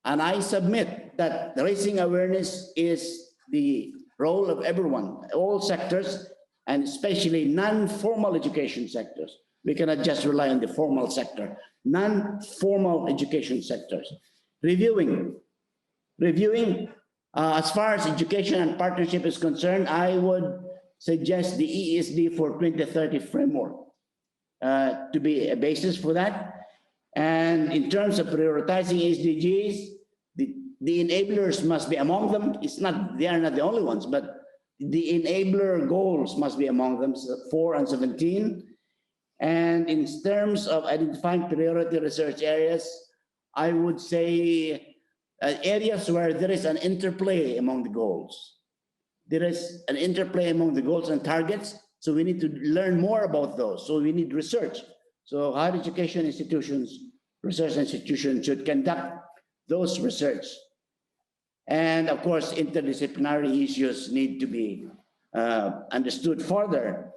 And I submit that raising awareness is the role of everyone, all sectors, and especially non-formal education sectors. We cannot just rely on the formal sector. Non-formal education sectors. Reviewing. As far as education and partnership is concerned, I would suggest the ESD for 2030 framework to be a basis for that. And in terms of prioritizing SDGs, the enablers must be among them. They are not the only ones, but the enabler goals must be among them, 4 and 17. And in terms of identifying priority research areas, I would say areas where there is an interplay among the goals. There is an interplay among the goals and targets, so we need to learn more about those. So we need research. So higher education institutions, research institutions should conduct those research. And of course, interdisciplinary issues need to be understood further.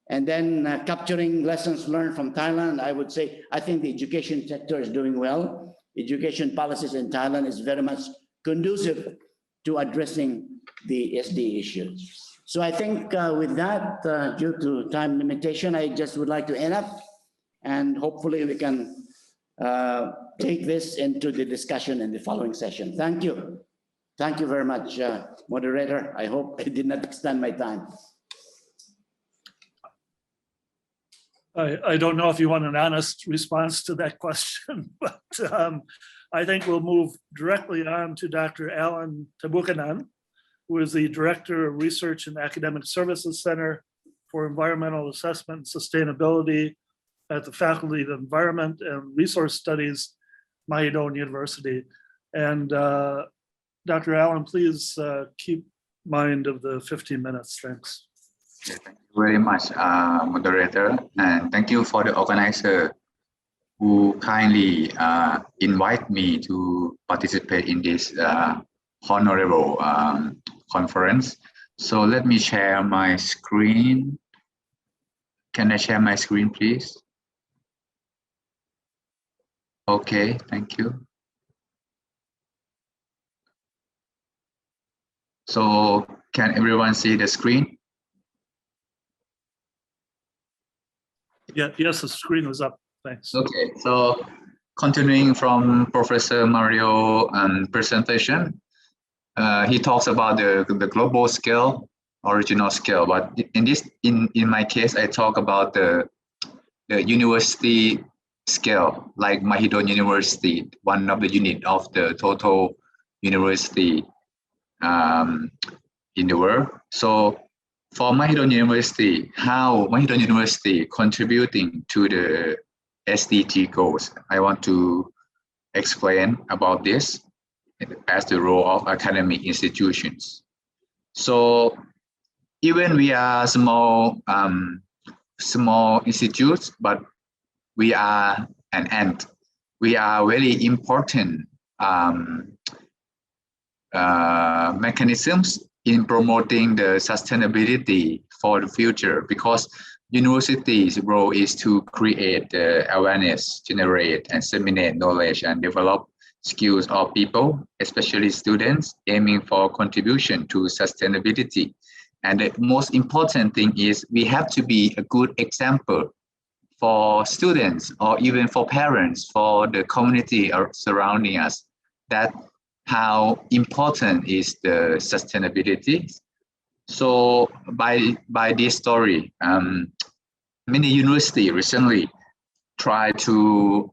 And then capturing lessons learned from Thailand, I would say, I think the education sector is doing well. Education policies in Thailand is very much conducive to addressing the SD issues. So I think with that, due to time limitation, I just would like to end up, and hopefully we can take this into the discussion in the following session. Thank you. Thank you very much, moderator. I hope I did not extend my time. I don't know if you want an honest response to that question, but I think we'll move directly on to Dr. Alan Tabukanan, who is the Director of Research and Academic Services Center for Environmental Assessment and Sustainability at the Faculty of Environment and Resource Studies, Mahidol University. And Dr. Allen, please keep mind of the 15 minutes. Thanks. Thank you very much, moderator, and thank you for the organizer who kindly invite me to participate in this honorable conference. So let me share my screen. Can I share my screen, please? Okay, thank you. So can everyone see the screen? Yeah, yes, the screen was up. Thanks. Okay, so continuing from Professor Mario presentation, he talks about the global scale, original scale. But in my case, I talk about the university scale, like Mahidol University, one of the unit of the total university in the world. So for Mahidol University, how Mahidol University contributing to the SDG goals, I want to explain about this as the role of academic institutions. So even we are small institutes, but we are an ant. We are very important mechanisms in promoting the sustainability for the future, because university's role is to create awareness, generate and disseminate knowledge and develop skills of people, especially students, aiming for contribution to sustainability. And the most important thing is we have to be a good example for students or even for parents, for the community surrounding us, that how important is the sustainability. So by this story, many universities recently try to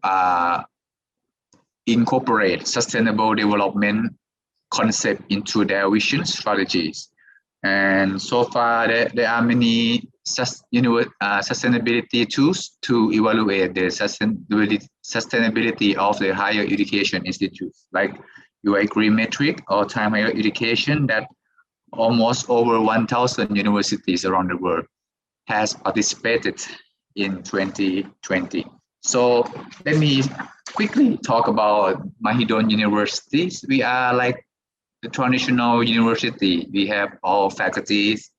incorporate sustainable development concept into their vision strategies. And so far, there are many sustainability tools to evaluate the sustainability of the higher education institutes, like UI Green Metric or Time Higher Education, that almost over 1,000 universities around the world has participated in 2020. So let me quickly talk about Mahidol universities. We are like the traditional university. We have all faculties,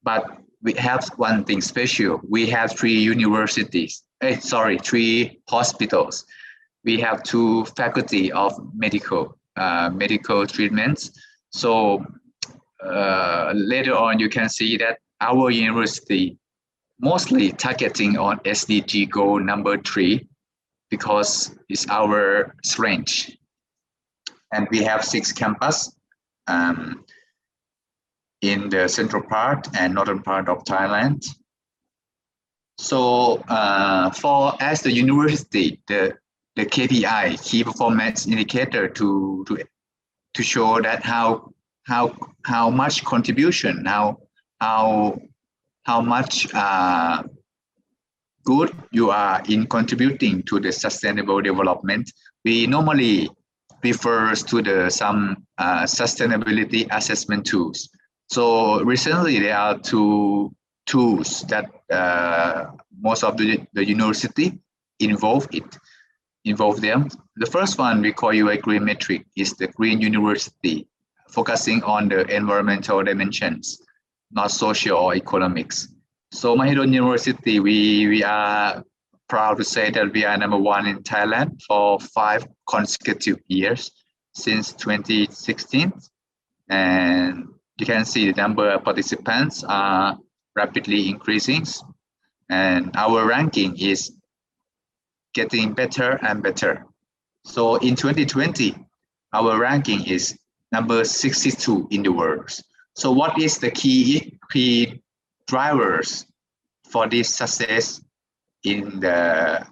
but we have one thing special. We have three hospitals. We have 2 faculty of medical treatments. So later on, you can see that our university mostly targeting on SDG goal number 3, because it's our strength. And we have 6 campuses in the central part and northern part of Thailand. So as the university, the KPI, key performance indicator, to show that how much contribution, how much good you are in contributing to the sustainable development. We normally refers to some sustainability assessment tools. So recently there are 2 tools that most of the university involve them. The first one we call UI Green Metric is the Green University, focusing on the environmental dimensions, not social or economics. So Mahidol University, we are proud to say that we are #1 in Thailand for 5 consecutive years since 2016. And you can see the number of participants are rapidly increasing. And our ranking is getting better and better. So in 2020, our ranking is number 62 in the world. So what is the key drivers for this success in the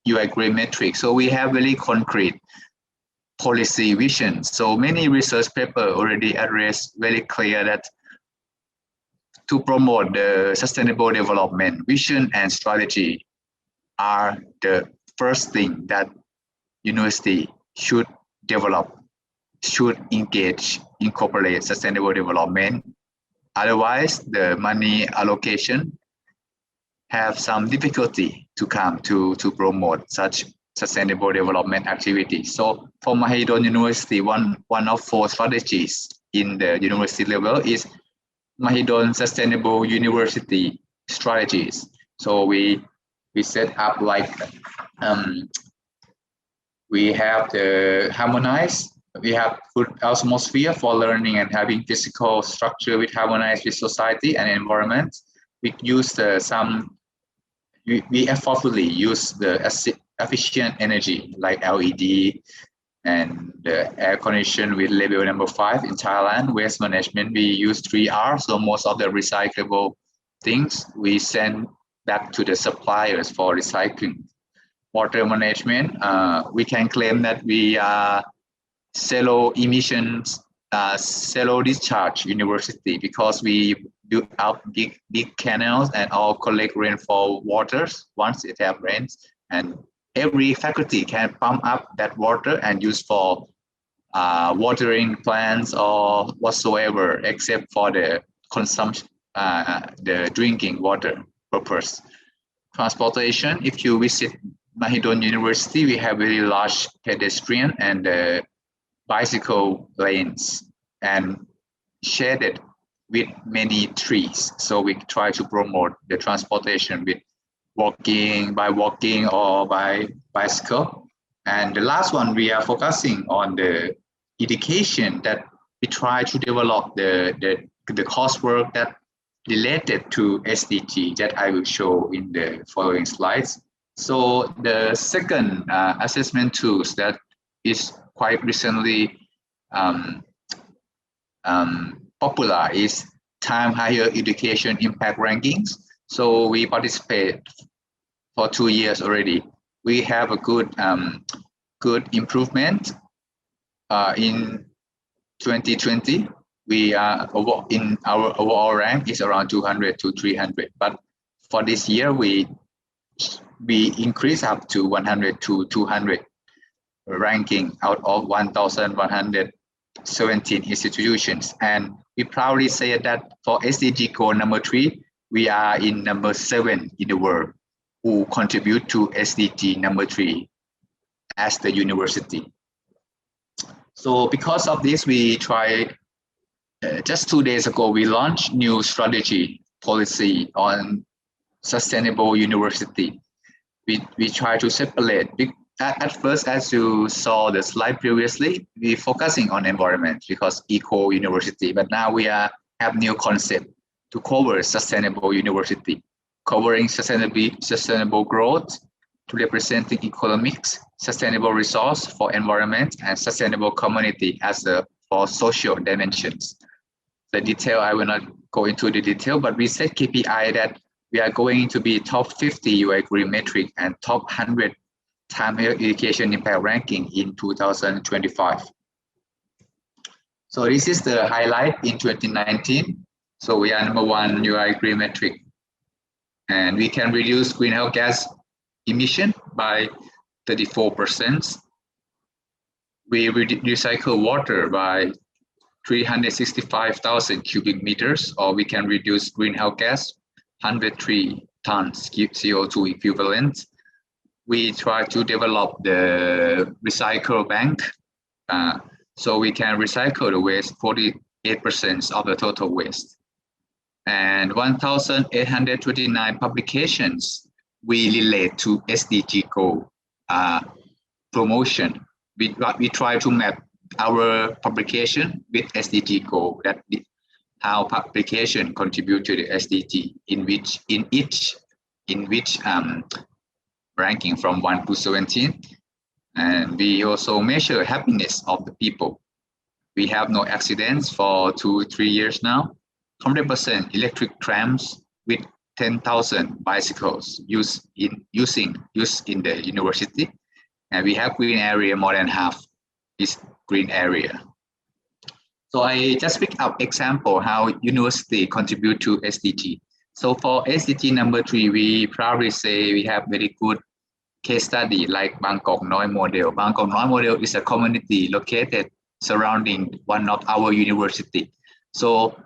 UI Green Metric? So we have very concrete policy vision. So many research papers already address very clear that to promote the sustainable development vision and strategy are the first thing that university should develop, should engage, incorporate sustainable development. Otherwise, the money allocation have some difficulty to come to promote such sustainable development activities. So for Mahidol University, one of 4 strategies in the university level is Mahidol Sustainable University Strategies. So we set up like we have the harmonized, we have good atmosphere for learning and having physical structure with harmonized with society and environment. We use we effortfully use the efficient energy like LED and the air condition with label number 5 in Thailand. Waste management, we use 3R, so most of the recyclable things we send back to the suppliers for recycling. Water management, we can claim that we are zero emissions, zero discharge university because we do out big canals and all collect rainfall waters once it have rains, and every faculty can pump up that water and use for watering plants or whatsoever, except for the consumption, the drinking water purpose. Transportation, if you visit Mahidol University, we have very large pedestrian and bicycle lanes and shaded with many trees. So we try to promote the transportation with by walking or by bicycle. And the last one, we are focusing on the education, that we try to develop the coursework that related to SDG that I will show in the following slides. So the second assessment tools that is quite recently popular is Time Higher Education Impact Rankings. So we participate for 2 years already. We have a good improvement. In 2020, we are in our overall rank is around 200 to 300. But for this year, we increase up to 100 to 200 ranking out of 1,117 institutions. And we proudly say that for SDG goal number 3, we are in number 7 in the world who contribute to SDG number 3 as the university. So because of this, we tried, just 2 days ago, we launched new strategy policy on sustainable university. We try to separate. At first, as you saw the slide previously, we focusing on environment because eco university, but now we have new concept to cover sustainable university, covering sustainable growth, to representing economics, sustainable resource for environment, and sustainable community as for social dimensions. The detail, I will not go into the detail, but we set KPI that we are going to be top 50 UI Green metric and top 100 Time Higher Education Impact Ranking in 2025. So this is the highlight in 2019. So we are number 1 UI Green metric, and we can reduce greenhouse gas emission by 34%. We recycle water by 365,000 cubic meters, or we can reduce greenhouse gas 103 tons CO2 equivalent. We try to develop the recycle bank, so we can recycle the waste 48% of the total waste. And 1,829 publications we relate to SDG goal promotion. We try to map our publication with SDG goal, that how publication contribute to the SDG in which ranking from 1 to 17. And we also measure happiness of the people. We have no accidents for 2-3 years now. 100% electric trams with 10,000 bicycles used in the university, and we have green area more than half. this green area. So I just pick up example how university contribute to SDG. So for SDG number 3, we proudly say we have very good case study like Bangkok Noi model. Bangkok Noi model is a community located surrounding one of our university. So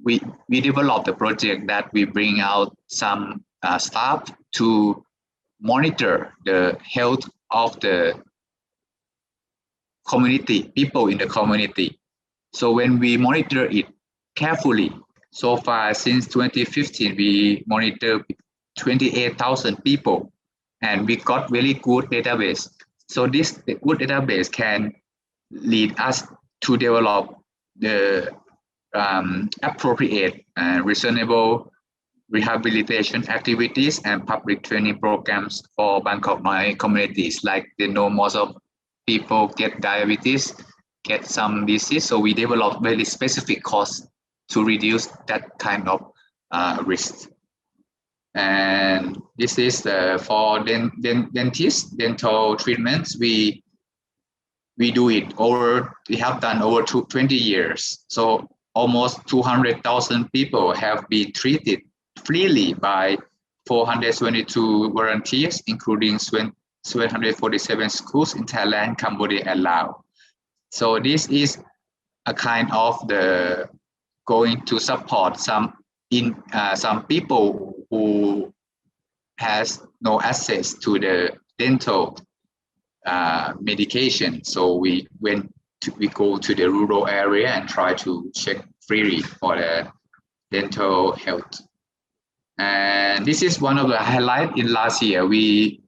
we developed a project that we bring out some staff to monitor the health of the community, people in the community. So when we monitor it carefully, so far since 2015, we monitor 28,000 people and we got very good database. So this good database can lead us to develop the appropriate and reasonable rehabilitation activities and public training programs for Bangkok Noi communities. Like they know most of people get diabetes, get some disease. So we develop very specific course to reduce that kind of risk. And this is for dentists, dental treatments. We do it over, we have done over 20 years. So almost 200,000 people have been treated freely by 422 volunteers, including 747 schools in Thailand, Cambodia, and Laos. So this is a kind of the going to support some people who has no access to the dental medication. So we go to the rural area and try to check freely for the dental health. And this is one of the highlights in last year. We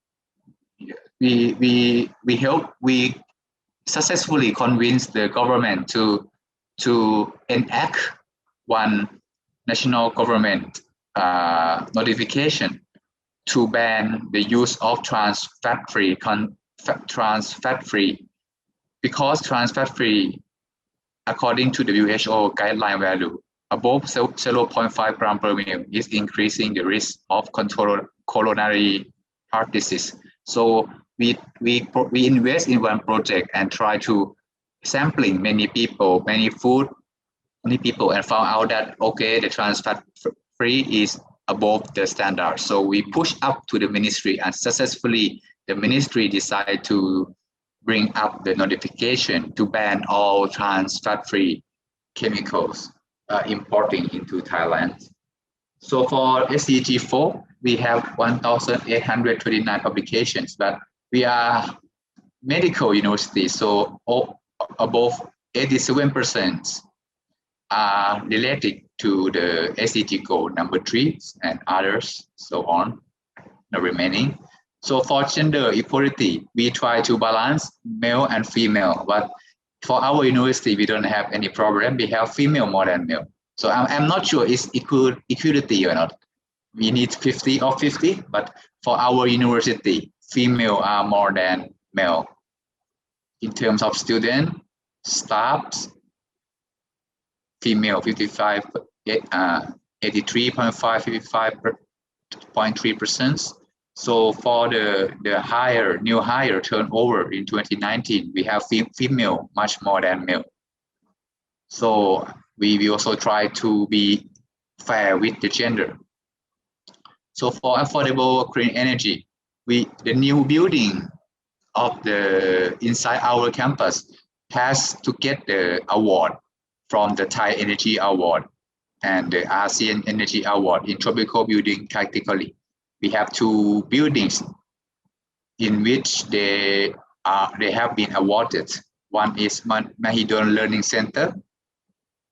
successfully convinced the government to enact one national government notification to ban the use of trans fat free because trans fat free, according to the WHO guideline value, above 0.5 gram per ml is increasing the risk of coronary heart disease. So we invest in one project and try to sampling many people, many people, and found out that okay, the trans fat free is above the standard. So we push up to the ministry, and successfully the ministry decided to bring up the notification to ban all trans fat free chemicals importing into Thailand. So for SDG 4, we have 1,829 publications, but we are medical university, so above 87% are related to the SDG goal number 3 and others, so on, the remaining. So for gender equality, we try to balance male and female, but for our university, we don't have any problem. We have female more than male. So I'm not sure it's equality or not. We need 50 or 50, but for our university, female are more than male. In terms of student, staff, female 55, 83.5, 55.3%. So for the new higher turnover in 2019, we have female much more than male. So we also try to be fair with the gender. So for affordable clean energy, the new building of the inside our campus has to get the award from the Thai Energy Award and the ASEAN Energy Award in tropical building category. We have 2 buildings in which they have been awarded. One is Mahidol Learning Center.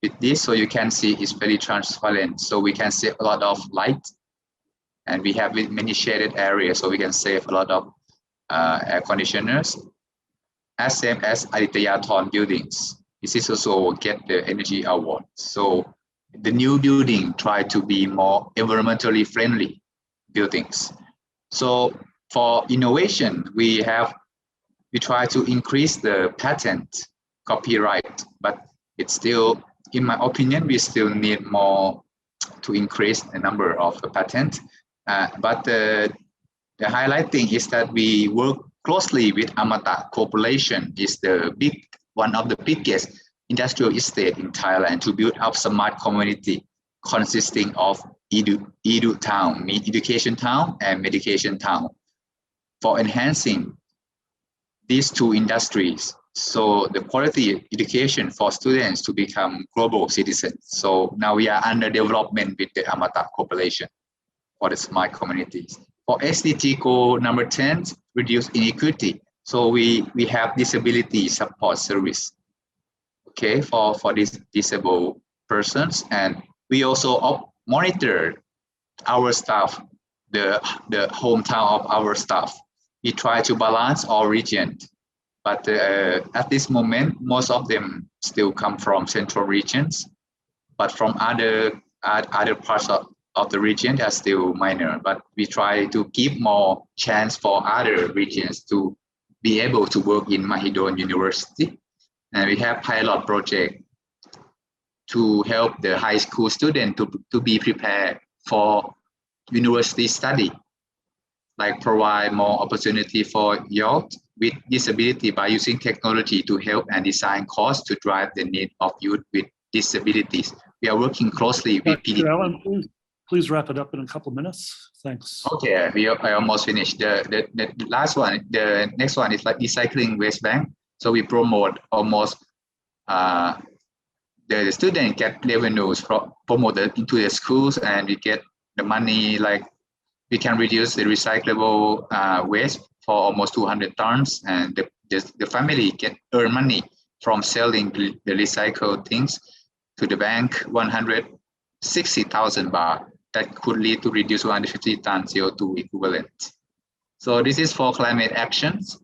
With this, so you can see it's very transparent, so we can save a lot of light, and we have many shaded areas, so we can save a lot of air conditioners, as same as Aditya Thorn buildings. This is also get the energy award. So the new building try to be more environmentally friendly buildings. So for innovation, we try to increase the patent copyright, but it's still, in my opinion, we still need more to increase the number of the patent. But the highlighting is that we work closely with Amata Corporation, is the big one of the biggest industrial estate in Thailand to build up smart community consisting of Edu town, mean education town and medication town, for enhancing these two industries. So the quality education for students to become global citizens. So now we are under development with the Amata Corporation for the smart communities. For SDG goal number 10, reduce inequity. So we have disability support service, okay, for these disabled persons. And we also monitor our staff, the hometown of our staff. We try to balance all regions. But at this moment, most of them still come from central regions, but from other parts of the region, they are still minor. But we try to give more chance for other regions to be able to work in Mahidol University. And we have pilot project to help the high school student to be prepared for university study, like provide more opportunity for youth with disability by using technology to help and design course to drive the need of youth with disabilities. We are working closely with Dr. Allen, please wrap it up in a couple minutes. Thanks. Okay, I almost finished. The last one, the next one is like recycling waste bank. So we promote almost the student get revenues promoted into the schools, and we get the money, like we can reduce the recyclable waste for almost 200 tons, and the family can earn money from selling the recycled things to the bank, 160,000 baht. That could lead to reduce 150 tons CO2 equivalent. So this is for climate actions.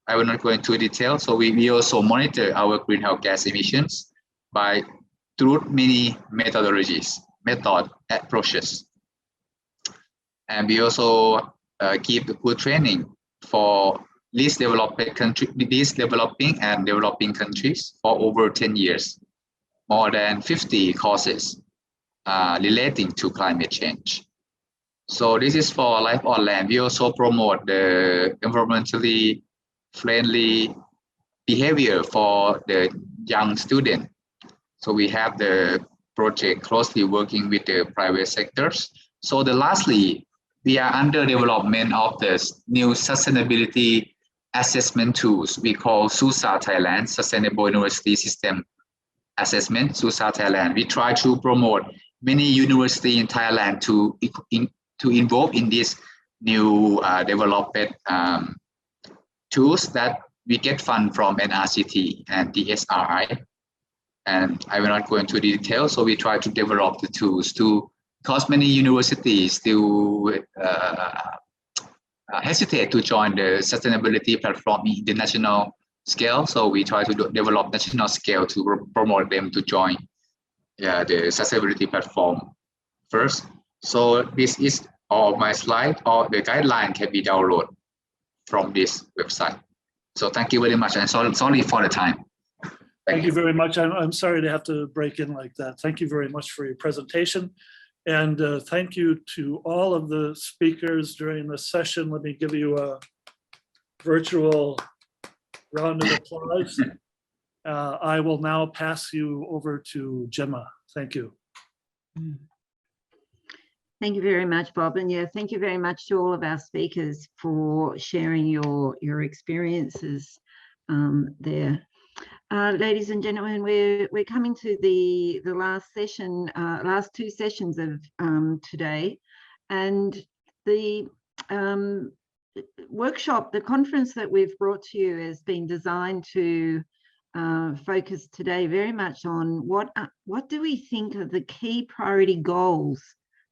I will not go into detail. So we also monitor our greenhouse gas emissions through many methodologies, approaches. And we also give the good training for least developing and developing countries for over 10 years, more than 50 courses relating to climate change. So this is for Life on Land. We also promote the environmentally friendly behavior for the young student. So we have the project closely working with the private sectors. So lastly, we are under development of this new sustainability assessment tools we call SUSA Thailand, Sustainable University System Assessment, SUSA Thailand. We try to promote many universities in Thailand to involve in this new development tools that we get fund from NRCT and the SRI. And I will not go into detail. So we try to develop the tools because many universities still hesitate to join the sustainability platform in the national scale. So we try to develop national scale to promote them to join the sustainability platform first. So this is all my slide, or the guideline can be downloaded from this website. So thank you very much, and sorry for the time. Thank you very much. I'm sorry to have to break in like that. Thank you very much for your presentation. And thank you to all of the speakers during this session. Let me give you a virtual round of applause. I will now pass you over to Gemma. Thank you. Thank you very much, Bob. And yeah, thank you very much to all of our speakers for sharing your experiences there. Ladies and gentlemen, we're coming to the last session, last two sessions of today, and the workshop, the conference that we've brought to you has been designed to focus today very much on what do we think are the key priority goals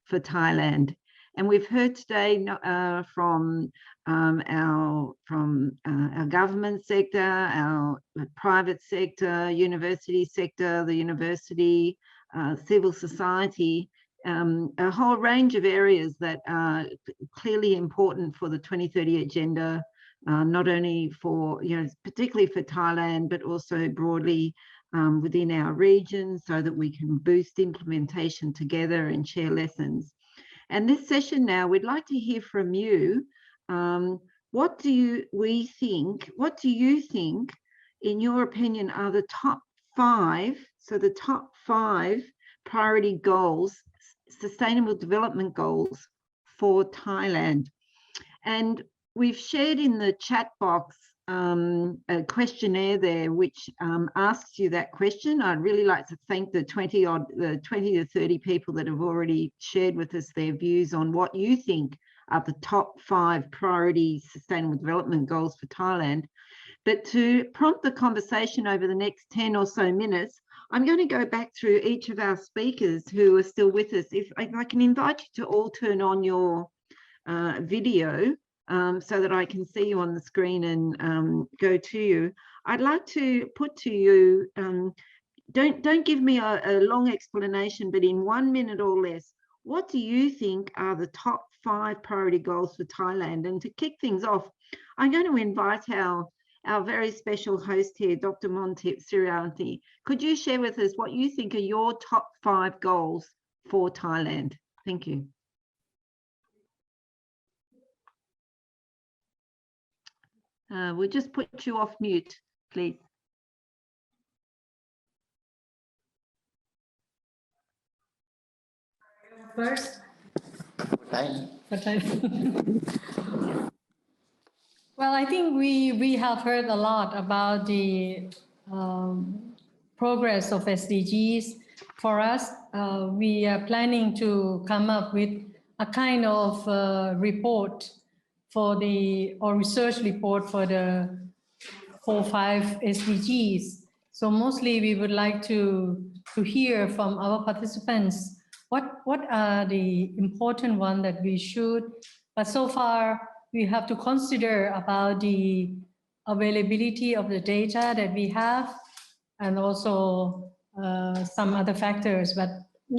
for Thailand. And we've heard today from our government sector, our private sector, university sector, the university, civil society, a whole range of areas that are clearly important for the 2030 agenda, not only for, particularly for Thailand, but also broadly within our region, so that we can boost implementation together and share lessons. And this session now, we'd like to hear from you. What do you think in your opinion, are the top 5, so the top 5 priority goals, sustainable development goals for Thailand? And we've shared in the chat box a questionnaire there which asks you that question. I'd really like to thank the 20 to 30 people that have already shared with us their views on what you think are the top 5 priority sustainable development goals for Thailand. But to prompt the conversation over the next 10 or so minutes, I'm going to go back through each of our speakers who are still with us. If I can invite you to all turn on your video so that I can see you on the screen and go to you. I'd like to put to you, don't give me a long explanation, but in 1 minute or less, what do you think are the top 5 priority goals for Thailand? And to kick things off, I'm going to invite our very special host here, Dr. Montip Sirianti. Could you share with us what you think are your top 5 goals for Thailand? Thank you. We'll just put you off mute, please. First. Well, I think we have heard a lot about the progress of SDGs. For us, we are planning to come up with a kind of report for research report for the 4-5 SDGs. So mostly we would like to hear from our participants what are the important ones that we should, but so far we have to consider about the availability of the data that we have and also some other factors. But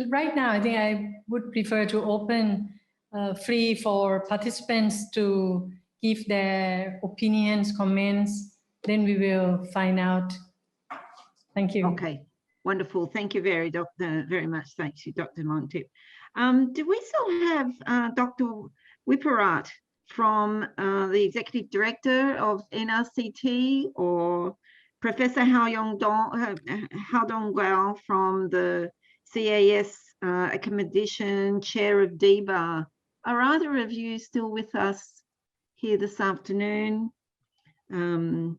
right now, I think I would prefer to open free for participants to give their opinions, comments, then we will find out. Thank you. Okay, wonderful. Thank you very much. Thank you, Dr. Montip. Do we still have Dr. Wiparat from the Executive Director of NRCT, or Professor Hao Dong Gao from the CAS Accommodation Chair of DBAR? Are either of you still with us here this afternoon? I'm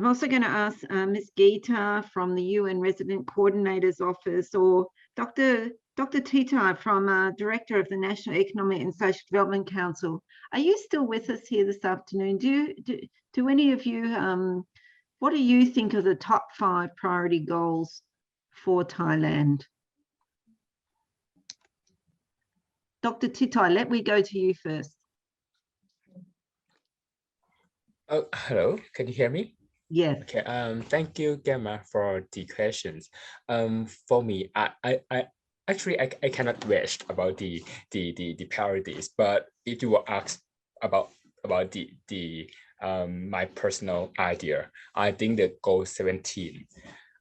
also going to ask Ms. Geeta from the UN Resident Coordinator's Office, or Dr. Titai from Director of the National Economic and Social Development Council. Are you still with us here this afternoon? Do any of you, what do you think are the top 5 priority goals for Thailand? Dr. Titai, let me go to you first. Oh, hello, can you hear me? Yes. Okay, thank you, Gemma, for the questions. For me, I actually cannot rest about the priorities, but if you were asked about the my personal idea, I think the goal 17.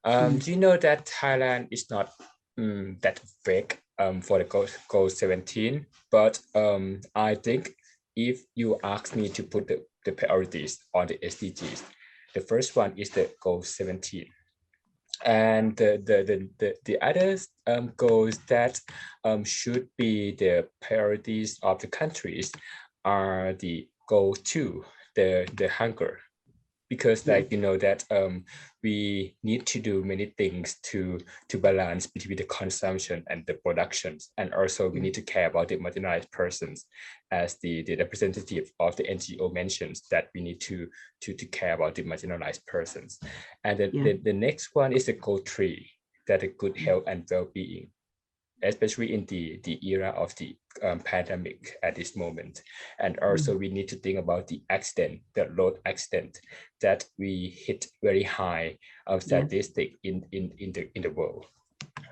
Do you know that Thailand is not that vague for the goal 17? But I think if you ask me to put the priorities on the SDGs, the first one is the goal 17. And the other goals that should be the priorities of the countries are the goal 2, the hunger, because like you know that we need to do many things to balance between the consumption and the productions, and also we need to care about the marginalized persons, as the representative of the NGO mentions that we need to care about the marginalized persons. And the next one is the goal 3, that a good health and well-being, especially in the era of the pandemic at this moment. And also we need to think about the load accident that we hit very high of statistic in the world,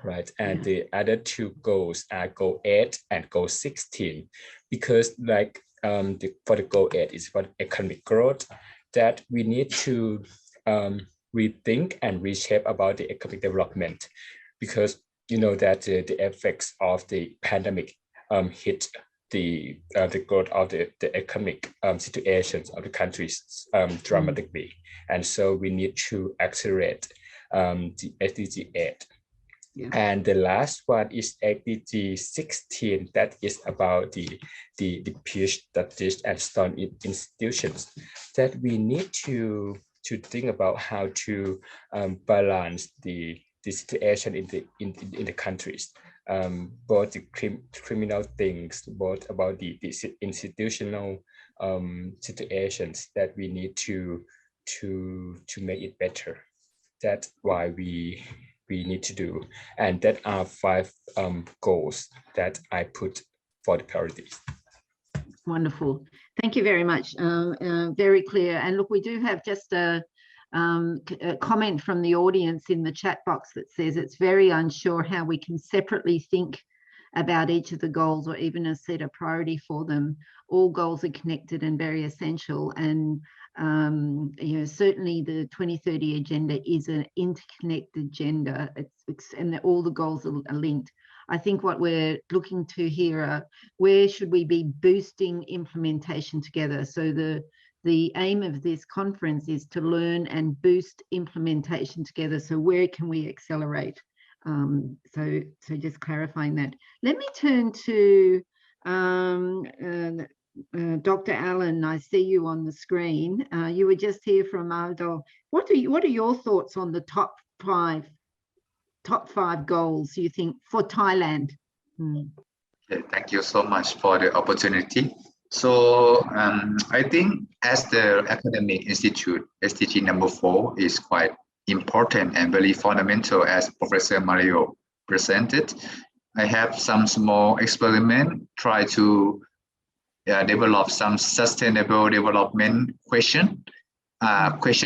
right? And the other 2 goals are goal 8 and goal 16, because like for the goal 8 is for economic growth, that we need to rethink and reshape about the economic development, because you know that the effects of the pandemic hit the growth of the economic situations of the countries dramatically. And so we need to accelerate the SDG 8. Yeah. And the last one is SDG 16, that is about the peace strategies and strong institutions, that we need to think about how to balance the situation in the countries, both the criminal things, both about the institutional situations, that we need to make it better. That's why we need to do, and that are 5 goals that I put for the priorities. Wonderful. Thank you very much. Very clear. And look, we do have just a comment from the audience in the chat box that says it's very unsure how we can separately think about each of the goals or even set a priority for them. All goals are connected and very essential. And you know, certainly the 2030 agenda is an interconnected agenda. And all the goals are linked. I think what we're looking to here are where should we be boosting implementation together. So the aim of this conference is to learn and boost implementation together. So where can we accelerate? So just clarifying that. Let me turn to Dr. Allen. I see you on the screen. You were just here from Aldo. What are your thoughts on the top five goals you think for Thailand? Okay, thank you so much for the opportunity. So I think as the academic institute, SDG number 4 is quite important and very fundamental, as Professor Mario presented. I have some small experiment, try to develop some sustainable development question quiz,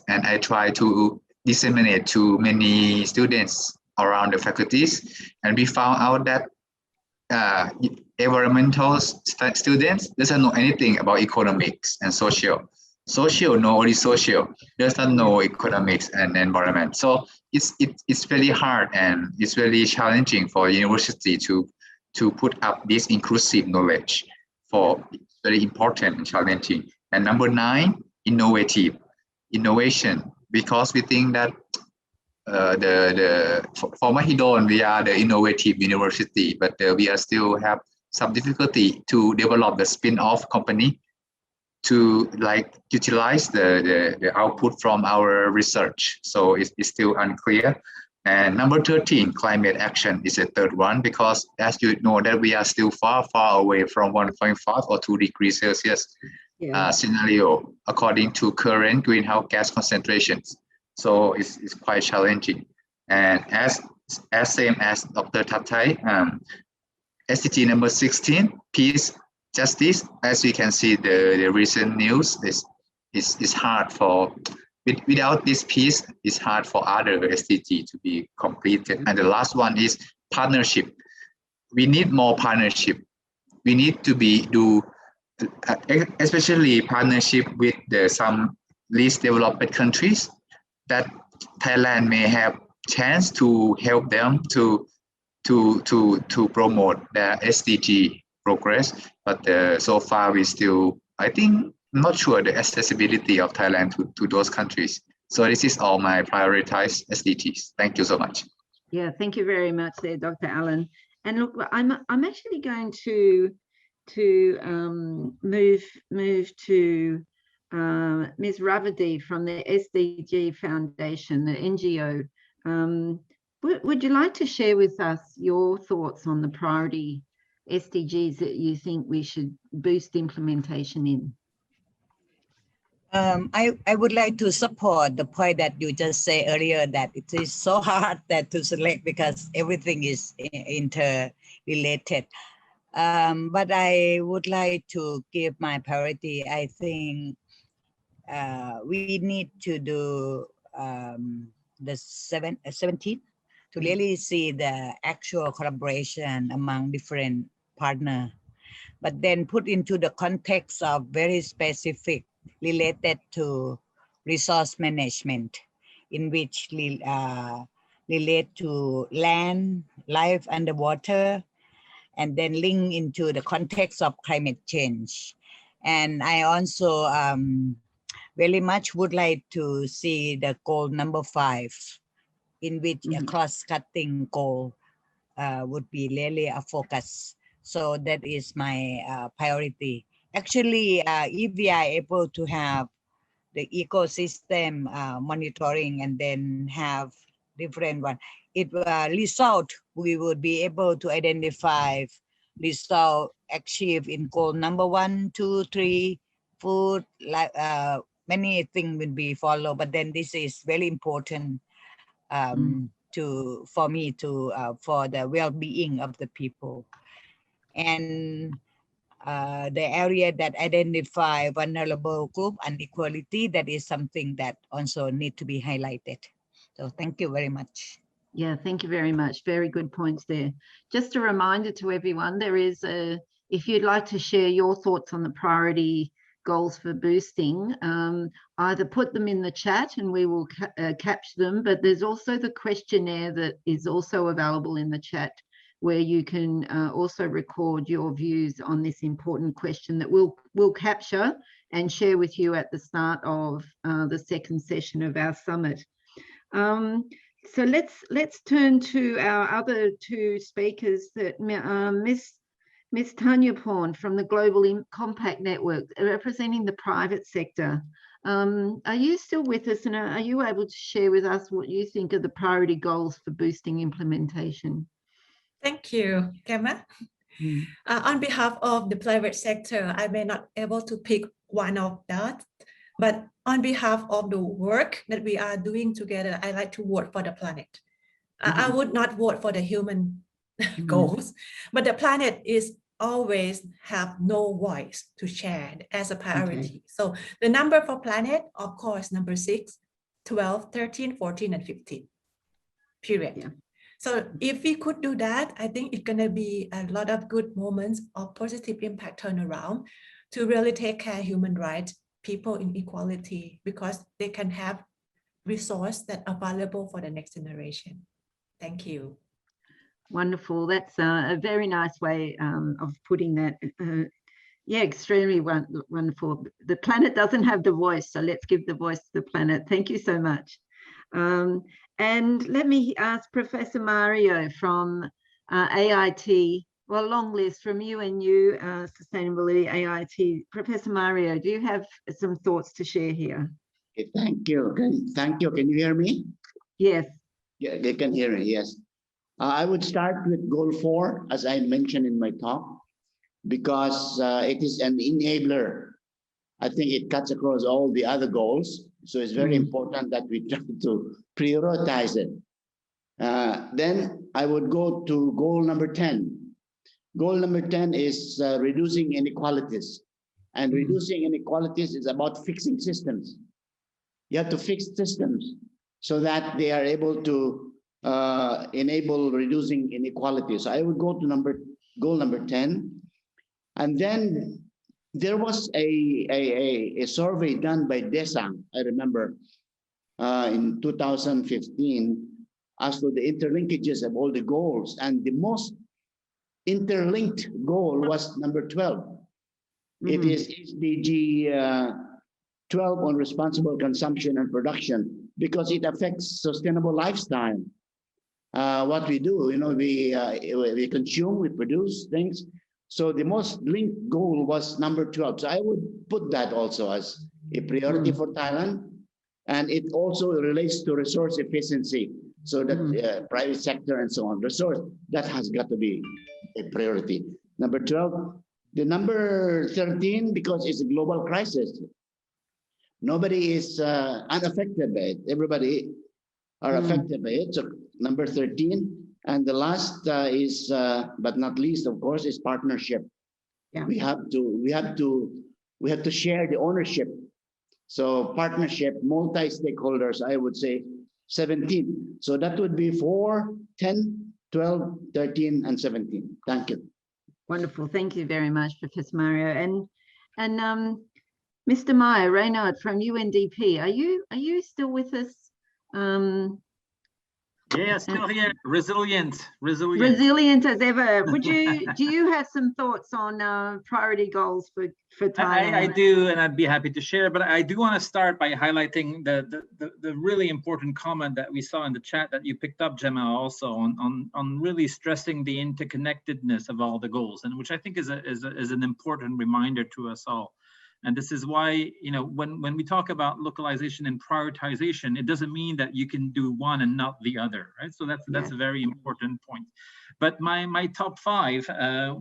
and I try to disseminate to many students around the faculties, and we found out that environmental students doesn't know anything about economics and social. Social know only social, does not know economics and environment. So it's very hard and it's very challenging for university to put up this inclusive knowledge. For very important and challenging. And number 9, innovation, because we think that for Mahidol, we are the innovative university, but we are still have some difficulty to develop the spin-off company to utilize the output from our research. So it's still unclear. And number 13, climate action is a third one, because as you know that we are still far away from 1.5 or 2 degrees Celsius scenario according to current greenhouse gas concentrations. So it's quite challenging. And as same as Dr. Thattai, SDG number 16, peace, justice. As we can see, the recent news is hard for. Without this piece, it's hard for other SDG to be completed. And the last one is partnership. We need more partnership. We need to do especially partnership with some least developed countries, that Thailand may have chance to help them to promote the SDG progress. But so far we still, I think, I'm not sure the accessibility of Thailand to those countries. So this is all my prioritized SDGs. Thank you so much. Yeah, thank you very much there, Dr. Allen. And look, I'm actually going to move to Ms. Ravadi from the SDG Foundation, the NGO. Would you like to share with us your thoughts on the priority SDGs that you think we should boost implementation in? I would like to support the point that you just said earlier, that it is so hard to select because everything is interrelated. But I would like to give my priority. I think we need to do the 17 to really see the actual collaboration among different partners, but then put into the context of very specific related to resource management, in which relate to land, life underwater, and then link into the context of climate change. And I also very much would like to see the goal number 5, in which a cross-cutting goal would be really a focus. So that is my priority. Actually, if we are able to have the ecosystem monitoring and then have different one, it result, we would be able to identify result achieved in goal number 1, 2, 3, food, like many things will be followed, but then this is very important for me to for the well-being of the people. And the area that identify vulnerable group and equality, that is something that also need to be highlighted. So thank you very much. Yeah, thank you very much. Very good points there. Just a reminder to everyone, there is if you'd like to share your thoughts on the priority goals for boosting, either put them in the chat and we will capture them, but there's also the questionnaire that is also available in the chat, where you can also record your views on this important question that we'll capture and share with you at the start of the second session of our summit. So let's turn to our other 2 speakers, that Ms. Tanya Porn from the Global Compact Network, representing the private sector. Are you still with us, and are you able to share with us what you think are the priority goals for boosting implementation? Thank you, Gemma. On behalf of the private sector, I may not be able to pick one of that, but on behalf of the work that we are doing together, I like to vote for the planet. I would not vote for the human goals, but the planet is always have no voice to share as a priority. So the number for planet, of course, number 6, 12, 13, 14, and 15, period. Yeah. So if we could do that, I think it's gonna be a lot of good moments of positive impact turnaround to really take care of human rights, people in equality, because they can have resources that are valuable for the next generation. Thank you. Wonderful. That's a very nice way of putting that. Yeah, extremely wonderful. The planet doesn't have the voice, so let's give the voice to the planet. Thank you so much. And let me ask Professor Mario from AIT, well, long list from UNU Sustainability AIT. Professor Mario, do you have some thoughts to share here? Okay, thank you. Thank you. Can you hear me? Yes. Yeah, they can hear me, yes. I would start with goal 4, as I mentioned in my talk, because it is an enabler. I think it cuts across all the other goals. So it's very important that we try to prioritize it. Then I would go to goal number 10. Goal number 10 is reducing inequalities. And reducing inequalities is about fixing systems. You have to fix systems so that they are able to enable reducing inequalities. So I would go to goal number 10. And then there was a survey done by DESA, I remember, in 2015, as to the interlinkages of all the goals. And the most interlinked goal was number 12. It is SDG 12 on responsible consumption and production, because it affects sustainable lifestyle. What we do, you know, we consume, we produce things. So the most linked goal was number 12. So I would put that also as a priority for Thailand. And it also relates to resource efficiency. So that private sector and so on, resource, that has got to be a priority. Number 12, the number 13, because it's a global crisis. Nobody is unaffected by it. Everybody are affected by it. So number 13, and the last is, but not least, of course, is partnership. Yeah. We have to share the ownership. So partnership, multi-stakeholders, I would say 17. So that would be 4, 10, 12, 13, and 17. Thank you. Wonderful. Thank you very much, Professor Mario. And Mr. Meyer Reynard from UNDP, are you still with us? Yeah, still here, resilient. Resilient as ever. Do you have some thoughts on priority goals for Thailand? I do, and I'd be happy to share, but I do want to start by highlighting the really important comment that we saw in the chat that you picked up, Gemma, also on really stressing the interconnectedness of all the goals, and which I think is an important reminder to us all. And this is why, you know, when we talk about localization and prioritization, it doesn't mean that you can do one and not the other, right? So that's a very important point. But my top five, I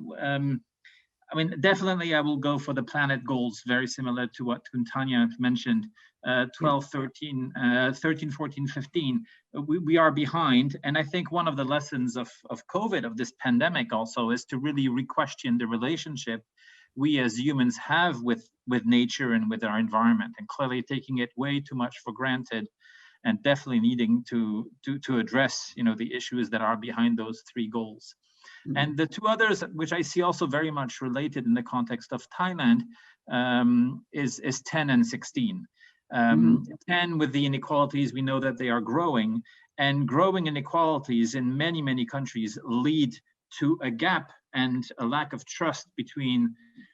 mean, definitely I will go for the planet goals, very similar to what Tanya mentioned, 12, 13, 13, 14, 15. We are behind. And I think one of the lessons of COVID, of this pandemic also, is to really re-question the relationship we as humans have with nature and with our environment, and clearly taking it way too much for granted, and definitely needing to address, you know, the issues that are behind those three goals. And the two others, which I see also very much related in the context of Thailand, is 10 and 16. 10, with the inequalities, we know that they are growing, and growing inequalities in many, many countries lead to a gap and a lack of trust between,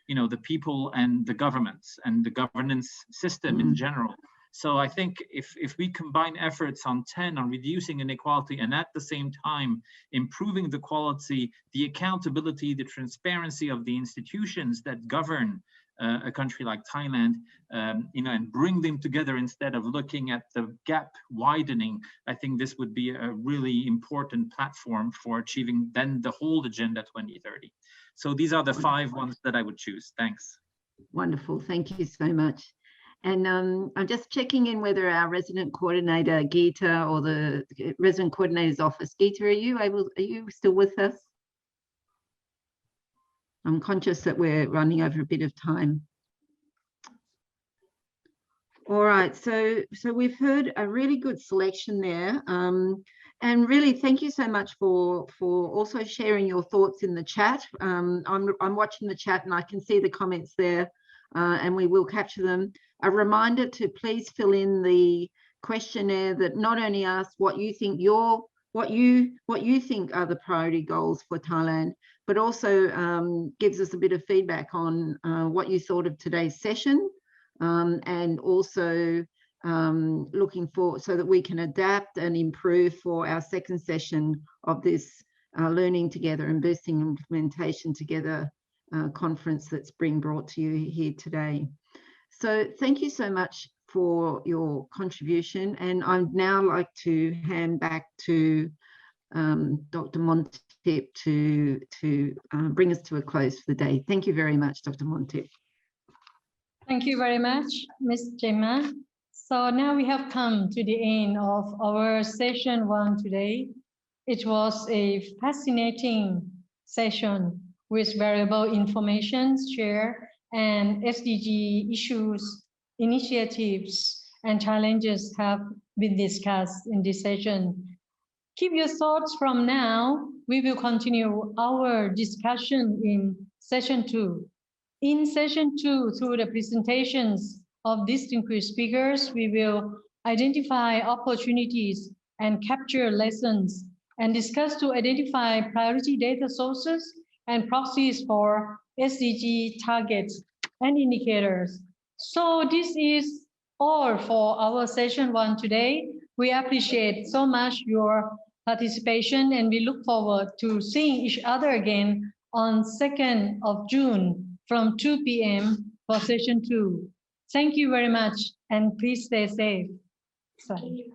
you know, the people and the governments and the governance system in general. So I think if we combine efforts on 10 on reducing inequality, and at the same time improving the quality, the accountability, the transparency of the institutions that govern a country like Thailand, you know, and bring them together instead of looking at the gap widening, I think this would be a really important platform for achieving then the whole Agenda 2030. So these are the five ones that I would choose. Thanks. Wonderful, thank you so much. And I'm just checking in whether our resident coordinator, Geeta, or the resident coordinator's office. Geeta, are you still with us? I'm conscious that we're running over a bit of time. All right, so we've heard a really good selection there. And really, thank you so much for also sharing your thoughts in the chat. I'm watching the chat and I can see the comments there, and we will capture them. A reminder to please fill in the questionnaire that not only asks what you think what you think are the priority goals for Thailand, but also gives us a bit of feedback on what you thought of today's session, and also looking for so that we can adapt and improve for our second session of this Learning Together and Boosting Implementation Together conference that's being brought to you here today. So thank you so much for your contribution, and I'd now like to hand back to Dr. Montip to bring us to a close for the day. Thank you very much, Dr. Montip. Thank you very much, Ms. Gemma. So now we have come to the end of our session 1 today. It was a fascinating session with valuable information shared, and SDG issues, initiatives, and challenges have been discussed in this session. Keep your thoughts from now. We will continue our discussion in session 2. In session 2, through the presentations of distinguished speakers, we will identify opportunities and capture lessons, and discuss to identify priority data sources and proxies for SDG targets and indicators. So this is all for our session 1 today. We appreciate so much your participation, and we look forward to seeing each other again on 2nd of June from 2 p.m. for session 2. Thank you very much, and please stay safe. Sorry.